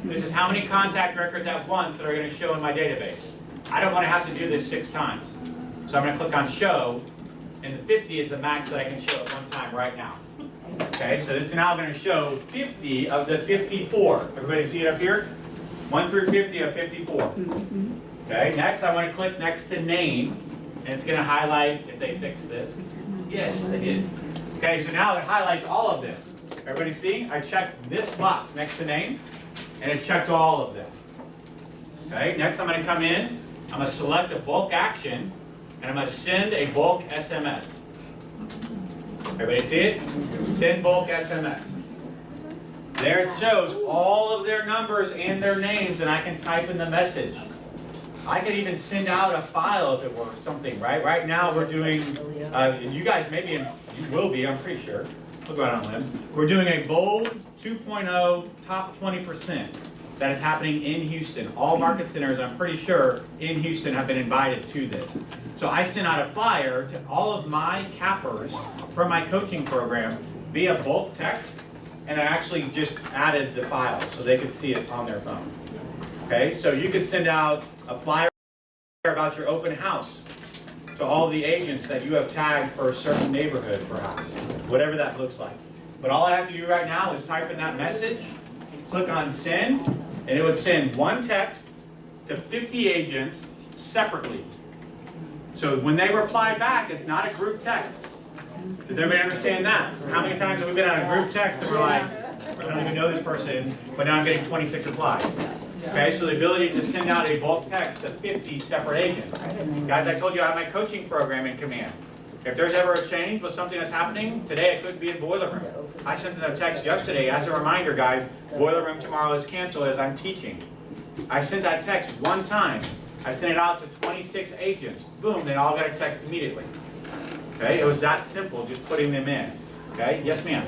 This is how many contact records at once that are going to show in my database. I don't want to have to do this 6 times. So I'm going to click on show, and the 50 is the max that I can show at one time right now. Okay, so it's now going to show 50 of the 54. Everybody see it up here? 1 through 50 of 54. Okay, next I want to click next to name, and it's going to highlight if they fix this. Yes, they did. Okay, so now it highlights all of them. Everybody see? I checked this box next to name, and it checked all of them. Okay, next I'm going to come in, I'm going to select a bulk action, and I'm going to send a bulk SMS. Everybody see it? Send bulk SMS. There it shows all of their numbers and their names, and I can type in the message. I could even send out a file if it were something, right? Right now we're doing, you guys maybe, you will be, I'm pretty sure. We'll go out on a limb. We're doing a bold 2.0 top 20%. that is happening in Houston. All market centers, I'm pretty sure, in Houston have been invited to this. So I sent out a flyer to all of my cappers from my coaching program via bulk text, and I actually just added the file so they could see it on their phone. Okay, so you could send out a flyer about your open house to all the agents that you have tagged for a certain neighborhood, perhaps, whatever that looks like. But all I have to do right now is type in that message, click on send, and it would send one text to 50 agents separately. So when they reply back, it's not a group text. Does everybody understand that? How many times have we been on a group text and we're like, I don't even know this person, but now I'm getting 26 replies? Okay, so the ability to send out a bulk text to 50 separate agents. Guys, I told you I have my coaching program in Command. If there's ever a change with something that's happening, today it could be in Boiler Room. I sent them a text yesterday as a reminder, guys, Boiler Room tomorrow is canceled as I'm teaching. I sent that text one time. I sent it out to 26 agents. Boom, they all got a text immediately. Okay, it was that simple, just putting them in. Okay, yes ma'am.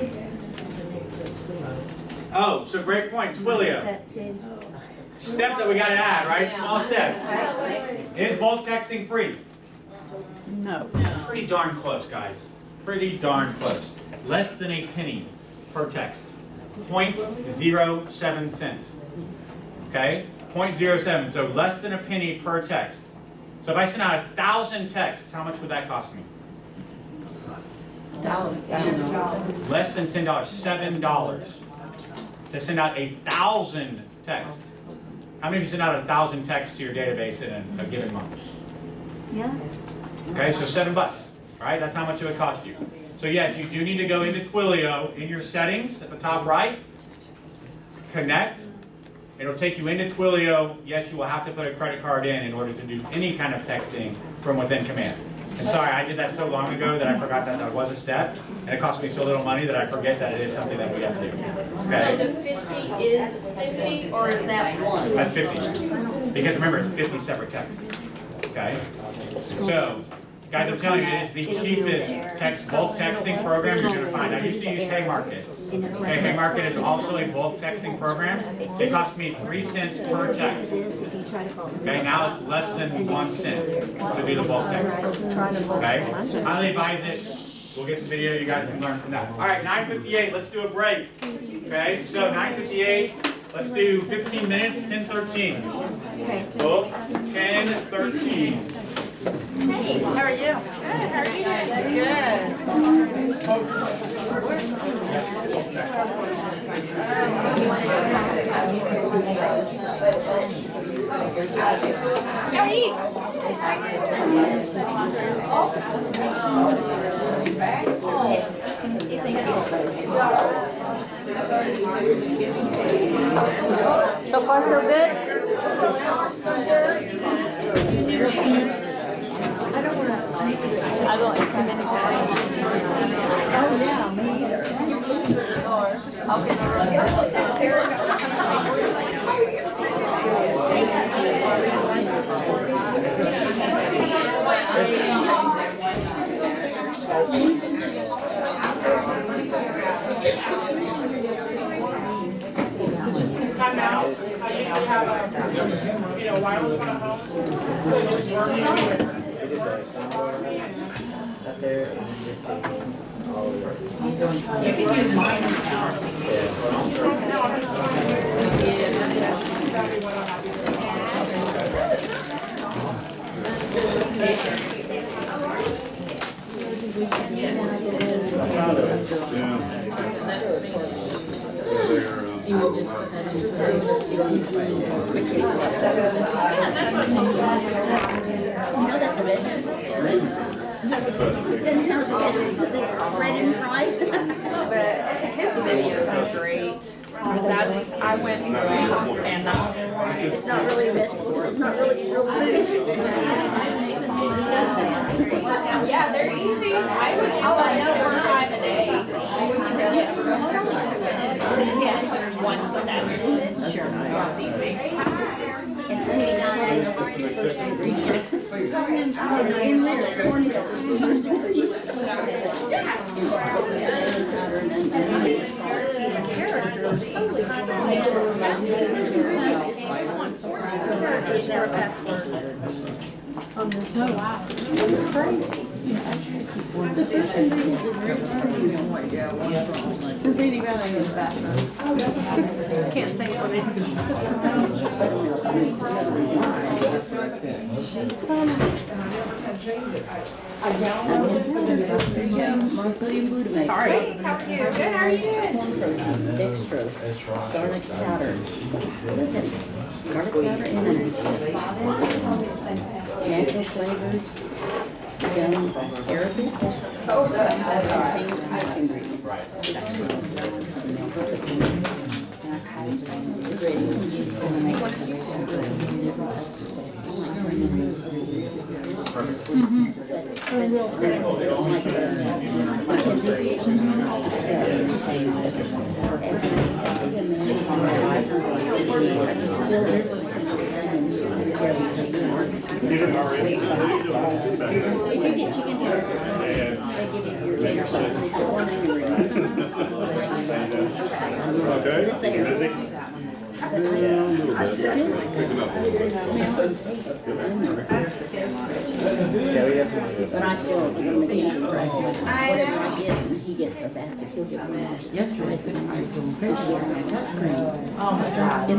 Oh, so great point, Twilio. Step that we got to add, right? Small step. Is bulk texting free? No. Pretty darn close, guys. Pretty darn close. Less than a penny per text. 0.07 cents. Okay? 0.07. So less than a penny per text. So if I send out 1,000 texts, how much would that cost me? Less than $10. $7 to send out 1,000 texts. How many of you send out 1,000 texts to your database in a given month? Yeah. Okay, so $7, right? That's how much it would cost you. So yes, you do need to go into Twilio in your settings at the top right, connect. It'll take you into Twilio. Yes, you will have to put a credit card in order to do any kind of texting from within Command. And sorry, I did that so long ago that I forgot that was a step, and it cost me so little money that I forget that it is something that we have to do. So the Okay? 50 is 50, or is that one? That's 50. Because remember, it's 50 separate texts. Okay? So, guys, I'm telling you, it is the cheapest bulk texting program you're going to find. I used to use Haymarket. Okay, Haymarket is also a bulk texting program. It cost me 3 cents per text. Okay, now it's less than 1 cent to do the bulk text. Okay? Highly advise it. We'll get the video, you guys can learn from that. All right, 9:58, let's do a break. Okay, so 9:58, let's do 15 minutes, 10:13. Book 10:13. Hey, how are you? Good, how are you doing? So far, so good? I don't have many guys. Oh, yeah, me either. Time out. I usually have a, wireless one at home. It's working. You can use mine And you'll just put that in the same. that's a bit. 10,000 right in price. But his videos are great. That's, I went and that's. It's not really vegetable, it's not really real food. Yeah, they're easy. I would do like 4 or 5 a day. Yeah, 1 step. Sure. That's easy. On this. Oh, wow. It's crazy. The first thing they did was since 80 grand, I was back. Can't think of it. Monosodium glutamate. Sorry. How are you? Good, how are you doing? Dextrose. Garlic powder. What is it? Garlic powder and natural flavors. Gum therapy. Contains milk ingredients. But I still, whatever I get, and he gets a basket, he'll get one. Yesterday, it's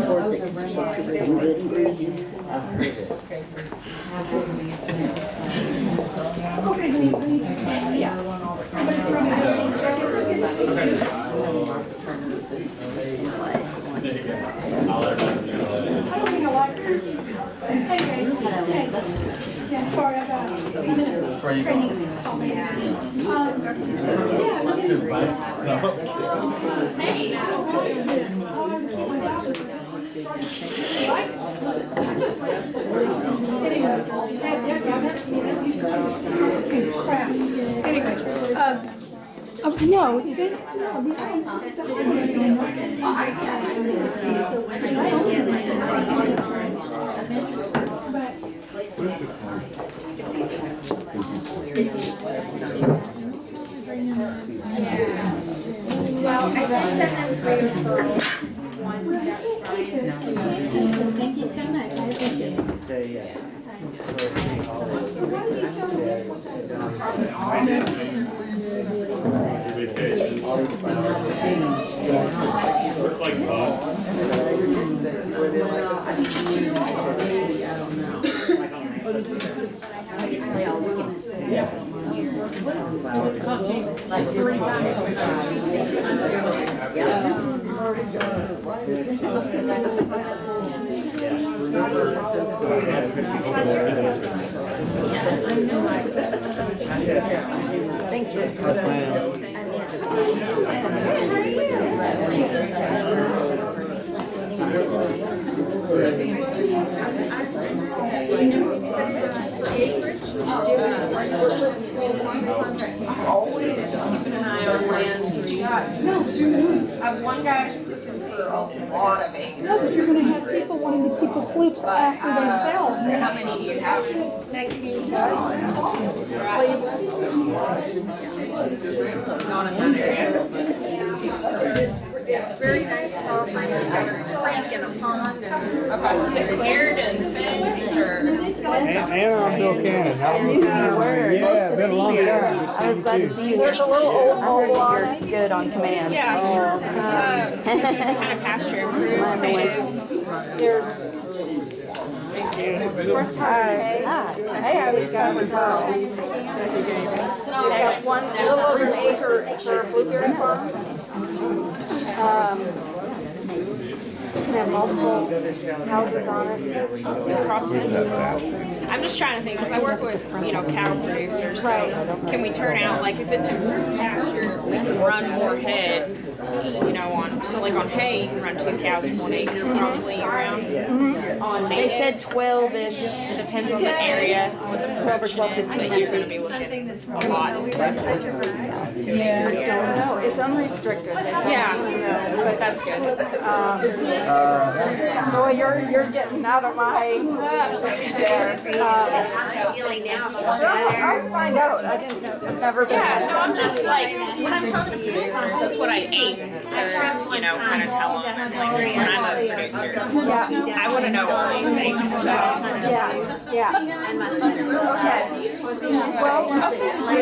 worth it, because there's some good ingredients. I don't think I like this. Yeah, sorry, I got training. No, you didn't. Well, I did send them three referrals. Thank you so much. I appreciate it. Like 3 times. Thank you. Yes, ma'am. Always keep an eye on land. I have one guy who's looking for a lot of acres. No, but you're gonna have people wanting to keep the sloops after they sell. How many do you have? 19. Not in that area. It's very nice property. It's got a creek and a pond and is it weird and fenced or? Anna, I'm Bill Cannon. How are you? Yeah, been a long time. I was glad to see you. There's a little old mobile on it. Good on command. Yeah, sure. Kind of pasture improved. There's. Hi. Hey, I was got one little over an acre for a blueberry farm. Have multiple houses on it. I'm just trying to think, because I work with, cattle producers, so can we turn out, like, if it's improved pasture, we can run more head, on hay, you can run 2 cows in 1 acre probably around. They said 12-ish. It depends on the area, what the production is, but you're going to be looking a lot less than 2 acres. I don't know. It's unrestricted. Yeah, but that's good. Boy, you're getting out of my I'll find out. I didn't know. I've never been. Yeah, no, I'm just like, when I'm talking to producers, that's what I ate. you know, kind of tell them, and like, when I'm a producer, I want to know all these things, so. Yeah. Well,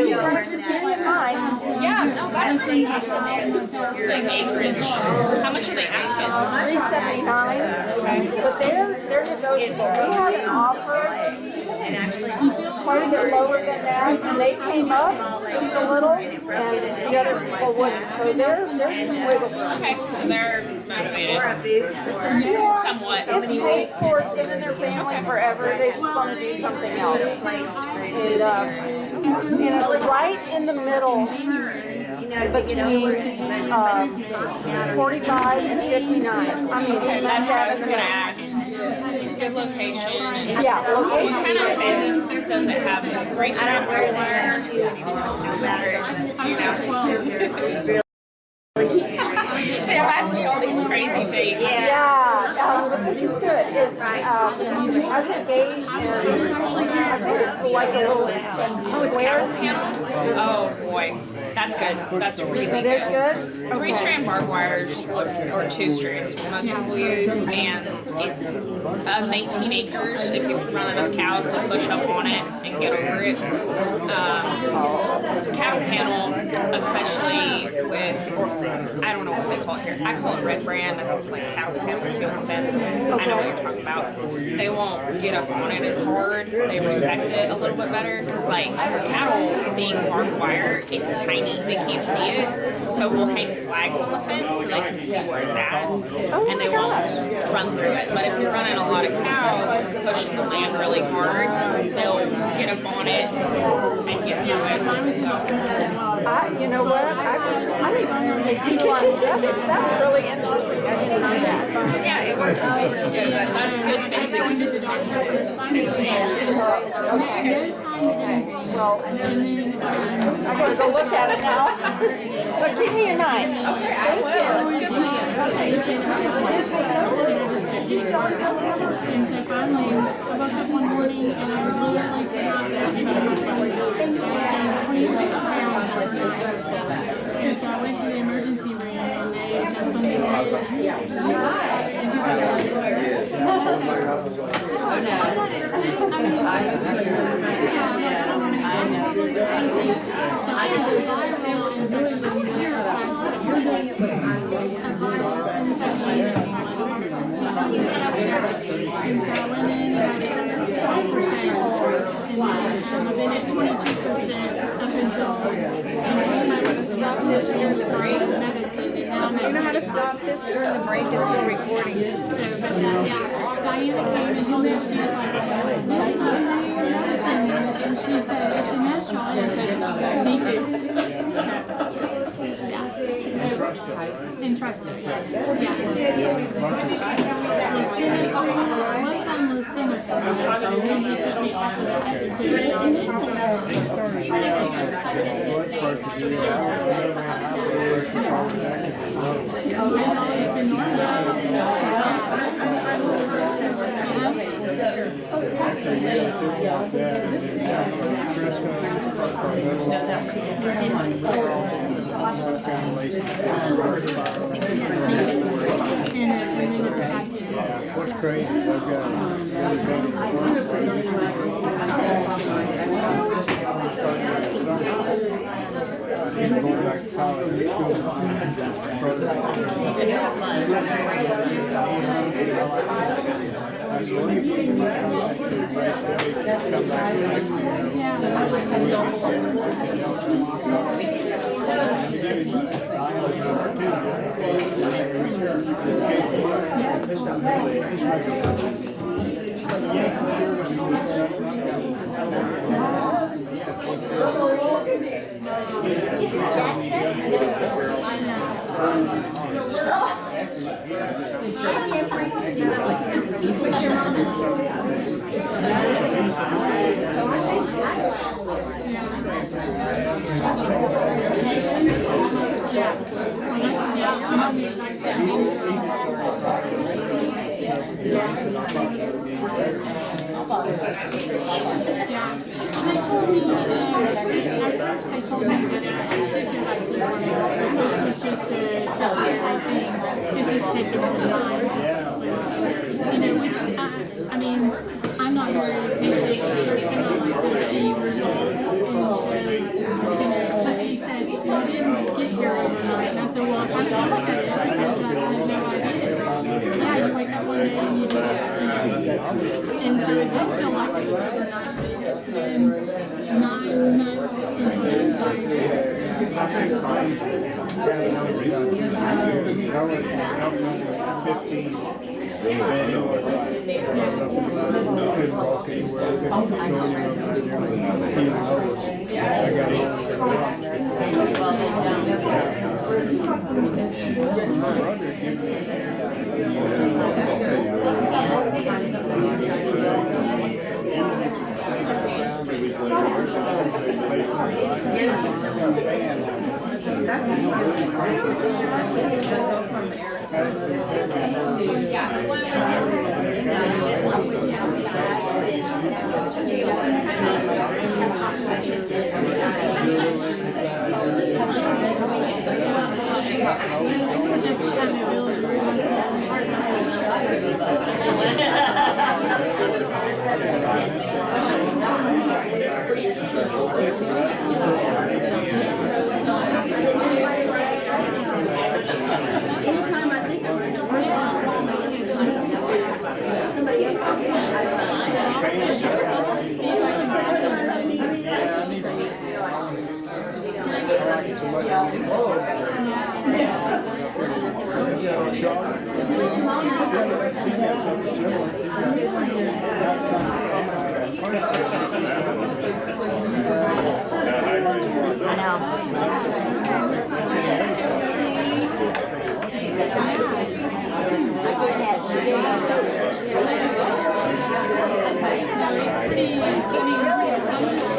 you guys are keeping in mind. Yeah, no, that's the acreage. How much are they asking? $379, but they're negotiable. We had an offer quite a bit lower than that, and they came up just a little, and the other people wouldn't. So there's some wiggle room. Okay, so they're motivated. Yeah, Somewhat. it's paid for. It's been in their family forever. They just want to do something else. And it's right in the middle between 45 and 59. I mean, Okay, that's what I was gonna ask. It's good location. And yeah, what location. kind of fence does it have? 3-strand barbed wire? See, I'm asking all these crazy things. Yeah, but this is good. It's has a gauge, and I think it's like a little It's square. cattle panel? Oh boy, that's good. That's really good. It is good? 3-strand barbed wire or 2 strands, most people use, and it's 19 acres. If you run enough cows, they'll push up on it and get over it. Cattle panel, especially with, or I don't know what they call it here. I call it red brand. I think it's like cattle panel field fence. I know what you're talking about. They won't get up on it as hard. They respect it a little bit better because, like, for cattle, seeing barbed wire, it's tiny. They can't see it. So we'll hang flags on the fence so they can see where it's at, and they won't run through it. But if you're running a lot of cows and pushing the land really hard, they'll get up on it and get through it. So. You know what? I didn't take two lines together. That's really interesting. I didn't know that. Yeah, it works good, but that's good fencing. Well, I gotta go look at it now. But keep me in mind. Okay, I will. It's good And so finally, I woke up one morning and I really like the house that we got 26 pounds. And so I went to the emergency room and that's when they said, and so I went in and I was 20%, and then I've been at 22% up until medicine, and now I'm at. You know how to stop this during the break? It's still recording. So, but yeah, Diana came and told me, she was like, medicine, and she said, it's an estrol, and I said, me too. And trust her, yes. I was on the Senate, and then he took me off of that. It's been What's crazy, I've got going back to college. They told me that I should get back to work. This was just to tell me You know, which I mean, I'm not very patient person. I like to see results. And so, but he said, you didn't get here overnight. And I said, well, I feel like I did because I had no idea. Yeah, you wake up one day and you just, and so it did feel like it was overnight. It's been 9 months since I was diagnosed.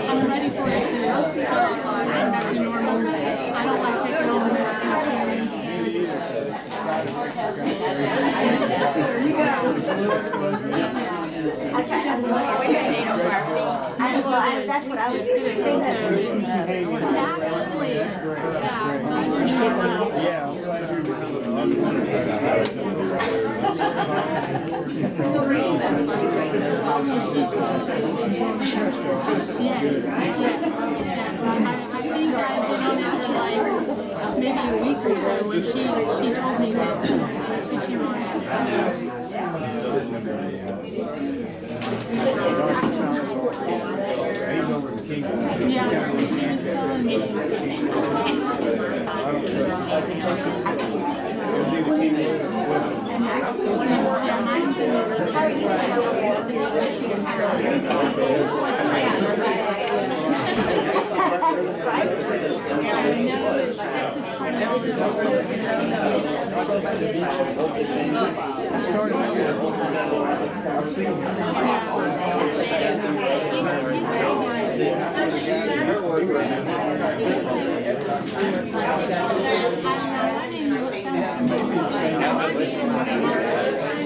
I'm ready for it to go back to normal. I don't like taking on that's what I was thinking. Absolutely. Maybe a week or so when she told me that she came on. Yeah, she was telling me.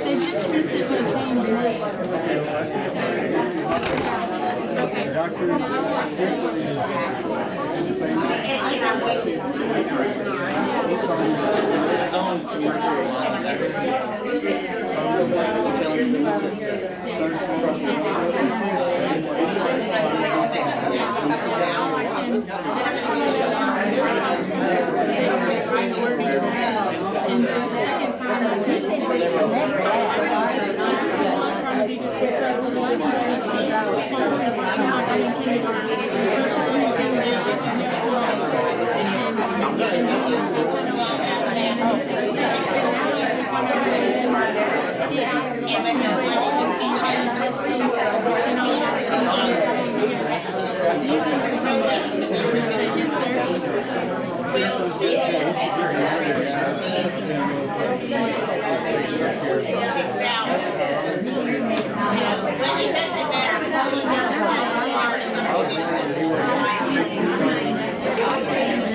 They just recently changed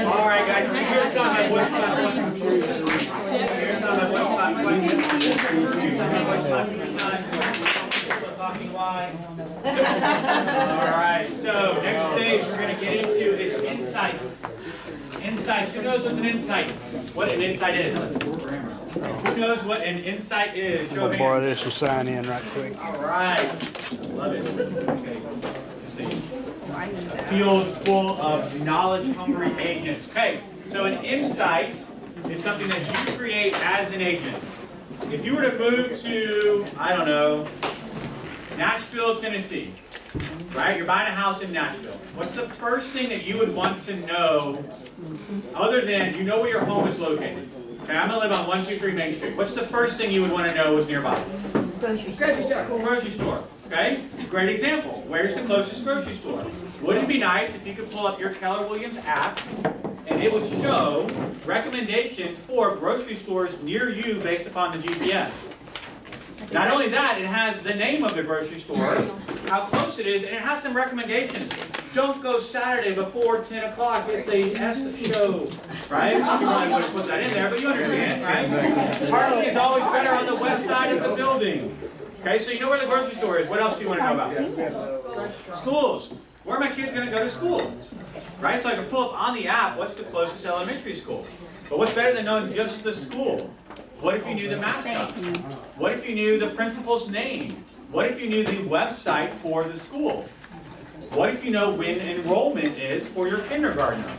Alright guys, here's some of my voice platform. Here's some of my voice platform questions. Here's some of my voice platform time. Talking live. Alright, so next stage we're going to get into is insights. Insights. Who knows what's an insight? What an insight is? Who knows what an insight is? Show I'll of borrow hands. this and sign in right quick. All right. Love it. Okay. Just a field full of knowledge-hungry agents. Okay, so an insight is something that you create as an agent. If you were to move to, I don't know, Nashville, Tennessee, right? You're buying a house in Nashville. What's the first thing that you would want to know other than you know where your home is located? Okay, I'm going to live on 123 Main Street. What's the first thing you would want to know was nearby? Grocery store. Grocery store. Okay? Great example. Where's the closest grocery store? Wouldn't it be nice if you could pull up your Keller Williams app and it would show recommendations for grocery stores near you based upon the GPS? Not only that, it has the name of the grocery store, how close it is, and it has some recommendations. Don't go Saturday before 10 o'clock. It's a S show, right? You probably would have put that in there, but you understand, right? Parking is always better on the west side of the building. Okay, so you know where the grocery store is. What else do you want to know about? Schools. Where are my kids going to go to school? Right? So I can pull up on the app what's the closest elementary school. But what's better than knowing just the school? What if you knew the mascot? What if you knew the principal's name? What if you knew the website for the school? What if you know when enrollment is for your kindergartner?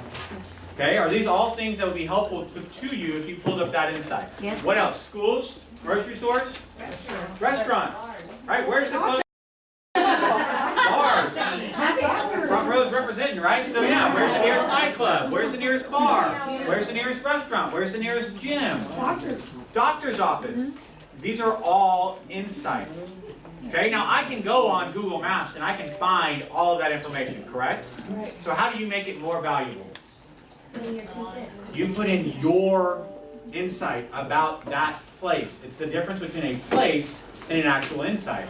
Okay, are these all things that would be helpful to you if you pulled up that insight? Yes. What else? Schools? Grocery stores? Restaurants. Right? Where's the closest? Bars. Front row's representing, right? So yeah, where's the nearest nightclub? Where's the nearest bar? Where's the nearest restaurant? Where's the nearest gym? Doctor's office. These are all insights. Okay, now I can go on Google Maps and I can find all of that information, correct? So how do you make it more valuable? You put in your insight about that place. It's the difference between a place and an actual insight.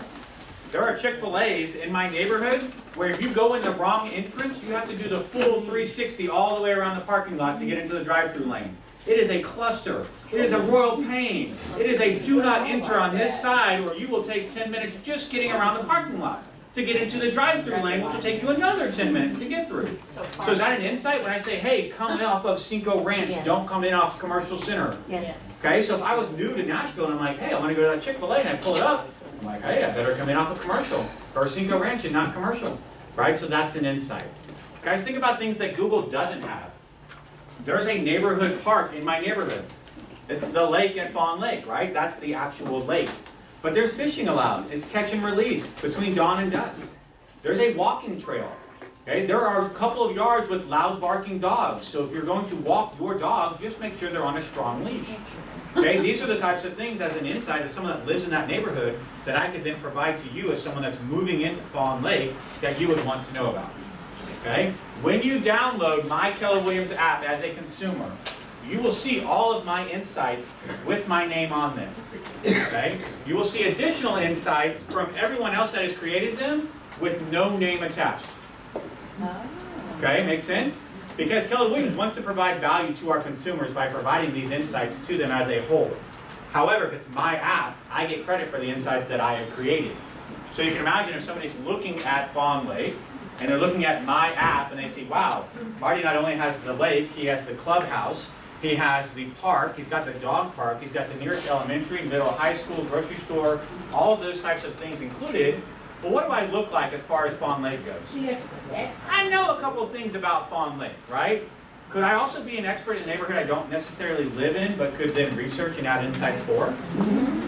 There are Chick-fil-A's in my neighborhood where if you go in the wrong entrance, you have to do the full 360 all the way around the parking lot to get into the drive-through lane. It is a cluster. It is a royal pain. It is a do not enter on this side or you will take 10 minutes just getting around the parking lot to get into the drive-through lane, which will take you another 10 minutes to get through. So is that an insight when I say, hey, come in off of Cinco Ranch, don't come in off Commercial Center? Yes. Okay, so if I was new to Nashville and I'm like, hey, I want to go to that Chick-fil-A and I pull it up, I'm like, hey, I better come in off of Commercial or Cinco Ranch and not Commercial, right? So that's an insight. Guys, think about things that Google doesn't have. There's a neighborhood park in my neighborhood. It's the lake at Fawn Lake, right? That's the actual lake. But there's fishing allowed. It's catch and release between dawn and dusk. There's a walking trail. Okay? There are a couple of yards with loud barking dogs. So if you're going to walk your dog, just make sure they're on a strong leash. Okay? These are the types of things as an insight as someone that lives in that neighborhood that I could then provide to you as someone that's moving into Fawn Lake that you would want to know about. Okay? When you download my Keller Williams app as a consumer, you will see all of my insights with my name on them. Okay? You will see additional insights from everyone else that has created them with no name attached. Okay? Make sense? Because Keller Williams wants to provide value to our consumers by providing these insights to them as a whole. However, if it's my app, I get credit for the insights that I have created. So you can imagine if somebody's looking at Fawn Lake, and they're looking at my app and they see, wow, Marty not only has the lake, he has the clubhouse, he has the park, he's got the dog park, he's got the nearest elementary, middle, high school, grocery store, all of those types of things included. But what do I look like as far as Fawn Lake goes? I know a couple of things about Fawn Lake, right? Could I also be an expert in a neighborhood I don't necessarily live in, but could then research and add insights for?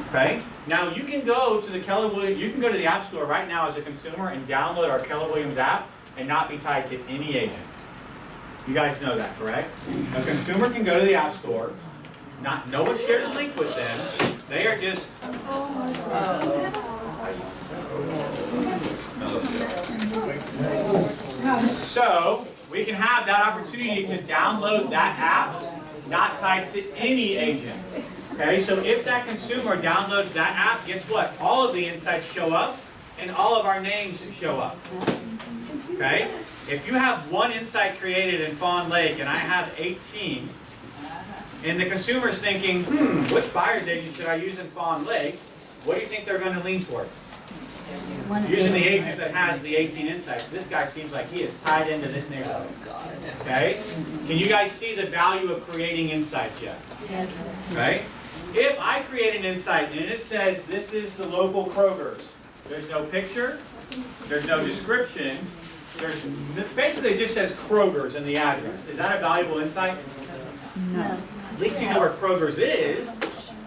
Okay. Now you can go to the Keller Williams, you can go to the App Store right now as a consumer and download our Keller Williams app and not be tied to any agent. You guys know that, correct? A consumer can go to the App Store, no one shared a link with them. They are just. So we can have that opportunity to download that app, not tied to any agent. Okay, so if that consumer downloads that app, guess what? All of the insights show up, and all of our names show up. Okay? If you have one insight created in Fawn Lake, and I have 18, and the consumer's thinking, which buyer's agent should I use in Fawn Lake? What do you think they're going to lean towards? Using the agent that has the 18 insights. This guy seems like he is tied into this neighborhood. Okay? Can you guys see the value of creating insights yet? Yes. Okay? If I create an insight and it says this is the local Kroger's, there's no picture, there's no description, basically it just says Kroger's in the address. Is that a valuable insight? No. At least you know where Kroger's is.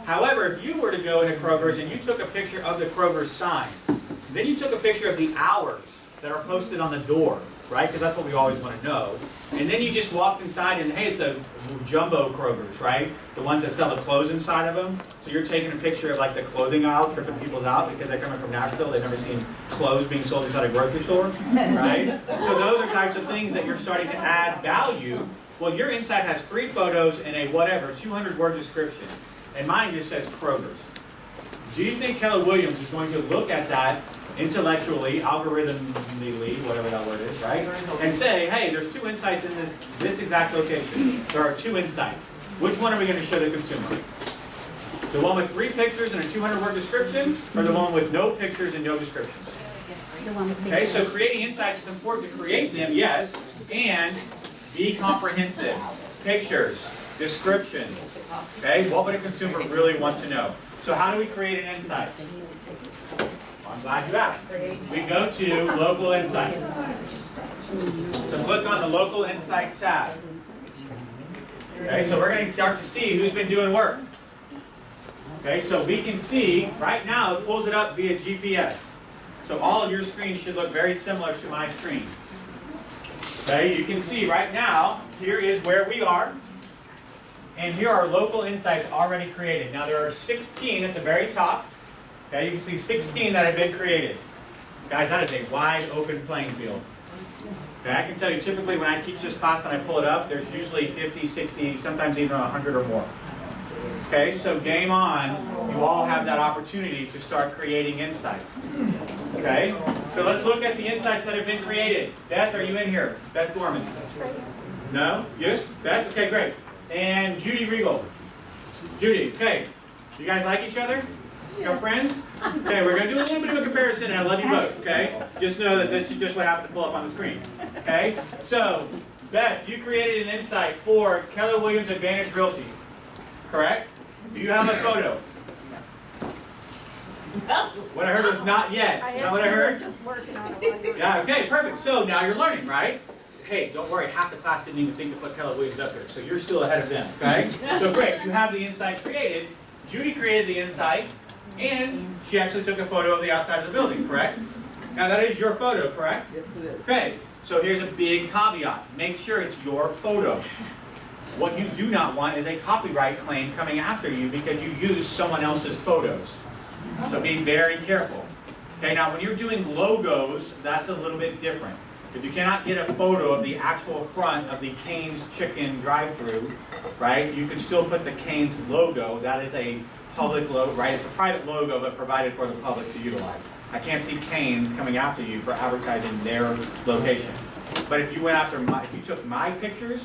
However, if you were to go into Kroger's and you took a picture of the Kroger's sign, then you took a picture of the hours that are posted on the door, right? Because that's what we always want to know. And then you just walked inside and, hey, it's a jumbo Kroger's, right? The ones that sell the clothes inside of them. So you're taking a picture of like the clothing aisle, tripping people out because they're coming from Nashville. They've never seen clothes being sold inside a grocery store, right? So those are types of things that you're starting to add value. Well, your insight has 3 photos and a whatever, 200-word description. And mine just says Kroger's. Do you think Keller Williams is going to look at that intellectually, algorithmically, whatever that word is, right? And say, hey, there's 2 insights in this exact location. There are 2 insights. Which one are we going to show the consumer? The one with 3 pictures and a 200-word description, or the one with no pictures and no descriptions? Okay, so creating insights is important to create them, yes, and be comprehensive. Pictures, descriptions. Okay, what would a consumer really want to know? So how do we create an insight? I'm glad you asked. We go to Local Insights. So click on the Local Insight tab. Okay, so we're going to start to see who's been doing work. Okay, so we can see right now it pulls it up via GPS. So all of your screens should look very similar to my screen. Okay, you can see right now, here is where we are. And here are local insights already created. Now there are 16 at the very top. Okay, you can see 16 that have been created. Guys, that is a wide open playing field. Okay, I can tell you typically when I teach this class and I pull it up, there's usually 50, 60, sometimes even 100 or more. Okay, so game on. You all have that opportunity to start creating insights. Okay, so let's look at the insights that have been created. Beth, are you in here? Beth Gorman. No? Yes? Beth? Okay, great. And Judy Regal. Judy, okay. You guys like each other? Your friends? Okay, we're going to do a little bit of a comparison, and I love you both, okay? Just know that this is just what happened to pull up on the screen, okay? So, Beth, you created an insight for Keller Williams Advantage Realty, correct? Do you have a photo? What I heard was not yet. Is that what I heard? Just working on it. Yeah, okay, perfect. So now you're learning, right? Hey, don't worry, half the class didn't even think to put Keller Williams up there, so you're still ahead of them, okay? So great, you have the insight created. Judy created the insight, and she actually took a photo of the outside of the building, correct? Now that is your photo, correct? Yes, it is. Okay, so here's a big caveat. Make sure it's your photo. What you do not want is a copyright claim coming after you because you used someone else's photos. So be very careful. Okay, now when you're doing logos, that's a little bit different. If you cannot get a photo of the actual front of the Cane's Chicken drive-thru, right, you can still put the Cane's logo. That is a public logo, right? It's a private logo, but provided for the public to utilize. I can't see Cane's coming after you for advertising their location. But if you went after if you took my pictures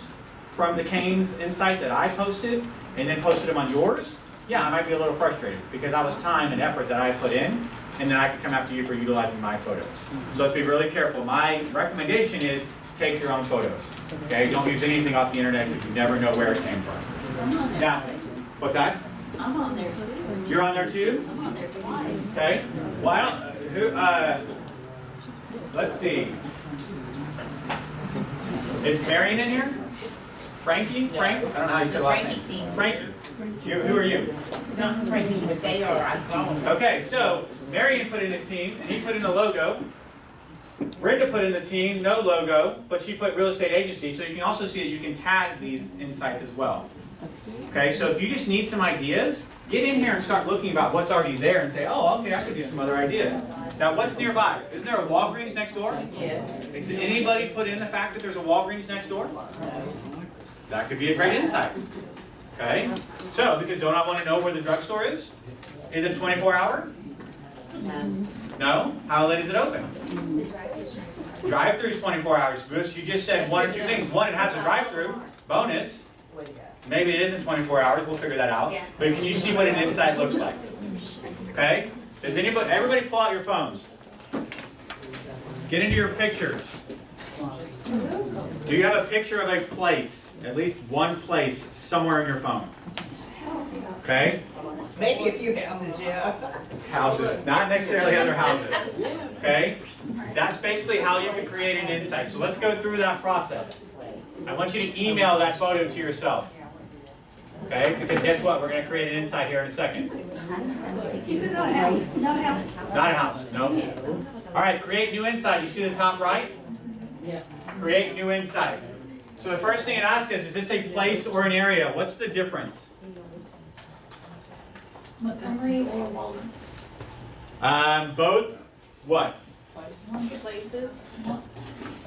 from the Cane's insight that I posted, and then posted them on yours, yeah, I might be a little frustrated because that was time and effort that I put in, and then I could come after you for utilizing my photos. So let's be really careful. My recommendation is take your own photos. Okay, don't use anything off the internet because you never know where it came from. Now, what's that? I'm on there too. You're on there too? I'm on there twice. Okay. Why don't let's see. Is Marion in here? Frankie? Frank? I don't know how you say last name. Frankie. Who are you? Not Frankie, but they are. I saw them. Okay, so Marion put in his team, and he put in a logo. Brenda put in the team, no logo, but she put real estate agency, so you can also see that you can tag these insights as well. Okay, so if you just need some ideas, get in here and start looking about what's already there and say, oh, okay, I could do some other ideas. Now, what's nearby? Isn't there a Walgreens next door? Yes. Did anybody put in the fact that there's a Walgreens next door? That could be a great insight. Okay, so because don't I want to know where the drugstore is? Is it 24-hour? No? How late is it open? Drive-through is 24 hours. Because you just said one or two things. One, it has a drive-through. Bonus. Maybe it isn't 24 hours. We'll figure that out. But can you see what an insight looks like? Okay? Does anybody? Everybody pull out your phones. Get into your pictures. Do you have a picture of a place? At least one place somewhere in your phone. Okay? Maybe a few houses, yeah. Houses, not necessarily other houses. Okay? That's basically how you can create an insight. So let's go through that process. I want you to email that photo to yourself. Okay? Because guess what? We're going to create an insight here in a second. You said not a house, not a house. Not a house, no. All right, create new insight. You see the top right? Yeah. Create new insight. So the first thing it asks us, is this a place or an area? What's the difference? Montgomery or Walden? Both what? Places.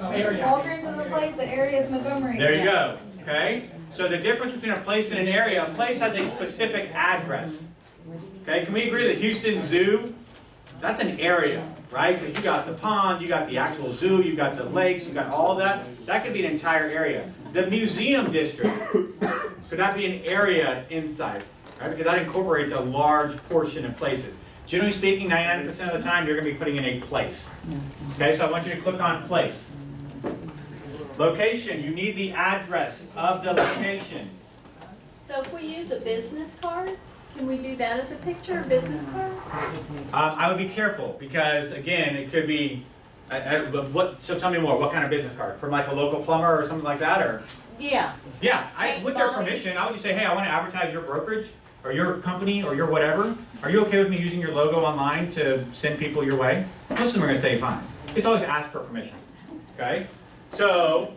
Area. Walgreens is a place, the area is Montgomery. There you go. Okay? So the difference between a place and an area, a place has a specific address. Okay? Can we agree that Houston Zoo, that's an area, right? Because you got the pond, you got the actual zoo, you got the lakes, you got all that. That could be an entire area. The museum district, could that be an area inside? Right? Because that incorporates a large portion of places. Generally speaking, 99% of the time, you're going to be putting in a place. Okay, so I want you to click on place. Location, you need the address of the location. So if we use a business card, can we do that as a picture, a business card? I would be careful because, again, it could be, so tell me more, what kind of business card? From like a local plumber or something like that? Or? Yeah. Yeah, with their permission, I would just say, hey, I want to advertise your brokerage or your company or your whatever. Are you okay with me using your logo online to send people your way? Most of them are going to say fine. It's always ask for permission. Okay? So,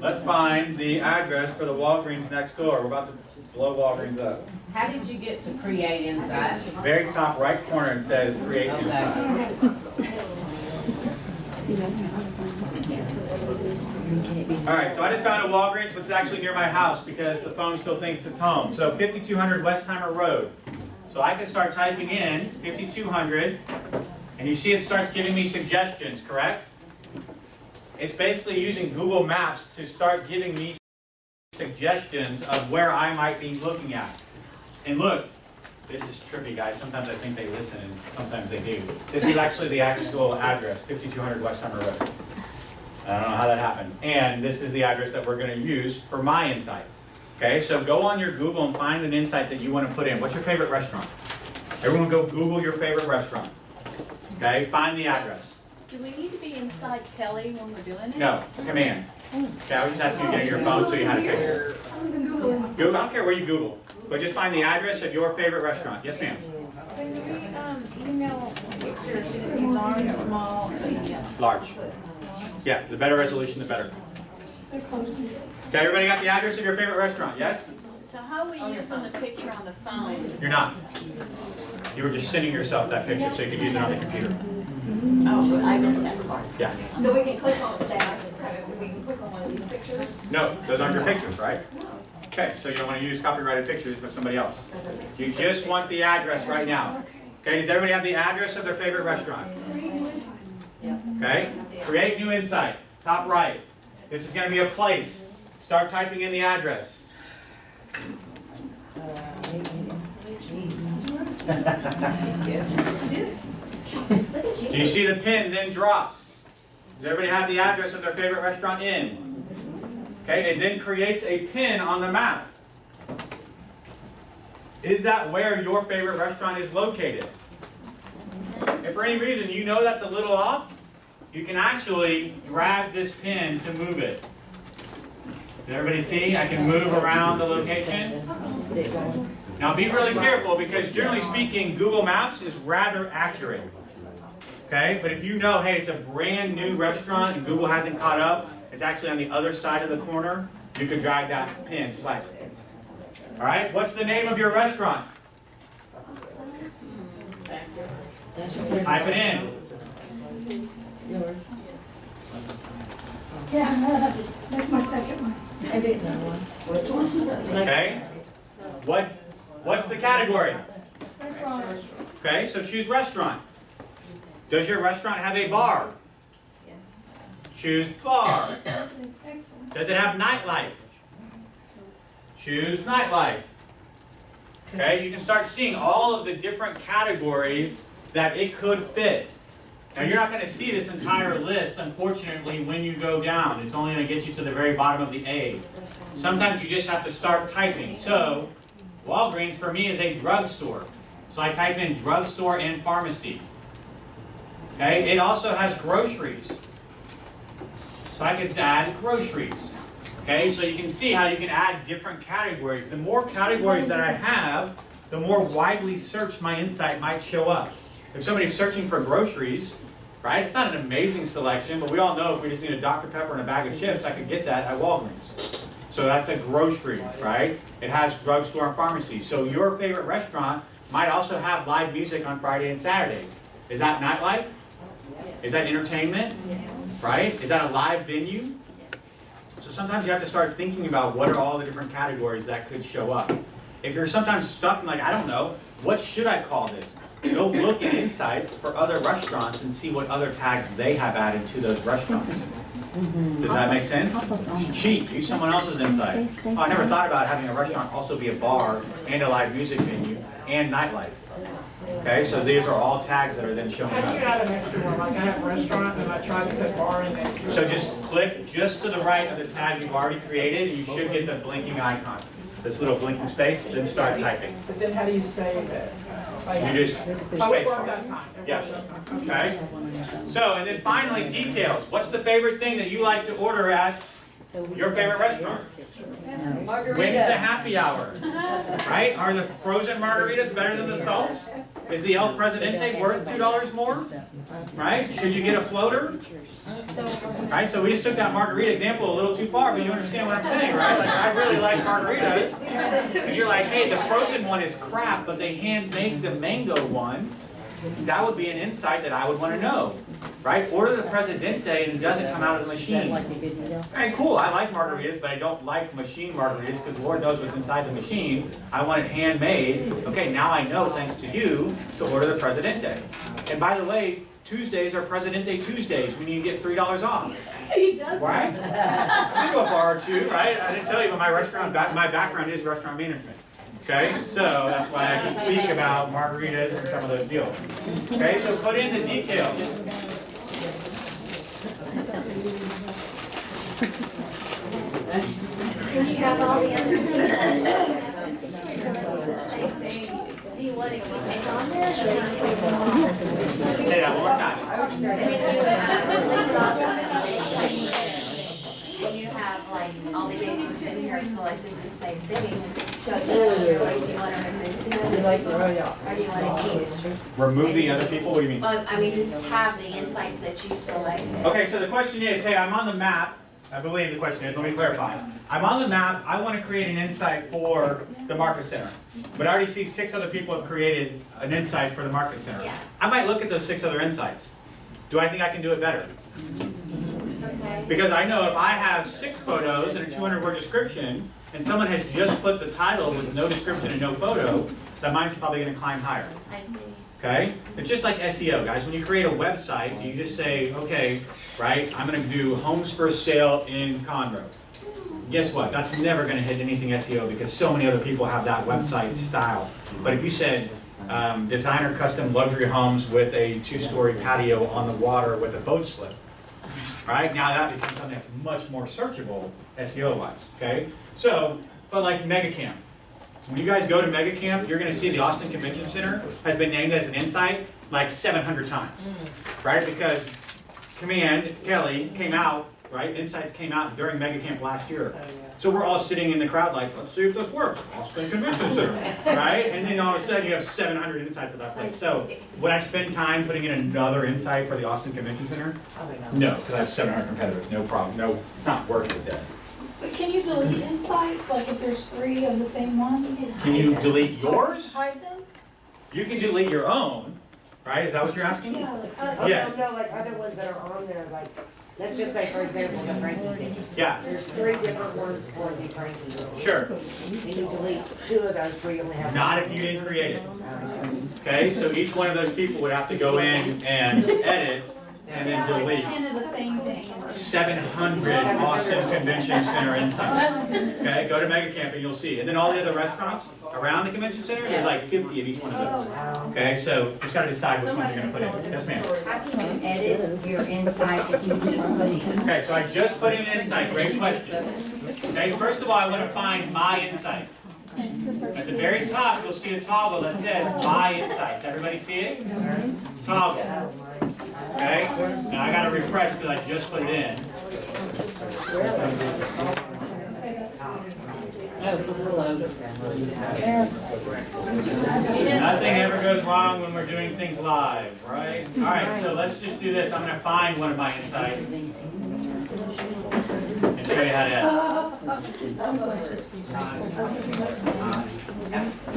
let's find the address for the Walgreens next door. We're about to blow Walgreens up. How did you get to create inside? Very top right corner, it says create inside. Alright, so I just found a Walgreens, but it's actually near my house because the phone still thinks it's home. So 5200 Westheimer Road. So I can start typing in 5200, and you see it starts giving me suggestions, correct? It's basically using Google Maps to start giving me suggestions of where I might be looking at. And look, this is trippy, guys. Sometimes I think they listen, and sometimes they do. This is actually the actual address, 5200 Westheimer Road. I don't know how that happened. And this is the address that we're going to use for my insight. Okay, so go on your Google and find an insight that you want to put in. What's your favorite restaurant? Everyone go Google your favorite restaurant. Okay, find the address. Do we need to be inside Kelly when we're doing it? No, Command. Okay, I was just asking you to get your phone so you had a picture. I was gonna Google it. Google, I don't care where you Google, but just find the address of your favorite restaurant. Yes, ma'am. When we email pictures, should it be large, small, medium? Large. Yeah, the better resolution, the better. So close. Okay, everybody got the address of your favorite restaurant? Yes? So how are we using the picture on the phone? You're not. You were just sending yourself that picture so you could use it on the computer. Oh, I missed that part. Yeah. So we can click on, say, we can click on one of these pictures? No, those aren't your pictures, right? Okay, so you don't want to use copyrighted pictures for somebody else. You just want the address right now. Okay, does everybody have the address of their favorite restaurant? Okay, create new insight, top right. This is going to be a place. Start typing in the address. Do you see the pin then drops? Does everybody have the address of their favorite restaurant in? Okay, it then creates a pin on the map. Is that where your favorite restaurant is located? If for any reason you know that's a little off, you can actually drag this pin to move it. Did everybody see? I can move around the location. Now be really careful because generally speaking, Google Maps is rather accurate. Okay, but if you know, hey, it's a brand new restaurant and Google hasn't caught up, it's actually on the other side of the corner, you can drag that pin slightly. All right, what's the name of your restaurant? Type it in. Yeah, that's my second one. Okay. What's the category? Restaurant. Okay, so choose restaurant. Does your restaurant have a bar? Choose bar. Excellent. Does it have nightlife? Choose nightlife. Okay, you can start seeing all of the different categories that it could fit. Now, you're not going to see this entire list, unfortunately, when you go down. It's only going to get you to the very bottom of the A's. Sometimes you just have to start typing. So, Walgreens for me is a drugstore. So I type in drugstore and pharmacy. Okay, it also has groceries. So I could add groceries. Okay, so you can see how you can add different categories. The more categories that I have, the more widely searched my insight might show up. If somebody's searching for groceries, right, it's not an amazing selection, but we all know if we just need a Dr. Pepper and a bag of chips, I could get that at Walgreens. So that's a grocery, right? It has drugstore and pharmacy. So your favorite restaurant might also have live music on Friday and Saturday. Is that nightlife? Is that entertainment? Right? Is that a live venue? So sometimes you have to start thinking about what are all the different categories that could show up. If you're sometimes stuck and like, I don't know, what should I call this? Go look at insights for other restaurants and see what other tags they have added to those restaurants. Does that make sense? Cheat, use someone else's insight. Oh, I never thought about having a restaurant also be a bar and a live music venue and nightlife. Okay, so these are all tags that are then showing How do you up. add an extra one? Like I have a restaurant and I tried to put bar in next to it. So just click just to the right of the tag you've already created, and you should get the blinking icon. This little blinking space, then start typing. But then how do you save it? Like, You just oh, it space worked bar. that time. It Yeah. worked that time. Okay? So, and then finally, details. What's the favorite thing that you like to order at your favorite restaurant? When's the happy hour? Right? Are the frozen margaritas better than the salts? Is the El Presidente worth $2 more? Right? Should you get a floater? Right? So we just took that margarita example a little too far, but you understand what I'm saying, right? Like, I really like margaritas. And you're like, hey, the frozen one is crap, but they hand make the mango one. That would be an insight that I would want to know. Right? Order the Presidente and it doesn't come out of the machine. Alright, cool, I like margaritas, but I don't like machine margaritas because the Lord knows what's inside the machine. I want it handmade. Okay, now I know, thanks to you, to order the Presidente. And by the way, Tuesdays are Presidente Tuesdays when you get $3 off. He does. Right? I go to a bar or two, right? I didn't tell you, but my background is restaurant management. Okay, so that's why I can speak about margaritas and some of those deals. Okay, so put in the details. Can you have all the other do you want to keep it on there? Or do you want to take them off? Say that one more time. When you have like all the agents in here selecting the same thing, show you, so do you want to remove them? Or do you want to keep? Remove the other people? What do you mean? I mean, just have the insights that you selected. Okay, so the question is, hey, I'm on the map. I believe the question is, let me clarify. I'm on the map, I want to create an insight for the Market Center. But I already see 6 other people have created an insight for the Market Center. Yes. I might look at those 6 other insights. Do I think I can do it better? Okay. Because I know if I have 6 photos and a 200-word description, and someone has just put the title with no description and no photo, then mine's probably going to climb higher. I see. Okay? It's just like SEO, guys. When you create a website, do you just say, okay, right, I'm going to do homes for sale in Conroe. Guess what? That's never going to hit anything SEO because so many other people have that website style. But if you said designer custom luxury homes with a 2-story patio on the water with a boat slip, right? Now that becomes something that's much more searchable SEO-wise, okay? So, but like Mega Camp. When you guys go to Mega Camp, you're going to see the Austin Convention Center has been named as an insight like 700 times, right? Because Command, Kelly, came out, right? Insights came out during Mega Camp last year. So we're all sitting in the crowd like, let's see if this works. Austin Convention Center, right? And then all of a sudden you have 700 insights at that place. So would I spend time putting in another insight for the Austin Convention Center? No, because I have 700 competitors. No problem. No, it's not worth it then. But can you delete insights, like if there's 3 of the same ones? Can you delete yours? Hide them? You can delete your own, right? Is that what you're asking? Yeah, like, Yes. No, like other ones that are on there, like, let's just say, for example, the Frankie ticket. Yeah. There's 3 different ones for the Frankie ticket. Sure. And you delete 2 of those, so you only have. Not if you didn't create it. Okay, so each one of those people would have to go in and edit and then delete. 10 of the same thing. 700 Austin Convention Center insights. Okay, go to Mega Camp and you'll see. And then all the other restaurants around the convention center, there's like 50 of each one of those. Okay, so just gotta decide which one you're gonna put in. Yes, ma'am. How can you edit your insight if you just put in? Okay, so I just put in an insight. Great question. Okay, first of all, I want to find my insight. At the very top, you'll see a toggle that says My Insights. Everybody see it? Toggle. Okay? And I got to refresh because I just put it in. Nothing ever goes wrong when we're doing things live, right? All right, so let's just do this. I'm going to find one of my insights and show you how to edit.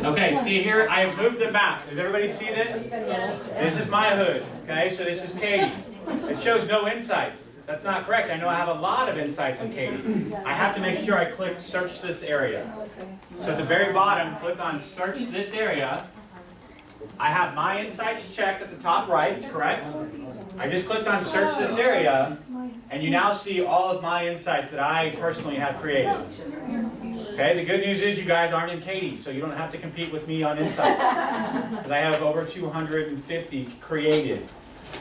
Okay, see here, I have moved the map. Does everybody see this? This is my hood, okay? So this is Katie. It shows no insights. That's not correct. I know I have a lot of insights in Katie. I have to make sure I click search this area. So at the very bottom, click on search this area. I have my insights checked at the top right, correct? I just clicked on search this area, and you now see all of my insights that I personally have created. Okay, the good news is you guys aren't in Katie, so you don't have to compete with me on insights. Because I have over 250 created.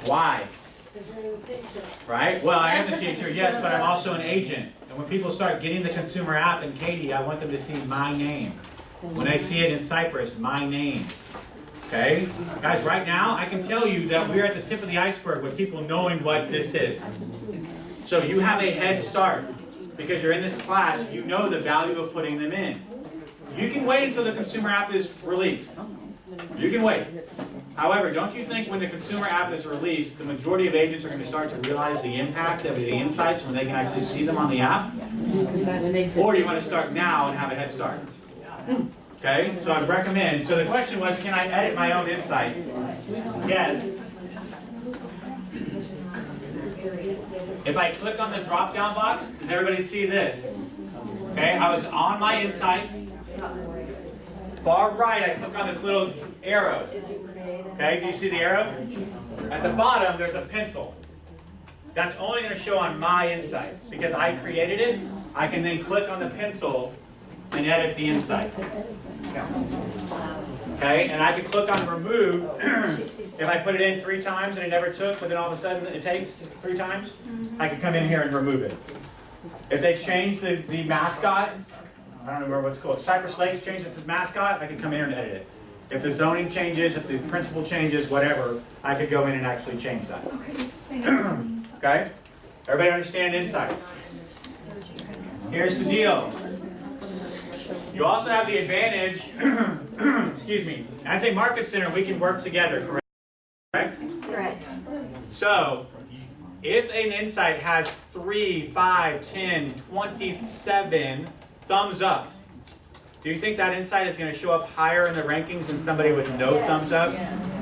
Why? Right? Well, I am the teacher, yes, but I'm also an agent. And when people start getting the consumer app in Katie, I want them to see my name. When they see it in Cypress, my name. Okay? Guys, right now, I can tell you that we're at the tip of the iceberg with people knowing what this is. So you have a head start. Because you're in this class, you know the value of putting them in. You can wait until the consumer app is released. You can wait. However, don't you think when the consumer app is released, the majority of agents are going to start to realize the impact of the insights when they can actually see them on the app? Or do you want to start now and have a head start? Okay, so I recommend. So the question was, can I edit my own insight? Yes. If I click on the drop-down box, does everybody see this? Okay, I was on my insight. Far right, I click on this little arrow. Okay, do you see the arrow? At the bottom, there's a pencil. That's only going to show on my insight. Because I created it, I can then click on the pencil and edit the insight. Okay, and I can click on remove. If I put it in 3 times and it never took, but then all of a sudden it takes 3 times, I can come in here and remove it. If they change the mascot, I don't remember what's called, Cypress Lakes changed its mascot, I can come in here and edit it. If the zoning changes, if the principal changes, whatever, I could go in and actually change that. Okay? Everybody understand insights? Here's the deal. You also have the advantage, excuse me, as a market center, we can work together, correct? Correct. So, if an insight has 3, 5, 10, 27 thumbs up, do you think that insight is going to show up higher in the rankings than somebody with no thumbs up?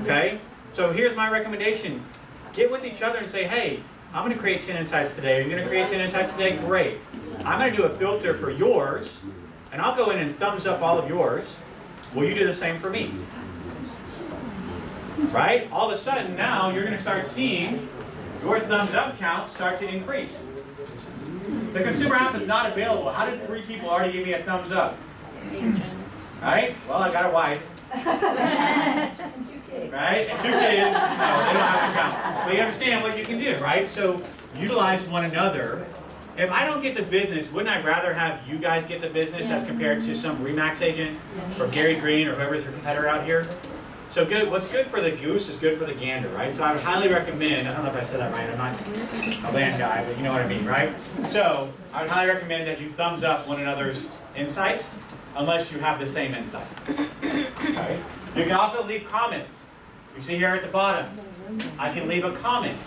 Okay? So here's my recommendation. Get with each other and say, hey, I'm going to create 10 insights today. Are you going to create 10 insights today? Great. I'm going to do a filter for yours, and I'll go in and thumbs up all of yours. Will you do the same for me? Right? All of a sudden, now you're going to start seeing your thumbs up count start to increase. The consumer app is not available. How did 3 people already give me a thumbs up? Right? Well, I got a wife. And 2 kids. Right? And 2 kids. No, they don't have to count. But you understand what you can do, right? So utilize one another. If I don't get the business, wouldn't I rather have you guys get the business as compared to some Remax agent or Gary Green or whoever's your competitor out here? So good. What's good for the goose is good for the gander, right? So I would highly recommend, I don't know if I said that right, I'm not a land guy, but you know what I mean, right? So I would highly recommend that you thumbs up one another's insights, unless you have the same insight. Okay? You can also leave comments. You see here at the bottom, I can leave a comment.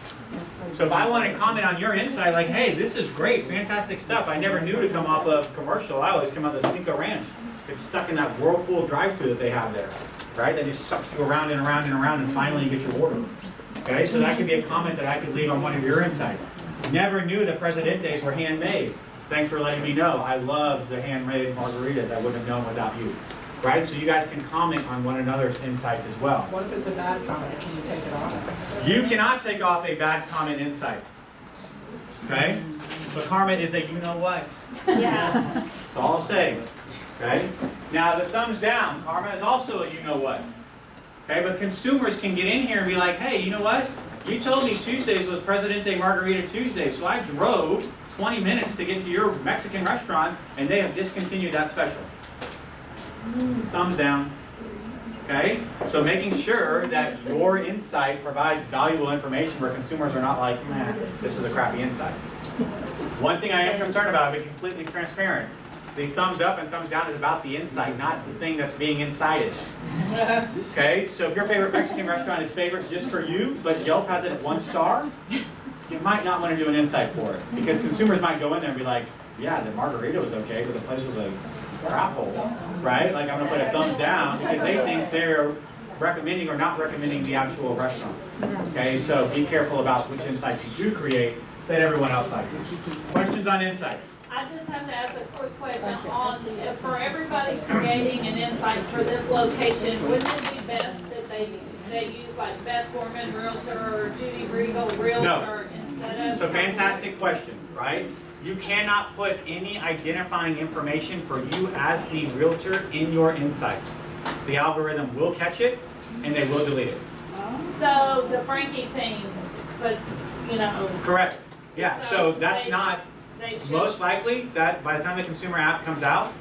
So if I want to comment on your insight, like, hey, this is great, fantastic stuff. I never knew to come off of commercial. I always come out of Cinco Ranch. It's stuck in that Whirlpool drive-thru that they have there, right? That just sucks you around and around and around, and finally you get your order. Okay, so that could be a comment that I could leave on one of your insights. Never knew the Presidentes were handmade. Thanks for letting me know. I love the handmade margaritas. I wouldn't have known without you. right? So you guys can comment on one another's insights as well. What if it's a bad comment? Can you take it off? You cannot take off a bad comment insight. Okay? But karma is a you know what. Yeah. That's all I'll say. Okay? Now the thumbs down, karma is also a you know what. Okay, but consumers can get in here and be like, hey, you know what? You told me Tuesdays was Presidente Margarita Tuesday, so I drove 20 minutes to get to your Mexican restaurant, and they have discontinued that special. Thumbs down. Okay? So making sure that your insight provides valuable information where consumers are not like, nah, this is a crappy insight. One thing I am concerned about, I'll be completely transparent. The thumbs up and thumbs down is about the insight, not the thing that's being incited. Okay? So if your favorite Mexican restaurant is favorite just for you, but Yelp has it at 1 star, you might not want to do an insight for it. Because consumers might go in there and be like, yeah, the margarita was okay, but the place was a crap hole. Right? Like I'm going to put a thumbs down because they think they're recommending or not recommending the actual restaurant. Okay? So be careful about which insights you do create that everyone else likes. Questions on insights? I just have to ask a quick question on, for everybody creating an insight for this location, wouldn't it be best that they use like Beth Gorman Realtor or Judy Regal Realtor instead of? So fantastic question, right? You cannot put any identifying information for you as the realtor in your insights. The algorithm will catch it and they will delete it. So the Frankie team, but you know. Correct. Yeah, so that's they- not, they should- most likely that by the time the consumer app comes out,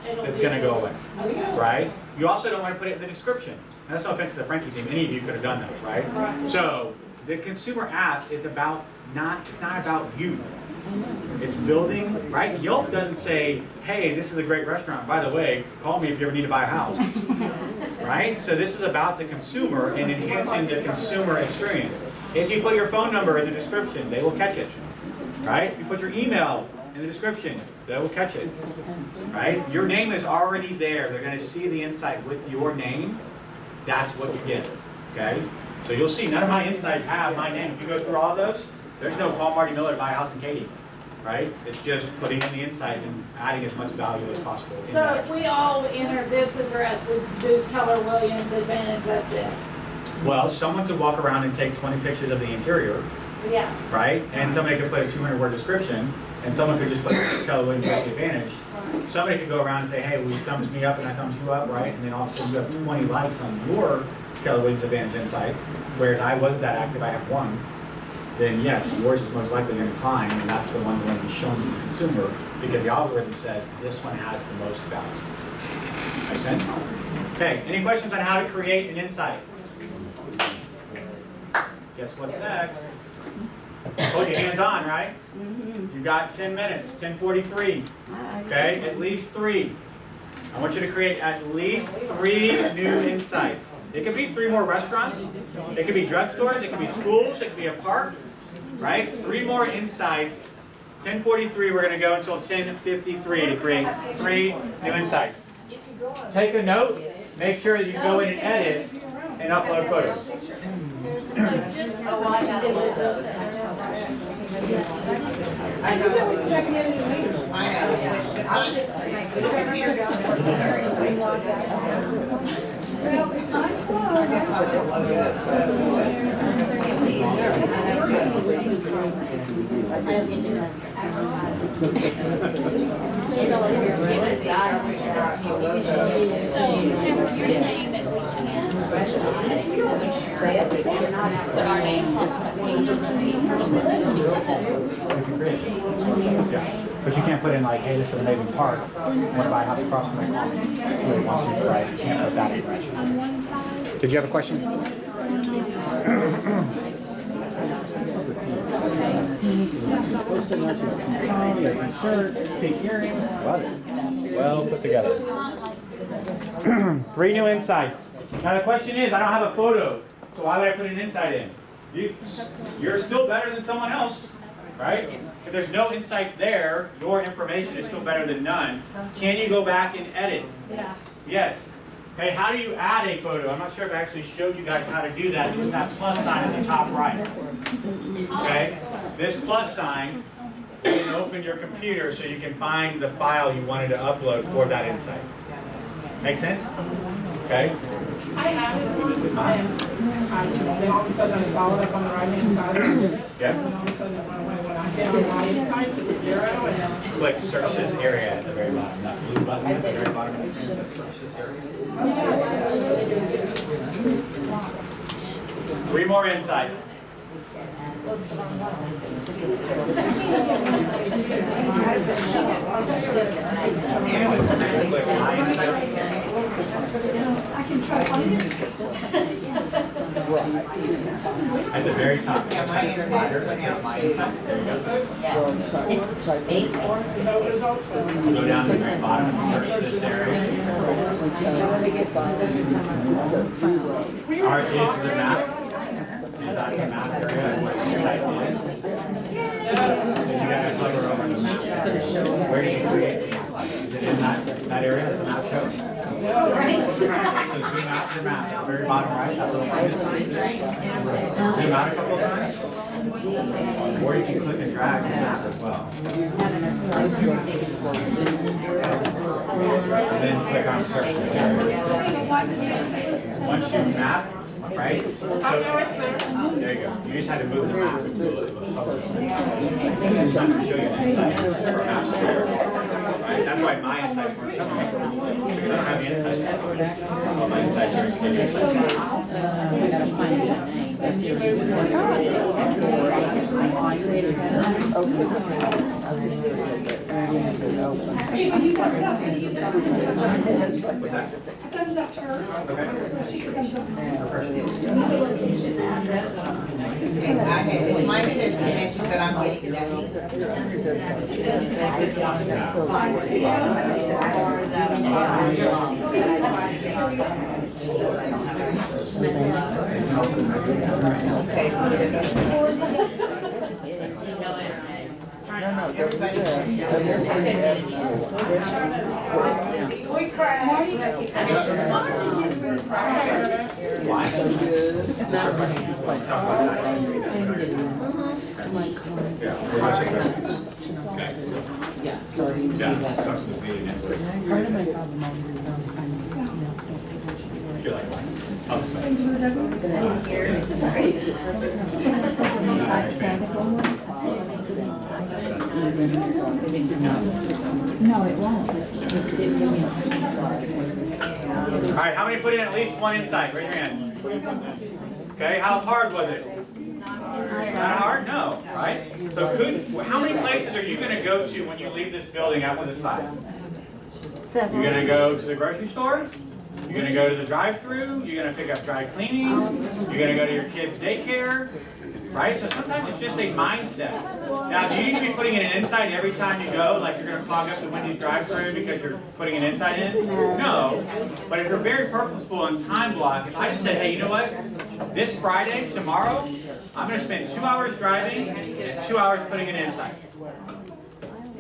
it'll it's be going to go away, Okay. right? You also don't want to put it in the description. And that's no offense to the Frankie team. Any of you could have done that, right? Right. So the consumer app is about not about you. It's building, right? Yelp doesn't say, hey, this is a great restaurant. By the way, call me if you ever need to buy a house. Right? So this is about the consumer and enhancing the consumer experience. If you put your phone number in the description, they will catch it. Right? If you put your email in the description, they will catch it. Right? Your name is already there. They're going to see the insight with your name. That's what you get. Okay? So you'll see none of my insights have my name. If you go through all of those, there's no call Marty Miller to buy a house in Katy. Right? It's just putting in the insight and adding as much value as possible. in So that if we all enter this address with do Keller Williams Advantage, that's it? Well, someone could walk around and take 20 pictures of the interior, Yeah. right? And somebody could put a 200-word description, and someone could just put Keller Williams Advantage. Somebody could go around and say, hey, well, you thumbs me up and I thumbs you up, right? And then all of a sudden you have 20 likes on your Keller Williams Advantage insight, whereas I wasn't that active, I have 1. Then yes, yours is most likely going to climb, and that's the one going to be shown to the consumer because the algorithm says this one has the most value. Make sense? Okay, any questions on how to create an insight? Guess what's next? Hold your hands on, right? You got 10 minutes, 10:43. Okay, at least 3. I want you to create at least 3 new insights. It could be 3 more restaurants. It could be drugstores. It could be schools. It could be a park. Right? 3 more insights. 10:43. We're going to go until 10:53 to create 3 new insights. Take a note. Make sure that you go in and edit and upload photos. Well, it's nice stuff. So you're saying that we can't put our name on some page of the But you can't put in like, hey, this is an amazing park. I want to buy a house across from my common. You wouldn't want to, right? You can't put that in, right? Did you have a question? Big earrings. Love it. Well put together. 3 new insights. Now the question is, I don't have a photo, so why would I put an insight in? You're still better than someone else, right? If there's no insight there, your information is still better than none. Can you go back and edit? Yeah. Yes. Okay, how do you add a photo? I'm not sure if I actually showed you guys how to do that. There's that plus sign at the top right. Okay? This plus sign, you can open your computer so you can find the file you wanted to upload for that insight. Make sense? Okay. I have it, and then all of a sudden I saw it up on the right-hand side. Yeah. And all of a sudden it went away. When I hit on the right side, it was 0, and then Click search this area at the very bottom. That blue button at the very bottom of the screen says search this area. 3 more insights. I can try to find it. At the very top. Slider that says My Insights. There you go. no results for it. Go down to the very bottom and search this area. Ours is the map. Is that the map area? What you type in. You gotta hover over the map. Where do you create the insight? Is it in that area that the map shows? So zoom out your map, very bottom right, that little thing. Zoom out a couple of times. Or you can click and drag the map as well. And then click on search this area. Once you map, right? So, there you go. You just had to move the map into a cover. It's not to show you insight for maps there. Right? That's why my insights weren't showing. Because I don't have the insights. All my insights are in What's that? Thumbs up to her. Okay. She can thumbs up to her. If mine says connections that I'm getting, that means. No, it won't. All right, how many put in at least one insight? Raise your hand. Okay, how hard was it? Not hard? No, right? So how many places are you going to go to when you leave this building after this class? You're going to go to the grocery store? You're going to go to the drive-thru? You're going to pick up dry cleaning? You're going to go to your kids' daycare? Right? So sometimes it's just a mindset. Now, do you need to be putting in an insight every time you go? Like you're going to clog up the Wendy's drive-thru because you're putting an insight in? No. But if you're very purposeful and time block, if I just said, hey, you know what? This Friday, tomorrow, I'm going to spend 2 hours driving and 2 hours putting in insights.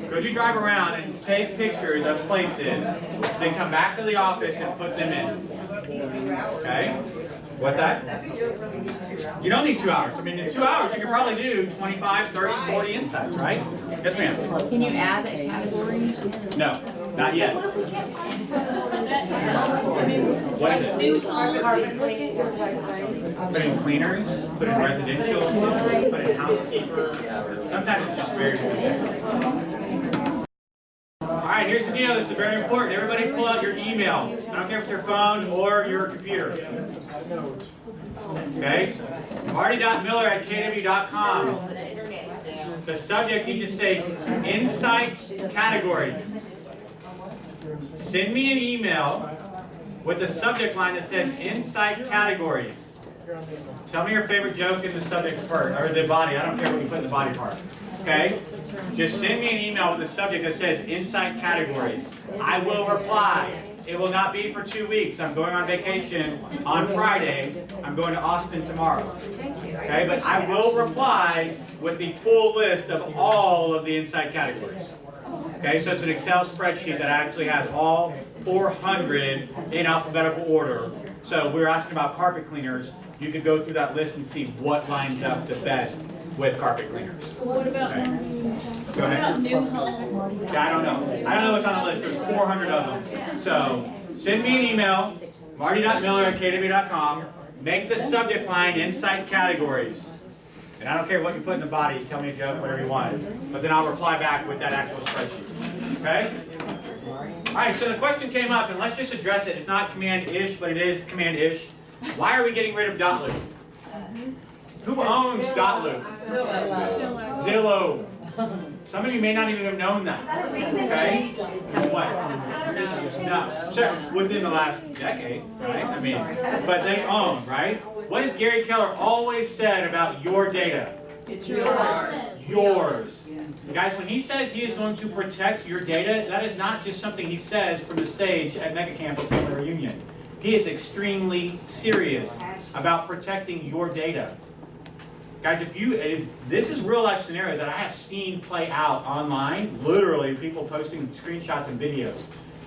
Could you drive around and take pictures of places, then come back to the office and put them in? Okay? What's that? You don't need 2 hours. I mean, in 2 hours, you can probably do 25, 30, 40 insights, right? Yes, ma'am. Can you add a category? No, not yet. What is it? Put in cleaners, put in residential, put in housekeeper. Sometimes it's just very specific. All right, here's the deal. This is very important. Everybody pull out your email. I don't care if it's your phone or your computer. Okay? Marty.miller@kw.com. The subject, you just say insights categories. Send me an email with a subject line that says insight categories. Tell me your favorite joke in the subject first, or the body. I don't care what you put in the body part. Okay? Just send me an email with a subject that says insight categories. I will reply. It will not be for 2 weeks. I'm going on vacation on Friday. I'm going to Austin tomorrow. Okay? But I will reply with the full list of all of the insight categories. Okay? So it's an Excel spreadsheet that actually has all 400 in alphabetical order. So we're asking about carpet cleaners. You could go through that list and see what lines up the best with carpet cleaners. What about Okay. some, Go ahead. new homes? Yeah, I don't know. I don't know what's on the list. There's 400 of them. So send me an email, marty.miller@kw.com. Make the subject line Insight Categories. And I don't care what you put in the body, tell me a joke, whatever you want. But then I'll reply back with that actual spreadsheet. Okay? All right, so the question came up, and let's just address it. It's not command-ish, but it is command-ish. Why are we getting rid of .loop? Who owns .loop? Zillow. Some of you may not even have known that. Okay? What? No. Sure. Within the last decade, right? I mean, but they own, right? What has Gary Keller always said about your data? It's yours. Yours. Guys, when he says he is going to protect your data, that is not just something he says from the stage at Mega Camp or Family Reunion. He is extremely serious about protecting your data. Guys, if this is real life scenarios that I have seen play out online, literally people posting screenshots and videos.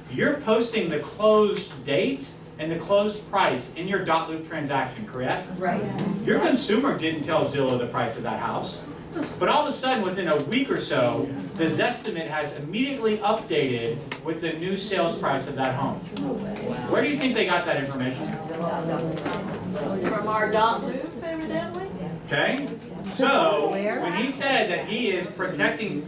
You're posting the closed date and the closed price in your .loop transaction, correct? Right. Your consumer didn't tell Zillow the price of that house. But all of a sudden, within a week or so, the Zestimate has immediately updated with the new sales price of that home. Where do you think they got that information? From our .loop, evidently. Okay? So, when he said that he is protecting,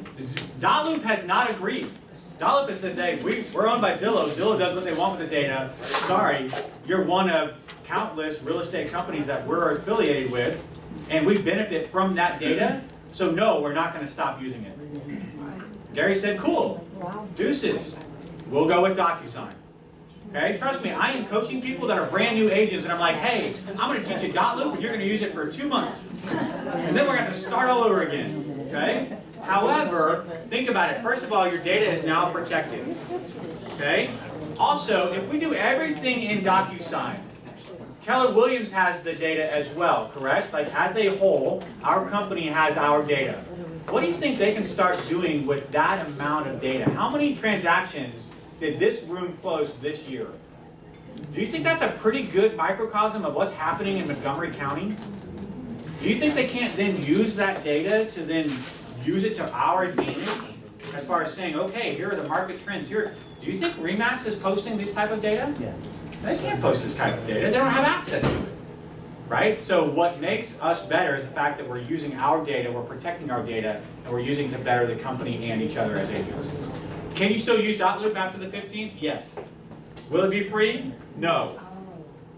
.loop has not agreed. .loop has said, hey, we're owned by Zillow. Zillow does what they want with the data. Sorry, you're one of countless real estate companies that we're affiliated with, and we benefit from that data. So no, we're not going to stop using it. Gary said, cool, deuces. We'll go with DocuSign. Okay, trust me, I am coaching people that are brand new agents, and I'm like, hey, I'm going to teach you .loop, and you're going to use it for 2 months. And then we're going to have to start all over again. Okay? However, think about it. First of all, your data is now protected. Okay? Also, if we do everything in DocuSign, Keller Williams has the data as well, correct? Like as a whole, our company has our data. What do you think they can start doing with that amount of data? How many transactions did this room close this year? Do you think that's a pretty good microcosm of what's happening in Montgomery County? Do you think they can't then use that data to then use it to our advantage? As far as saying, okay, here are the market trends. Here, do you think RE/MAX is posting this type of data? Yeah. They can't post this type of data. They don't have access to it. Right? So what makes us better is the fact that we're using our data, we're protecting our data, and we're using it to better the company and each other as agents. Can you still use .loop after the 15th? Yes. Will it be free? No.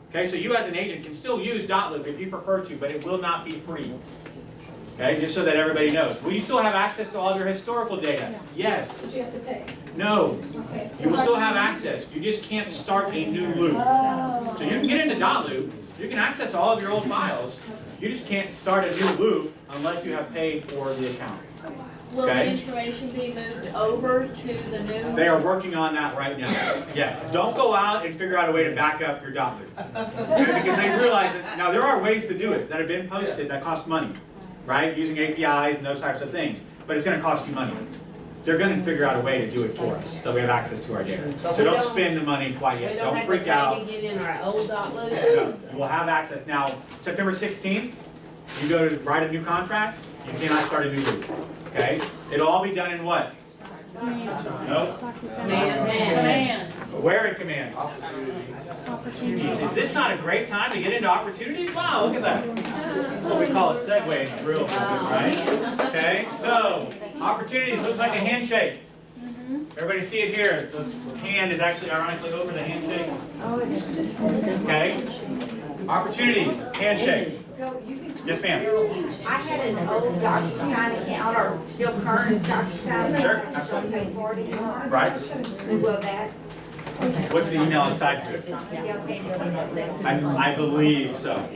Okay, so you as an agent can still use .loop if you prefer to, but it will not be free. Okay, just so that everybody knows. Will you still have access to all of your historical data? Yes. But you have to pay. No. Okay. You will still have access. You just can't start a new loop. So you can get into .loop. You can access all of your old files. You just can't start a new loop unless you have paid for the account. Will the information be moved over to the new? They are working on that right now. Yes. Don't go out and figure out a way to back up your .loop. Okay? Because they realize that now there are ways to do it that have been posted that cost money, right? Using APIs and those types of things. But it's going to cost you money. They're going to figure out a way to do it for us so we have access to our data. So don't spend the money quite yet. Don't freak out. We don't have to get in our old .loop. No, you will have access. Now, September 16th, you go to write a new contract, you cannot start a new loop. Okay? It'll all be done in what? Nope. Command. Where in Command? Opportunities. Is this not a great time to get into opportunities? Wow, look at that. That's what we call a segue in real, right? Okay, so opportunities looks like a handshake. Everybody see it here. The hand is actually ironically over the handshake. Okay. Opportunities, handshake. Yes, ma'am. I had an old DocuSign account, or still current DocuSign. Sure, Don't absolutely. pay for it anymore. Right. Will that? What's the email inside to it? I believe so.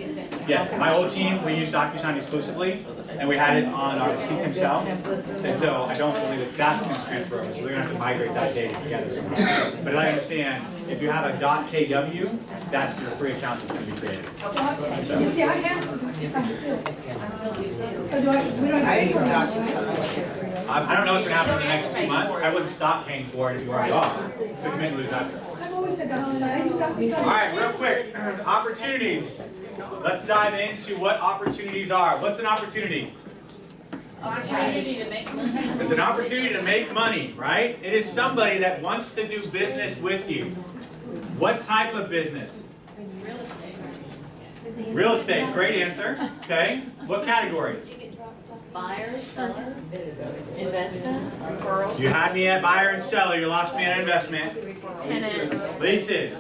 Yes, my old team, we used DocuSign exclusively, and we had it on our seat himself. And so I don't believe that that's going to transfer over. So we're going to have to migrate that data together somehow. But I understand, if you have a .kw, that's your free account that's going to be created. You see, I have, so do I, we don't have to pay for it. I don't know what's going to happen in the next 2 months. I wouldn't stop paying for it if you already are. So you may lose access. I've always had DocuSign. All right, real quick, opportunities. Let's dive into what opportunities are. What's an opportunity? Opportunity to make money. It's an opportunity to make money, right? It is somebody that wants to do business with you. What type of business? Real estate, great answer. Okay. What category? Buyer, seller, investment, referral. You had me at buyer and seller, you lost me at investment. Tenants. Leases.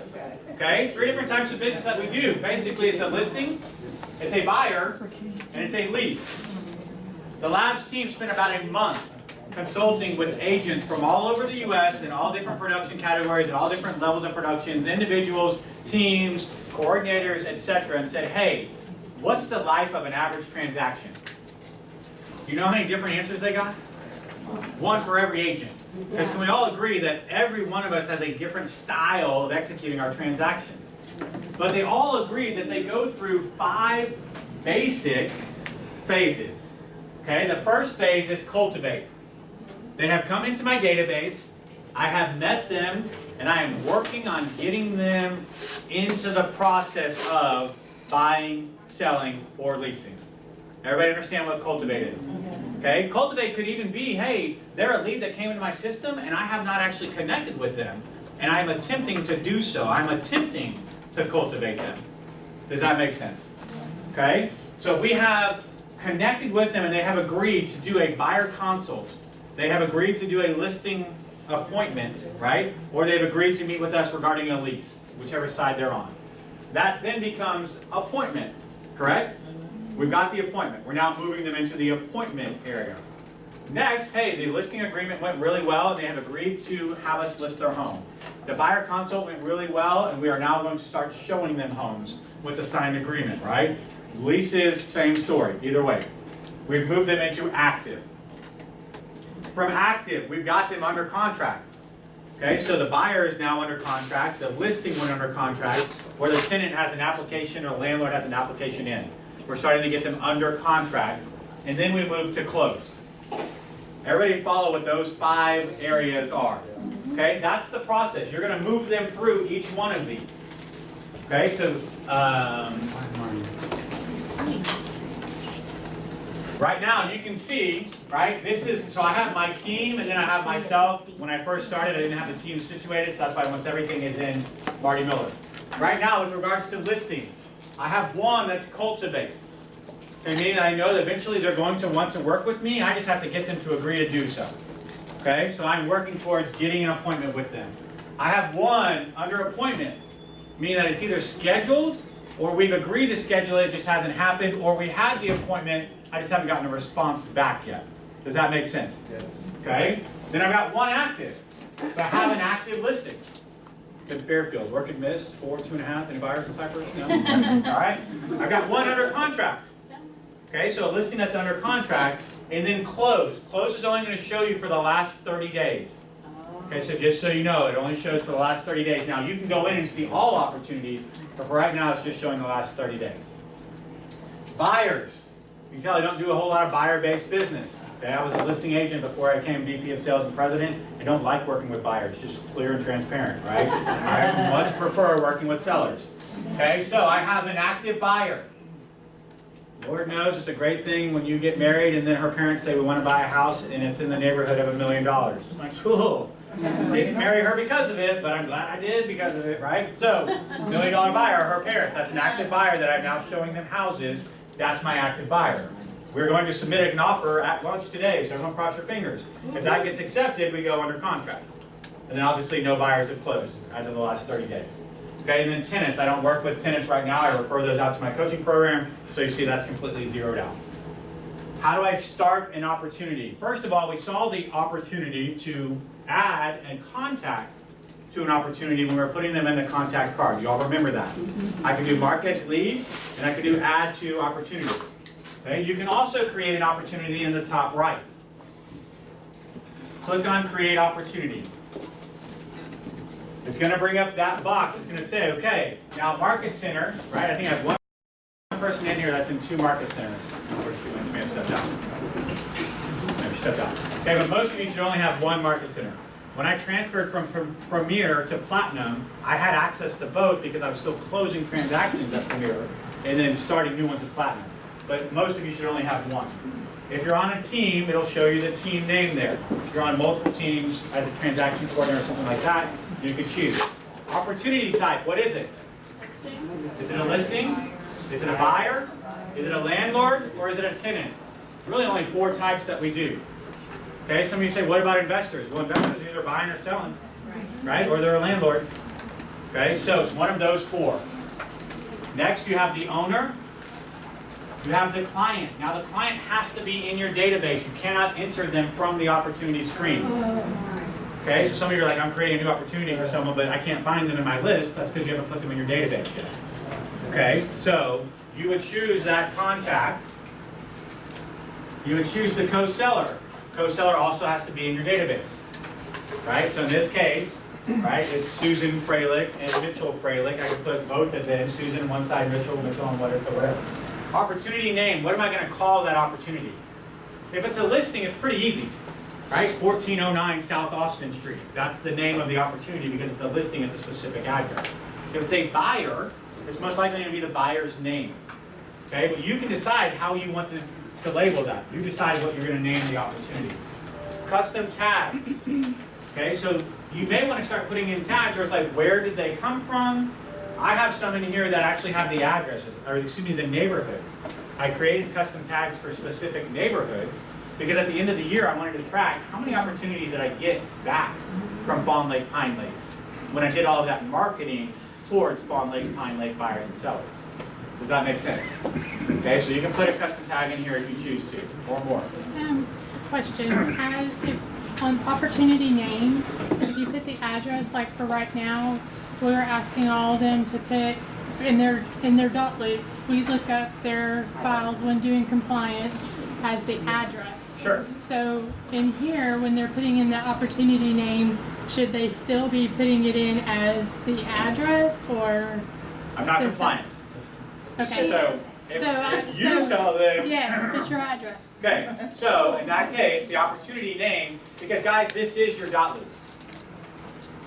Okay, 3 different types of business that we do. Basically, it's a listing, it's a buyer, and it's a lease. The labs team spent about a month consulting with agents from all over the U.S. in all different production categories and all different levels of productions, individuals, teams, coordinators, etc., and said, hey, what's the life of an average transaction? Do you know how many different answers they got? One for every agent. Because can we all agree that every one of us has a different style of executing our transaction? But they all agree that they go through 5 basic phases. Okay, the first phase is cultivate. They have come into my database, I have met them, and I am working on getting them into the process of buying, selling, or leasing. Everybody understand what cultivate is? Okay, cultivate could even be, hey, they're a lead that came into my system and I have not actually connected with them. And I'm attempting to do so. I'm attempting to cultivate them. Does that make sense? Okay, so we have connected with them and they have agreed to do a buyer consult. They have agreed to do a listing appointment, right? Or they've agreed to meet with us regarding a lease, whichever side they're on. That then becomes appointment, correct? We've got the appointment. We're now moving them into the appointment area. Next, hey, the listing agreement went really well and they have agreed to have us list their home. The buyer consult went really well and we are now going to start showing them homes with a signed agreement, right? Leases, same story, either way. We've moved them into active. From active, we've got them under contract. Okay, so the buyer is now under contract, the listing went under contract, or the tenant has an application or landlord has an application in. We're starting to get them under contract, and then we move to closed. Everybody follow what those 5 areas are. Okay, that's the process. You're going to move them through each one of these. Okay, so right now you can see, right, this is, so I have my team and then I have myself. When I first started, I didn't have the team situated, so that's why almost everything is in Marty Miller. Right now, with regards to listings, I have one that's cultivates. Okay, meaning that I know that eventually they're going to want to work with me. I just have to get them to agree to do so. Okay, so I'm working towards getting an appointment with them. I have one under appointment, meaning that it's either scheduled or we've agreed to schedule it, it just hasn't happened, or we had the appointment, I just haven't gotten a response back yet. Does that make sense? Yes. Okay, then I've got one active. So I have an active listing. In Fairfield, work and miss, 4, 2.5, any buyers in Cypress? No? All right, I've got one under contract. Okay, so a listing that's under contract, and then closed. Closed is only going to show you for the last 30 days. Okay, so just so you know, it only shows for the last 30 days. Now, you can go in and see all opportunities, but for right now, it's just showing the last 30 days. Buyers. You can tell I don't do a whole lot of buyer-based business. Okay, I was a listing agent before I became VP of Sales and President. I don't like working with buyers, just clear and transparent, right? I much prefer working with sellers. Okay, so I have an active buyer. Lord knows it's a great thing when you get married and then her parents say we want to buy a house and it's in the neighborhood of $1 million. I'm like, cool. Didn't marry her because of it, but I'm glad I did because of it, right? So, $1 million buyer, her parents. That's an active buyer that I'm now showing them houses. That's my active buyer. We're going to submit an offer at lunch today, so everyone cross your fingers. If that gets accepted, we go under contract. And then obviously no buyers have closed as of the last 30 days. Okay, and then tenants. I don't work with tenants right now. I refer those out to my coaching program. So you see that's completely zeroed out. How do I start an opportunity? First of all, we saw the opportunity to add and contact to an opportunity when we were putting them in the contact card. You all remember that? I could do mark as lead, and I could do add to opportunity. Okay, you can also create an opportunity in the top right. Click on create opportunity. It's going to bring up that box. It's going to say, okay, now market center, right? I think I have one person in here that's in 2 market centers. Where she went, she may have stepped out. Maybe stepped out. Okay, but most of you should only have 1 market center. When I transferred from Premier to Platinum, I had access to both because I was still closing transactions at Premier and then starting new ones at Platinum. But most of you should only have 1. If you're on a team, it'll show you the team name there. If you're on multiple teams as a transaction coordinator or something like that, you could choose. Opportunity type, what is it? Is it a listing? Is it a buyer? Is it a landlord? Or is it a tenant? Really only 4 types that we do. Okay, some of you say, what about investors? Well, investors are either buying or selling, right? Or they're a landlord. Okay, so it's one of those 4. Next, you have the owner. You have the client. Now, the client has to be in your database. You cannot enter them from the opportunity screen. Okay, so some of you are like, I'm creating a new opportunity for someone, but I can't find them in my list. That's because you haven't put them in your database yet. Okay, so you would choose that contact. You would choose the co-seller. Co-seller also has to be in your database. Right, so in this case, right, it's Susan Freilich and Mitchell Freilich. I could put both of them, Susan on one side, Mitchell on whatever. Opportunity name, what am I going to call that opportunity? If it's a listing, it's pretty easy. Right, 1409 South Austin Street. That's the name of the opportunity because it's a listing, it's a specific address. If it's a buyer, it's most likely going to be the buyer's name. Okay, but you can decide how you want to label that. You decide what you're going to name the opportunity. Custom tags. Okay, so you may want to start putting in tags where it's like, where did they come from? I have some in here that actually have the addresses, or excuse me, the neighborhoods. I created custom tags for specific neighborhoods because at the end of the year I wanted to track how many opportunities did I get back from Bond Lake Pine Lakes when I did all of that marketing towards Bond Lake Pine Lake buyers and sellers. Does that make sense? Okay, so you can put a custom tag in here if you choose to, or more. Question, if on opportunity name, if you put the address, like for right now, we're asking all of them to put in their dot loops, we look up their files when doing compliance as the address. Sure. So in here, when they're putting in the opportunity name, should they still be putting it in as the address, or? I'm not compliance. Okay. So if you tell them. Yes, put your address. Okay, so in that case, the opportunity name, because guys, this is your dot loop.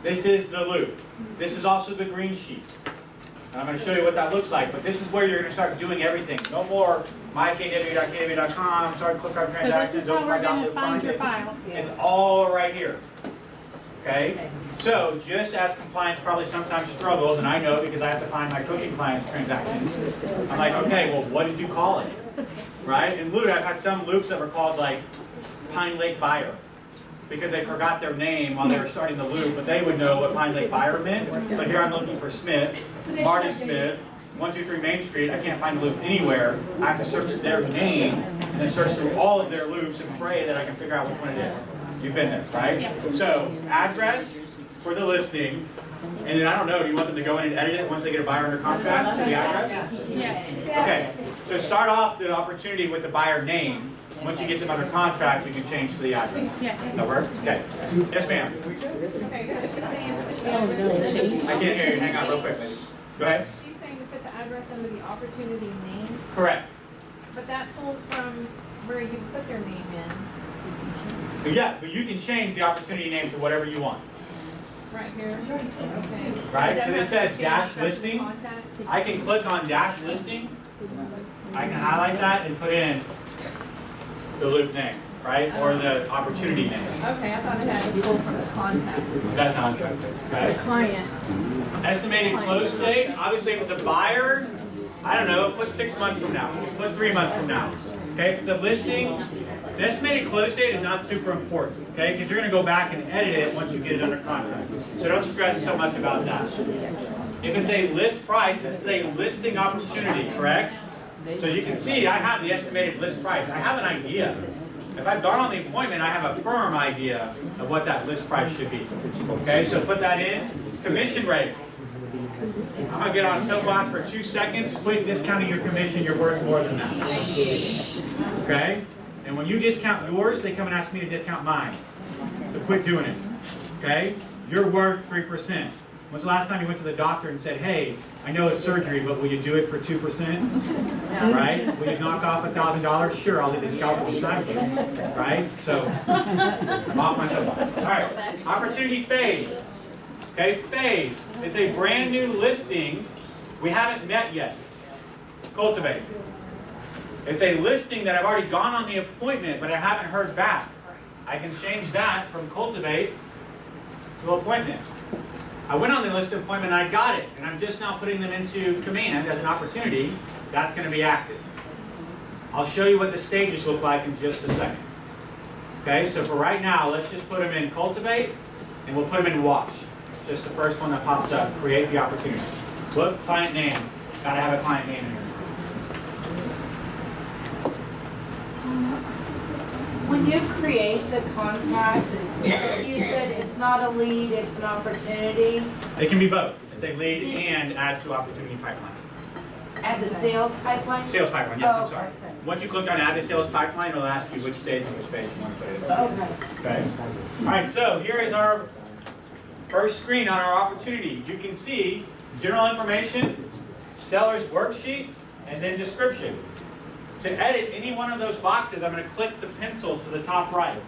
This is the loop. This is also the green sheet. And I'm going to show you what that looks like, but this is where you're going to start doing everything. No more mykw.kw.com, start click on transactions, So this is how open we're my dot going to loop, find your it. file. It's all right here. Okay? So just as compliance probably sometimes struggles, and I know because I have to find my cooking clients' transactions, I'm like, okay, well, what did you call it? Right? In Loot, I've had some loops that were called like Pine Lake Buyer because they forgot their name while they were starting the loop, but they would know what Pine Lake Buyer meant. But here I'm looking for Smith, Marty Smith, 123 Main Street. I can't find the loop anywhere. I have to search their name and then search through all of their loops and pray that I can figure out which one it is. You've been there, right? So address for the listing, and then I don't know, do you want them to go in and edit it once they get a buyer under contract to the address? Yes. Okay, so start off the opportunity with the buyer name. Once you get them under contract, you can change to the address. Yes. Does that work? Okay. Yes, ma'am. I can't hear you. Hang on real quick, ladies. Go ahead. She's saying to put the address under the opportunity name, Correct. but that pulls from where you put their name in. Yeah, but you can change the opportunity name to whatever you want. Right here. Okay. Right? So Because it says dash listing. Contacts. I can click on dash listing. I can highlight that and put in the loop name, right? Or the opportunity name. Okay, I thought it had to pull from the contact. That's not good. Okay? Client. Estimated close date, obviously if it's a buyer, I don't know, put 6 months from now, put 3 months from now. Okay, if it's a listing, the estimated close date is not super important, okay? Because you're going to go back and edit it once you get it under contract. So don't stress so much about that. If it's a list price, this is a listing opportunity, correct? So you can see I have the estimated list price. I have an idea. If I've gone on the appointment, I have a firm idea of what that list price should be. Okay, so put that in. Commission rate. I'm going to get on a soapbox for 2 seconds. Quit discounting your commission. You're worth more than that. Okay? And when you discount yours, they come and ask me to discount mine. So quit doing it. Okay? You're worth 3%. When's the last time you went to the doctor and said, hey, I know it's surgery, but will you do it for 2%? Right? Will you knock off $1,000? Sure, I'll leave the scalpel inside you. Right? So, I'm off my soapbox. All right. Opportunity phase. Okay, phase. It's a brand new listing. We haven't met yet. Cultivate. It's a listing that I've already gone on the appointment, but I haven't heard back. I can change that from cultivate to appointment. I went on the list appointment and I got it, and I'm just now putting them into Command as an opportunity. That's going to be active. I'll show you what the stages look like in just a second. Okay, so for right now, let's just put them in Cultivate, and we'll put them in Watch. Just the first one that pops up, create the opportunity. Look, client name. Got to have a client name in here. When you create the contact, you said it's not a lead, it's an opportunity. It can be both. It's a lead and add to opportunity pipeline. Add the sales pipeline? Sales pipeline, yes, I'm Oh, sorry. okay. Once you click on add to sales pipeline, it'll ask you which stage and which page you want to put it in. Okay. Okay. All right, so here is our first screen on our opportunity. You can see general information, seller's worksheet, and then description. To edit any one of those boxes, I'm going to click the pencil to the top right.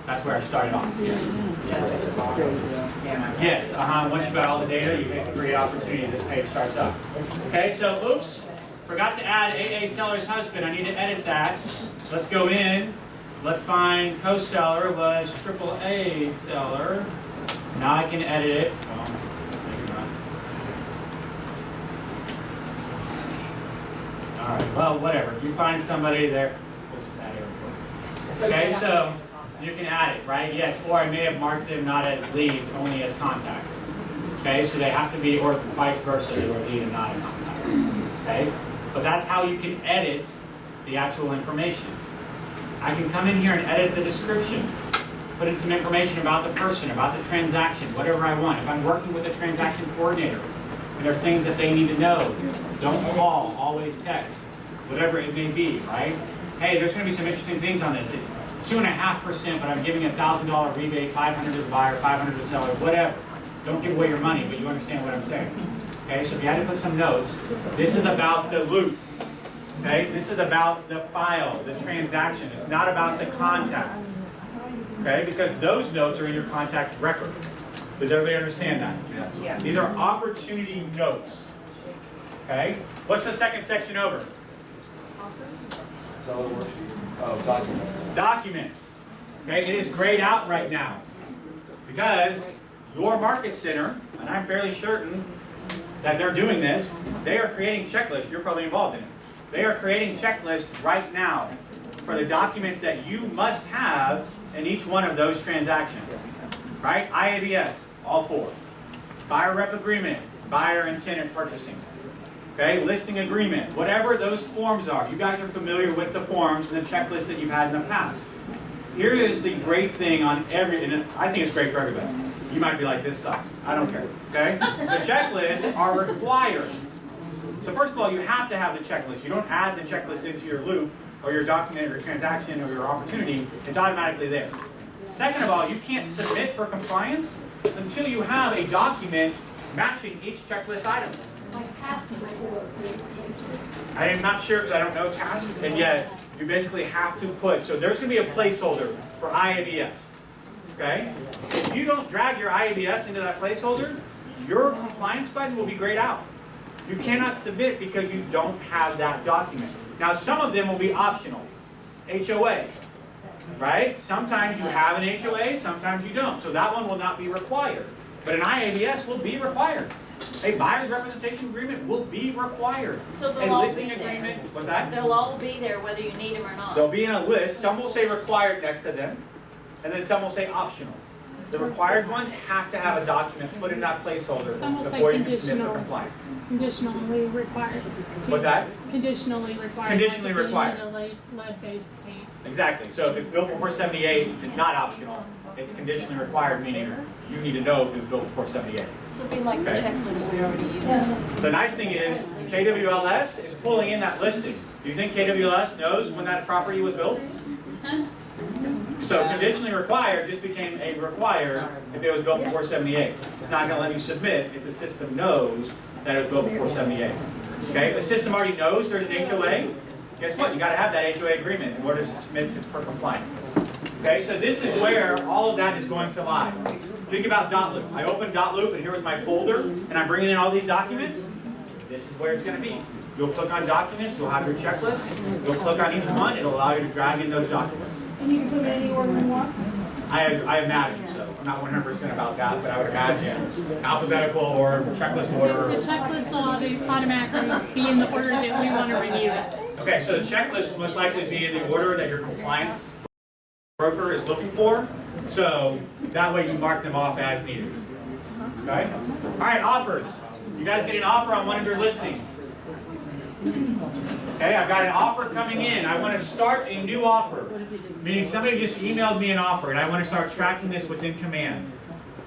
That's where I started off. Yes, once you got all the data, you hit create opportunity, this page starts up. Okay, so oops, forgot to add AA seller's husband. I need to edit that. Let's go in. Let's find co-seller was AAA seller. Now I can edit it. Well, maybe not. All right, well, whatever. You find somebody there. We'll just add it real quick. Okay, so you can add it, right? Yes, or I may have marked them not as leads, only as contacts. Okay, so they have to be, or vice versa, they were lead and not a contact. Okay, but that's how you can edit the actual information. I can come in here and edit the description, put in some information about the person, about the transaction, whatever I want. If I'm working with a transaction coordinator, and there's things that they need to know, don't call, always text, whatever it may be, right? Hey, there's going to be some interesting things on this. It's 2.5%, but I'm giving a $1,000 rebate, $500 to the buyer, $500 to the seller, whatever. Don't give away your money, but you understand what I'm saying. Okay, so if you had to put some notes, this is about the loop. Okay, this is about the file, the transaction. It's not about the contact. Okay, because those notes are in your contact record. Does everybody understand that? Yes. Yeah. These are opportunity notes. Okay, what's the second section over? Seller worksheet. Oh, documents. Documents. Okay, it is grayed out right now because your market center, and I'm fairly certain that they're doing this, they are creating checklists. You're probably involved in it. They are creating checklists right now for the documents that you must have in each one of those transactions. Right? IABS, all four. Buyer rep agreement, buyer and tenant purchasing. Okay, listing agreement, whatever those forms are. You guys are familiar with the forms and the checklist that you've had in the past. Here is the great thing on every, and I think it's great for everybody. You might be like, this sucks. I don't care. Okay? The checklists are required. So first of all, you have to have the checklist. You don't add the checklist into your loop or your document or your transaction or your opportunity. It's automatically there. Second of all, you can't submit for compliance until you have a document matching each checklist item. I am not sure because I don't know tasks, and yet you basically have to put, so there's going to be a placeholder for IABS. Okay? If you don't drag your IABS into that placeholder, your compliance button will be grayed out. You cannot submit it because you don't have that document. Now, some of them will be optional. HOA. Right? Sometimes you have an HOA, sometimes you don't. So that one will not be required. But an IABS will be required. A buyer's representation agreement will be required. So a they'll all listing be there. agreement, what's that? They'll all be there whether you need them or not. They'll be in a list. Some will say required next to them, and then some will say optional. The required ones have to have a document put in that placeholder Some will say before you can submit for conditional. compliance. Conditionally required. What's that? Conditionally required. Conditionally like if you required. need a lead-based paint. Exactly. So if it's built before 78, it's not optional. It's conditionally required, meaning you need to know if it was built before 78. So it'd be like the Okay. checklist we already use. The nice thing is KWLS is pulling in that listing. Do you think KWLS knows when that property was built? So conditionally required just became a required if it was built before 78. It's not going to let you submit if the system knows that it was built before 78. Okay, if the system already knows there's an HOA, guess what? You got to have that HOA agreement in order to submit it for compliance. Okay, so this is where all of that is going to lie. Think about .loop. I open .loop and here is my folder and I'm bringing in all these documents. This is where it's going to be. You'll click on documents, you'll have your checklist. You'll click on each one, it'll allow you to drag in those documents. And you can put it anywhere you want? I imagine so. I'm not 100% about that, but I would imagine alphabetical or checklist order. The checklist will automatically be in the order that we want to review it. Okay, so the checklist will most likely be in the order that your compliance broker is looking for. So that way you mark them off as needed. Okay? All right, offers. You guys get an offer on one of your listings. Okay, I've got an offer coming in. I want to start a new offer. Meaning somebody just emailed me an offer and I want to start tracking this within Command.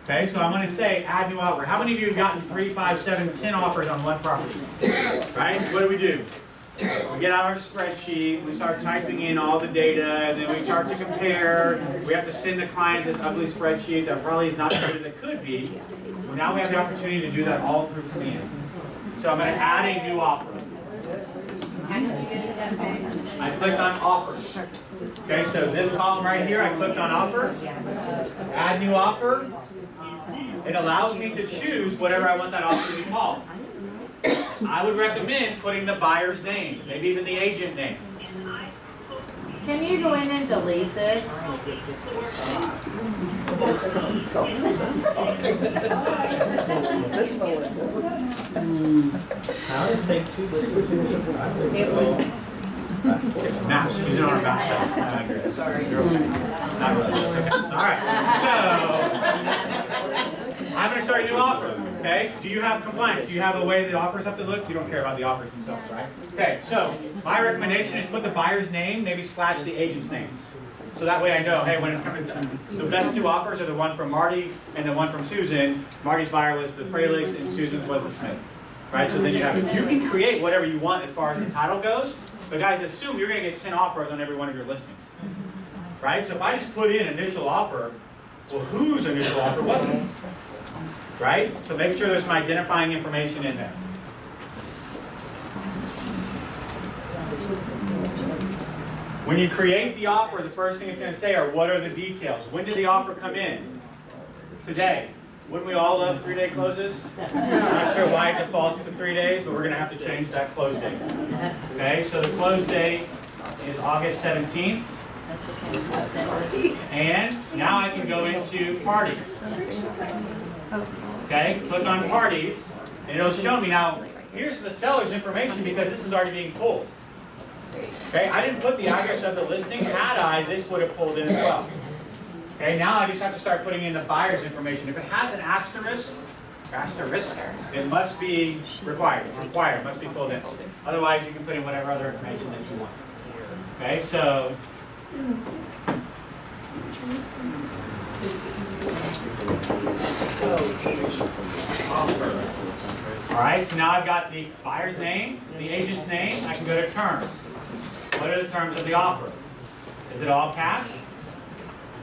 Okay, so I'm going to say add new offer. How many of you have gotten 3, 5, 7, 10 offers on one property? Right? What do? We get out our spreadsheet, we start typing in all the data, and then we start to compare. We have to send the client this ugly spreadsheet that probably is not as good as it could be. So now we have the opportunity to do that all through Command. So I'm going to add a new offer. I clicked on offers. Okay, so this column right here, I clicked on offers. Add new offer. It allows me to choose whatever I want that offer to be called. I would recommend putting the buyer's name, maybe even the agent name. Can you go in and delete this? How did it take 2 listeners? It was. Now, she's on her back. Sorry. You're okay. Not really. It's okay. All right. So, I'm going to start a new offer. Okay? Do you have compliance? Do you have a way that offers have to look? You don't care about the offers themselves, right? Okay, so my recommendation is put the buyer's name, maybe / the agent's name. So that way I know, hey, when it's coming to, the best 2 offers are the one from Marty and the one from Susan. Marty's buyer was the Frelichs and Susan's was the Smiths. Right? So then you can create whatever you want as far as the title goes, but guys, assume you're going to get 10 offers on every one of your listings. Right? So if I just put in initial offer, well, whose initial offer was it? Right? So make sure there's some identifying information in there. When you create the offer, the first thing it's going to say are what are the details? When did the offer come in? Today. Wouldn't we all love 3-day closes? I'm not sure why it defaults to 3 days, but we're going to have to change that close date. Okay, so the close date is August 17th. And now I can go into parties. Okay, click on parties, and it'll show me now, here's the seller's information because this is already being pulled. Okay, I didn't put the address of the listing. Had I, this would have pulled in as well. Okay, now I just have to start putting in the buyer's information. If it has an asterisk, it must be required. It's required, it must be pulled in. Otherwise, you can put in whatever other information that you want. Okay, so. All right, so now I've got the buyer's name, the agent's name. I can go to terms. What are the terms of the offer? Is it all cash?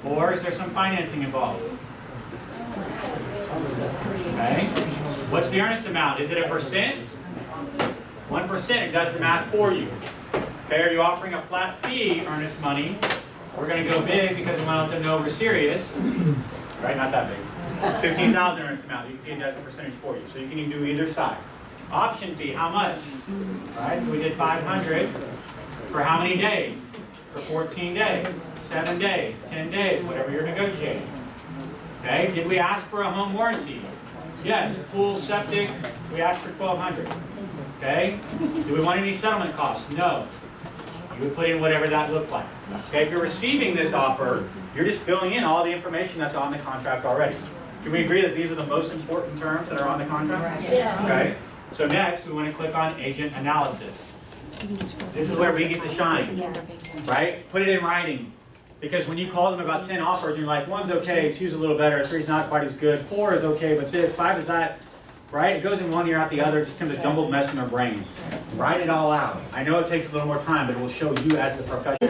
Or is there some financing involved? Okay. What's the earnest amount? Is it a percent? 1%, it does the math for you. Okay, are you offering a flat fee earnest money? We're going to go big because we want them to know we're serious. Right, not that big. 15,000 earnest amount. You can see it does the percentage for you. So you can do either side. Option fee, how much? All right, so we did 500 for how many days? For 14 days, 7 days, 10 days, whatever you're negotiating. Okay, did we ask for a home warranty? Yes, pool, septic, we asked for 1,200. Okay, do we want any settlement costs? No. You would put in whatever that looked like. Okay, if you're receiving this offer, you're just filling in all the information that's on the contract already. Can we agree that these are the most important terms that are on the contract? Yes. Okay, so next we want to click on agent analysis. This is where we get to shine, right? Put it in writing. Because when you call them about 10 offers, you're like, 1's okay, 2's a little better, 3's not quite as good, 4 is okay, but this, 5 is that, right? It goes in one ear out the other, it just becomes a jumbled mess in their brain. Write it all out. I know it takes a little more time, but it will show you as the professional.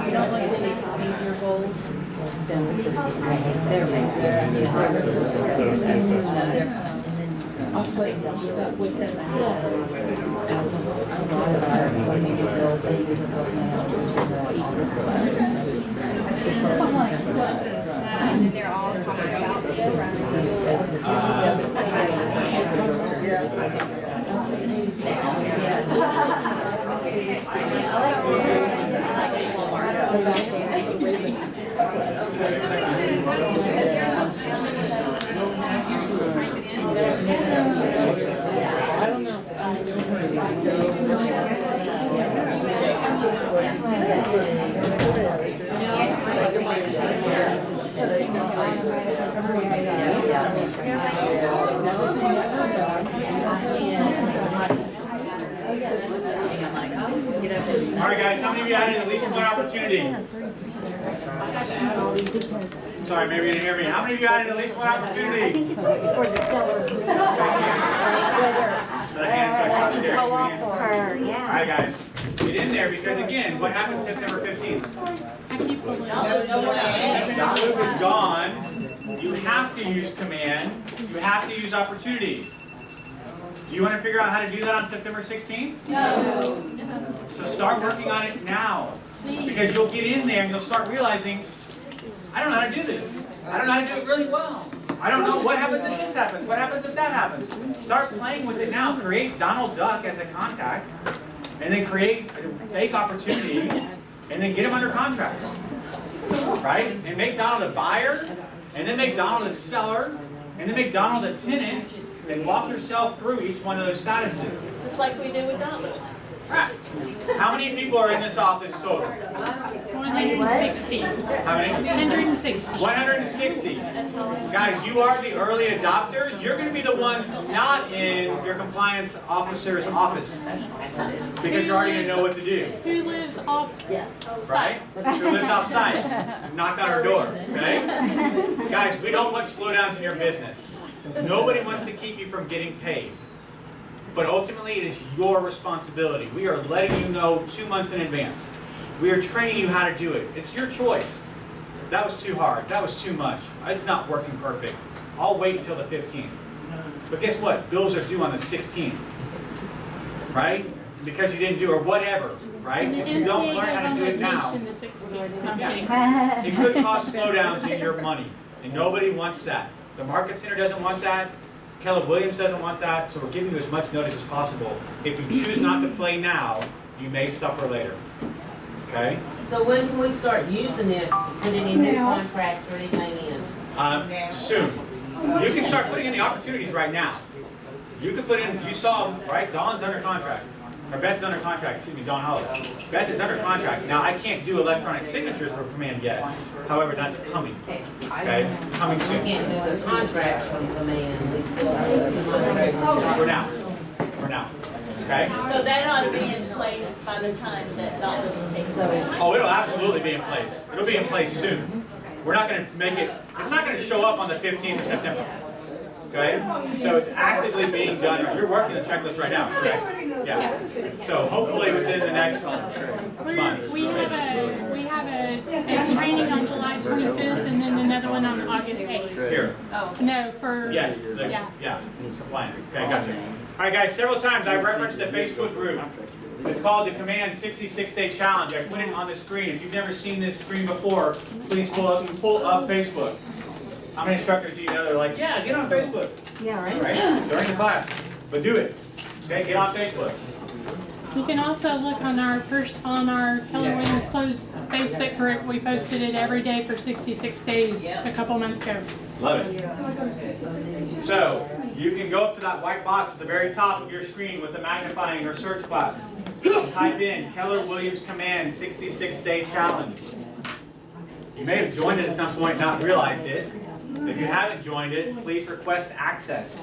You don't want to change your goals. With that said, as a lot of ours, when we get to old ladies and those and they're all talking about I don't know. All right, guys, how many of you added at least one opportunity? Sorry, maybe you didn't hear me. How many of you added at least one opportunity? For the sellers. Her, yeah. All right, guys, get in there because, again, what happened September 15th? That loop is gone. You have to use command. You have to use opportunities. Do you want to figure out how to do that on September 16th? No. So start working on it now. Because you'll get in there and you'll start realizing, I don't know how to do this. I don't know how to do it really well. I don't know what happens if this happens. What happens if that happens? Start playing with it now. Create Donald Duck as a contact. And then create a fake opportunity. And then get him under contract. Right? And make Donald a buyer. And then make Donald a seller. And then make Donald a tenant. And walk yourself through each one of those statuses. Just like we do with dollars. Right. How many people are in this office total? 160. How many? 160. 160. Guys, you are the early adopters. You're going to be the ones not in your compliance officer's office. Because you're already going to know what to do. Who lives off? Right? Who lives outside? Knock on our door. Okay? Guys, we don't want slowdowns in your business. Nobody wants to keep you from getting paid. But ultimately, it is your responsibility. We are letting you know 2 months in advance. We are training you how to do it. It's your choice. That was too hard. That was too much. It's not working perfect. I'll wait until the 15th. But guess what? Bills are due on the 16th. Right? Because you didn't do or whatever. Right? If you don't learn how to do it now, yeah, it could cause slowdowns in your money. And nobody wants that. The Market Center doesn't want that. Keller Williams doesn't want that, so we're giving you as much notice as possible. If you choose not to play now, you may suffer later. Okay? So when can we start using this to put any new contracts or anything in? Soon. You can start putting in the opportunities right now. You could put in, you saw, right? Dawn's under contract. Or Beth's under contract, excuse me, Dawn Holiday. Beth is under contract. Now, I can't do electronic signatures for Command yet. However, that's coming. Okay? Coming soon. We can't do the contracts from Command. We still have the contracts. For now. For now. Okay? So that ought to be in place by the time that dollars takes place. Oh, it'll absolutely be in place. It'll be in place soon. We're not going to make it, it's not going to show up on the 15th of September. Okay? So it's actively being done. You're working the checklist right now, correct? Yeah. So hopefully within the next month. We have a training on July 25th and then another one on August 8th. Here. No, for Yes. Yeah. Compliance. Okay, gotcha. All right, guys. Several times I referenced a Facebook group. It's called the Command 66-Day Challenge. I put it on the screen. If you've never seen this screen before, please pull up Facebook. How many instructors do you know that are like, yeah, get on Facebook? Yeah, right. Right? During the class. But do it. Okay, get on Facebook. You can also look on our Keller Williams closed Facebook group. We posted it every day for 66 days a couple months ago. Love it. So, you can go up to that white box at the very top of your screen with the magnifying or search glass. Type in Keller Williams Command 66-Day Challenge. You may have joined it at some point and not realized it. If you haven't joined it, please request access.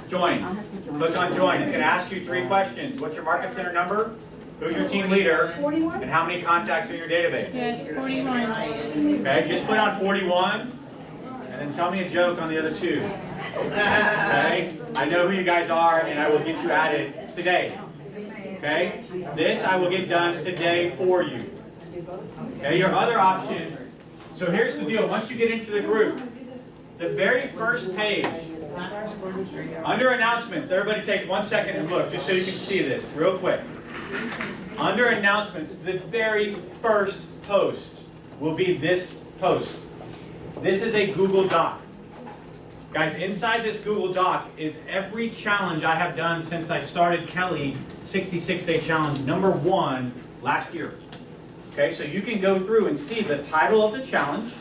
Join. Click on join. It's going to ask you 3 questions. What's your Market Center number? Who's your team leader? 41? And how many contacts are in your database? Yes, 41. Okay, just put on 41 and then tell me a joke on the other 2. Okay? I know who you guys are and I will get you added today. Okay? This I will get done today for you. Okay, your other option, So here's the deal. Once you get into the group, the very first page, under announcements, everybody take 1 second and look, just so you can see this real quick. Under announcements, the very first post will be this post. This is a Google Doc. Guys, inside this Google Doc is every challenge I have done since I started Kelly 66-Day Challenge #1 last year. Okay, so you can go through and see the title of the challenge.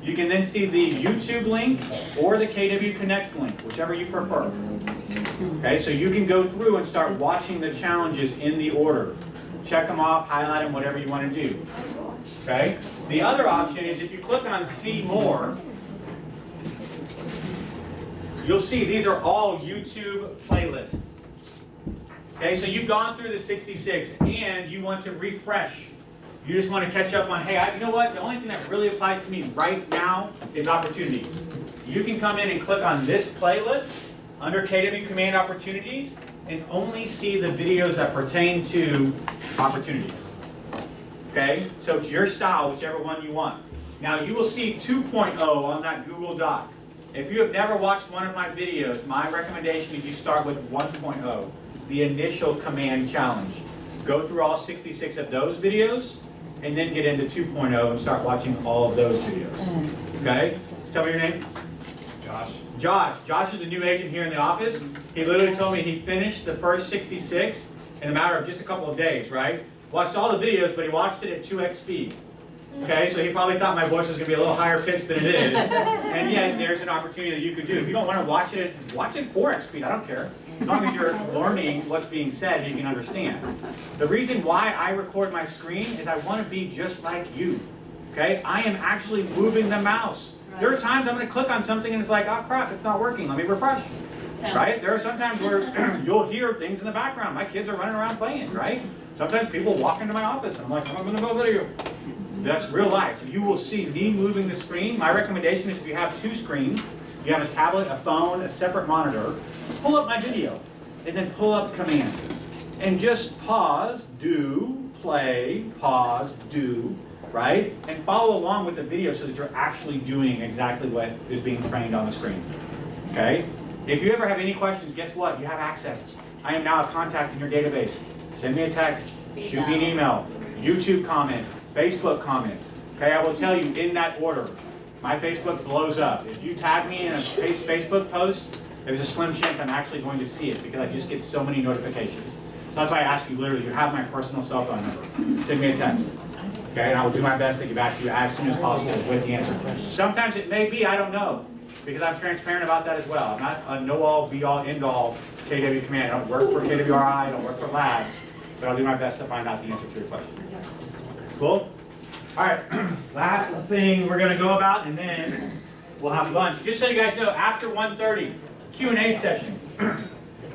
You can then see the YouTube link or the KW Connect link, whichever you prefer. Okay, so you can go through and start watching the challenges in the order. Check them off, highlight them, whatever you want to do. Okay, the other option is if you click on See More, you'll see these are all YouTube playlists. Okay, so you've gone through the 66 and you want to refresh. You just want to catch up on, hey, you know what? The only thing that really applies to me right now is opportunities. You can come in and click on this playlist under KW Command Opportunities and only see the videos that pertain to opportunities. Okay, so it's your style, whichever one you want. Now you will see 2.0 on that Google Doc. If you have never watched one of my videos, my recommendation is you start with 1.0, the initial command challenge. Go through all 66 of those videos, and then get into 2.0 and start watching all of those videos. Okay? So tell me your name. Josh. Josh is a new agent here in the office. He literally told me he finished the first 66 in a matter of just a couple of days, right? Watched all the videos, but he watched it at 2x speed. Okay, so he probably thought my voice was going to be a little higher pitched than it is. And yet, there's an opportunity that you could do. If you don't want to watch it 4x speed, I don't care. As long as you're learning what's being said, you can understand. The reason why I record my screen is I want to be just like you. Okay, I am actually moving the mouse. There are times I'm going to click on something and it's like, oh crap, it's not working. Let me refresh. Right? There are some times where you'll hear things in the background. My kids are running around playing, right? Sometimes people walk into my office and I'm like, I'm going to go video. That's real life. You will see me moving the screen. My recommendation is if you have 2 screens, you have a tablet, a phone, a separate monitor, pull up my video, and then pull up Command. And just pause, do, play, pause, do, right? And follow along with the video so that you're actually doing exactly what is being trained on the screen. Okay? If you ever have any questions, guess what? You have access. I am now a contact in your database. Send me a text, shoot me an email, YouTube comment, Facebook comment. Okay, I will tell you in that order. My Facebook blows up. If you tag me in a Facebook post, there's a slim chance I'm actually going to see it because I just get so many notifications. So that's why I ask you literally, you have my personal cell phone number. Send me a text. Okay, and I will do my best to get back to you as soon as possible with the answer. Sometimes it may be, I don't know, because I'm transparent about that as well. I'm not a know-all, be-all, end-all KW Command. I don't work for KWRI, I don't work for labs, but I'll do my best to find out the answer to your question. Cool? All right, last thing we're going to go about, and then we'll have lunch. Just so you guys know, after 1:30, Q&A session.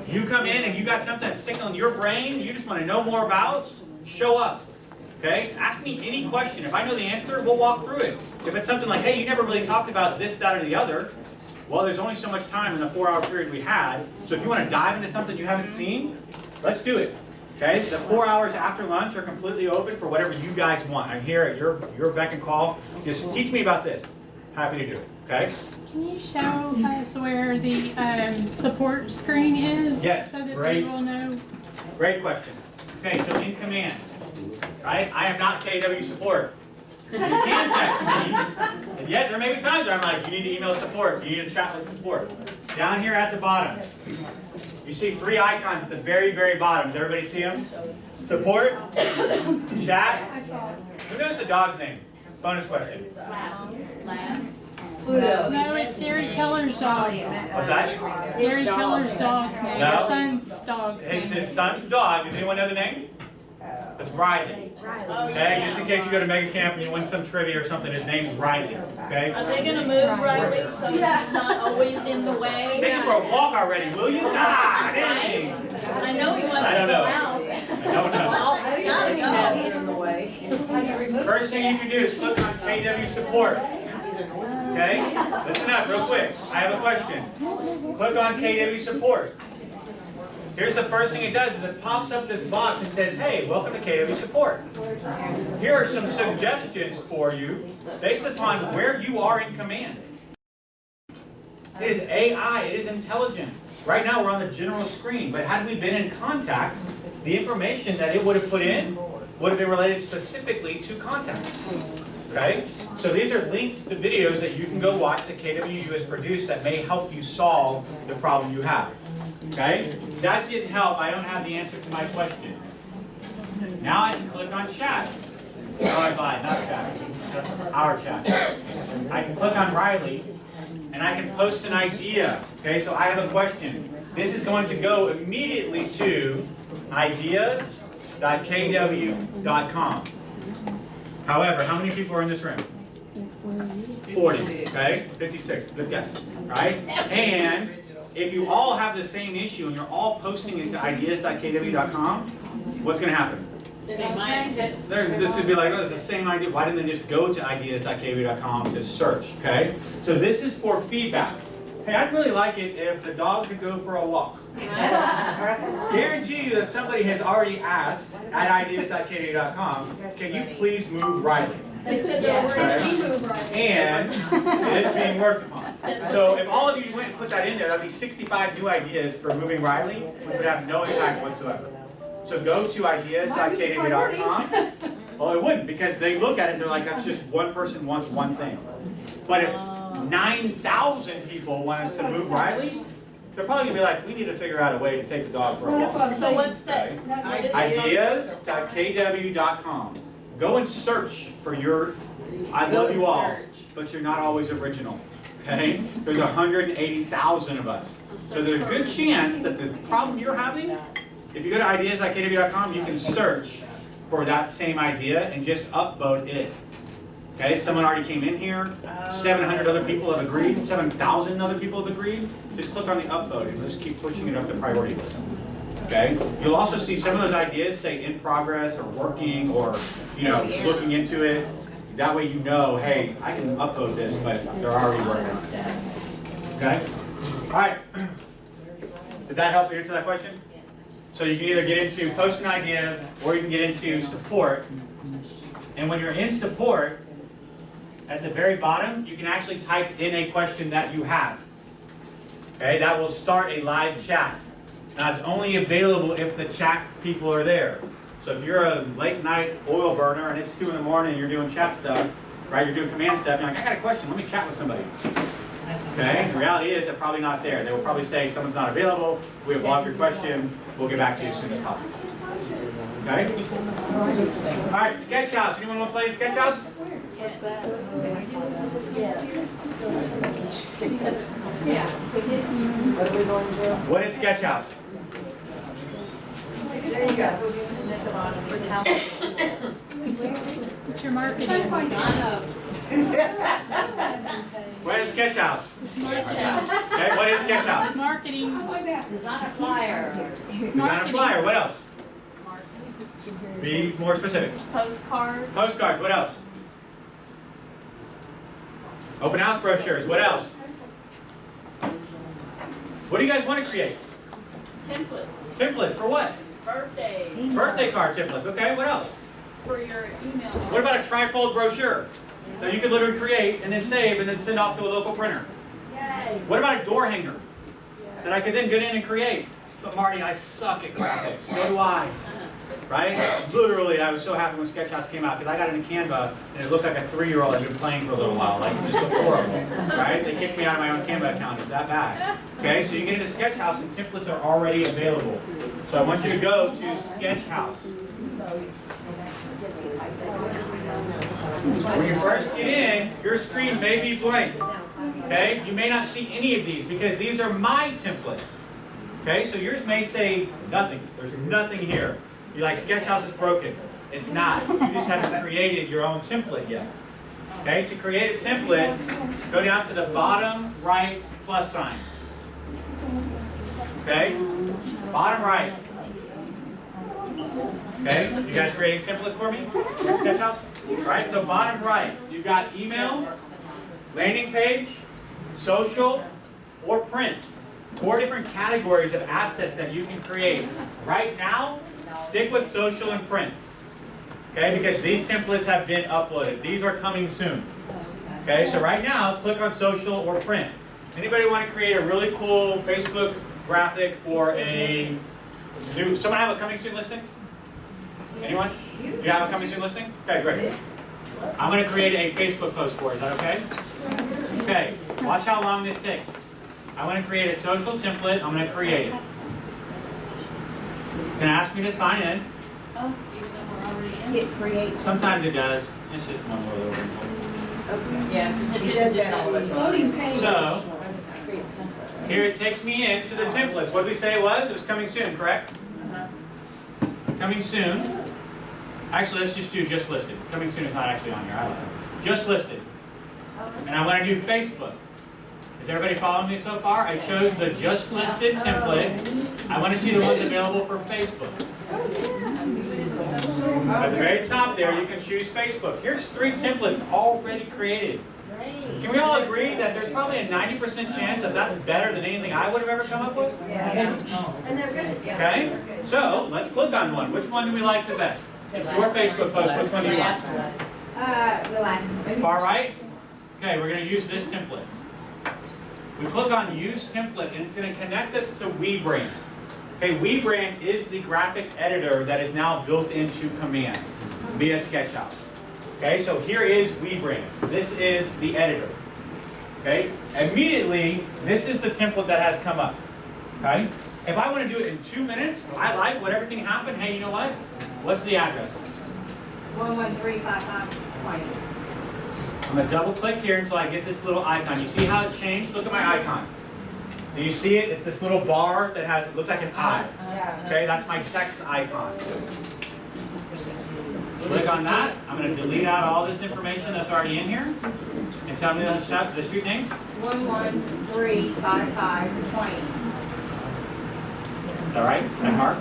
You come in and you got something that's tickling your brain, you just want to know more about, show up. Okay? Ask me any question. If I know the answer, we'll walk through it. If it's something like, hey, you never really talked about this, that, or the other, well, there's only so much time in the 4-hour period we had. So if you want to dive into something you haven't seen, let's do it. Okay? The 4 hours after lunch are completely open for whatever you guys want. I'm here at your beck and call. Just teach me about this. Happy to do it. Okay? Can you show us where the support screen is? Yes, so that great. they will know? Great question. Okay, so in Command, right? I am not KW support. You can text me, and yet there may be times where I'm like, you need to email support, you need to chat with support. Down here at the bottom, you see 3 icons at the very, very bottom. Does everybody see them? Support, chat. Who knows the dog's name? Bonus question. No, it's Gary Keller's dog. What's that? Gary Keller's dog's name. No. Your son's dog's name. It's his son's dog. Does anyone know the name? It's Riley. Okay, just in case you go to Mega Camp and you win some trivia or something, his name's Riley. Okay? Are they going to move Riley so he's not always in the way? Take him for a walk already, will you? Ah, dang. I know he wants I don't to know. go out. I don't know. First thing you can do is click on KW support. Okay? Listen up real quick. I have a question. Click on KW support. here's the first thing it does, is it pops up this box and says, hey, welcome to KW Support. Here are some suggestions for you based upon where you are in command. It is AI, it is intelligent. Right now we're on the general screen, but had we been in contacts, the information that it would have put in would have been related specifically to contacts. Okay? So these are links to videos that you can go watch that KWU has produced that may help you solve the problem you have. Okay? That didn't help. I don't have the answer to my question. Now I can click on chat. No, I lied, not chat. Our chat. I can click on Riley and I can post an idea. Okay, so I have a question. This is going to go immediately to ideas.kw.com. However, how many people are in this room? 40, okay? 56, good guess, right? And if you all have the same issue and you're all posting it to ideas.kw.com, what's going to happen? Change it. This would be like, oh, it's the same idea. Why didn't they just go to ideas.kw.com to search, okay? So this is for feedback. Hey, I'd really like it if the dog could go for a walk. Guarantee you that somebody has already asked at ideas.kw.com, can you please move Riley? They said they were Okay. moved right. And it is being worked upon. So if all of you went and put that in there, that'd be 65 new ideas for moving Riley, which would have no impact whatsoever. So go to ideas.kw.com. Well, it wouldn't, because they look at it and they're like, that's just one person wants one thing. But if 9,000 people want us to move Riley, they're probably going to be like, we need to figure out a way to take the dog for a walk. So what's that? Okay. Ideas.kw.com. Go and search for your, I love you all, but you're not always original. Okay? There's 180,000 of us. So there's a good chance that the problem you're having, if you go to ideas.kw.com, you can search for that same idea and just upvote it. Okay, someone already came in here, 700 other people have agreed, 7,000 other people have agreed. Just click on the upvote and just keep pushing it up the priority list. Okay, you'll also see some of those ideas say in progress or working or, you know, looking into it. That way you know, hey, I can upload this, but they're already working on it. Okay? All right. Did that help you answer that question? So you can either get into post an idea or you can get into support. And when you're in support, at the very bottom, you can actually type in a question that you have. Okay, that will start a live chat. Now it's only available if the chat people are there. So if you're a late night oil burner and it's 2 in the morning and you're doing chat stuff, right, you're doing command stuff, you're like, I got a question, let me chat with somebody. Okay, the reality is they're probably not there. They will probably say someone's not available, we have logged your question, we'll get back to you as soon as possible. Okay? All right, Sketch House. Anyone want to play in Sketch House? What's that? What is Sketch House? There you go. What's your marketing? What is Sketch House? Okay, what is Sketch House? Marketing. Design a flyer. Design a flyer. What else? Be more specific. Postcard. Postcards. What else? Open house brochures. What else? What do you guys want to create? Templates. Templates for what? Birthday. Birthday card templates. Okay, what else? For your email. What about a trifold brochure that you could literally create and then save and then send off to a local printer? Yay. What about a door hanger that I could then get in and create? But Marty, I suck at graphics. So do I. Right? Literally, I was so happy when Sketch House came out because I got into Canva and it looked like a 3-year-old had been playing for a little while. Like, it just looked horrible. Right? They kicked me out of my own Canva account. It was that bad. Okay, so you get into Sketch House and templates are already available. So I want you to go to Sketch House. When you first get in, your screen may be blank. Okay? You may not see any of these because these are my templates. Okay? So yours may say nothing. There's nothing here. You're like, Sketch House is broken. It's not. You just haven't created your own template yet. Okay? To create a template, go down to the bottom right plus sign. Okay? Bottom right. Okay? You guys creating templates for me? Sketch House? Alright, so bottom right, you've got email, landing page, social, or print. 4 different categories of assets that you can create. Right now, stick with social and print. Okay, because these templates have been uploaded. These are coming soon. Okay, so right now, click on social or print. Anybody want to create a really cool Facebook graphic for a new, someone have a coming soon listing? Anyone? You have a coming soon listing? Okay, great. I'm going to create a Facebook post for it. Is that okay? Okay, watch how long this takes. I want to create a social template. I'm going to create it. It's going to ask me to sign in. Hit create. Sometimes it does. It's just one more little thing. Yeah, it does that all the time. Loading page. So, here it takes me into the templates. What did we say it was? It was coming soon, correct? Coming soon. Actually, let's just do just listed. Coming soon is not actually on here. I like it. Just listed. And I want to do Facebook. Is everybody following me so far? I chose the just listed template. I want to see the ones available for Facebook. At the very top there, you can choose Facebook. Here's 3 templates already created. Can we all agree that there's probably a 90% chance that that's better than anything I would have ever come up with? Yeah. And they're good. Okay, so let's click on one. Which one do we like the best? It's your Facebook post. Which one do you like? The last one. Far right? Okay, we're going to use this template. We click on Use Template, and it's going to connect us to WeBrand. Okay, WeBrand is the graphic editor that is now built into Command via Sketchhouse. Okay, so here is WeBrand. This is the editor. Okay, immediately, this is the template that has come up. Okay, if I want to do it in 2 minutes, I like what everything happened. Hey, you know what? What's the address? 1135520. I'm going to double click here until I get this little icon. You see how it changed? Look at my icon. Do you see it? It's this little bar that has, it looks like an eye. Okay, that's my text icon. Click on that. I'm going to delete out all this information that's already in here. And tell me the street name. 1135520. All right, that mark?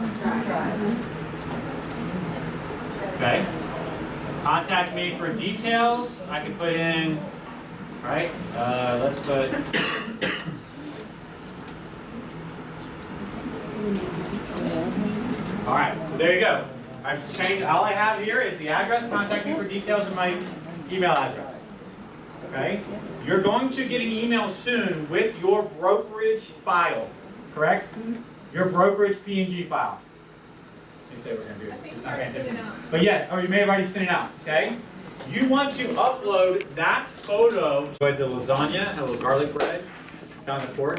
Okay. Contact me for details. I can put in, right? Let's put. All right, so there you go. I've changed, all I have here is the address, contact me for details, and my email address. Okay? You're going to get an email soon with your brokerage file, correct? Your brokerage PNG file. They say we're going to do it. Okay. But yeah, or you may have already sent it out, okay? You want to upload that photo. Enjoyed the lasagna, had a little garlic bread, found the fork.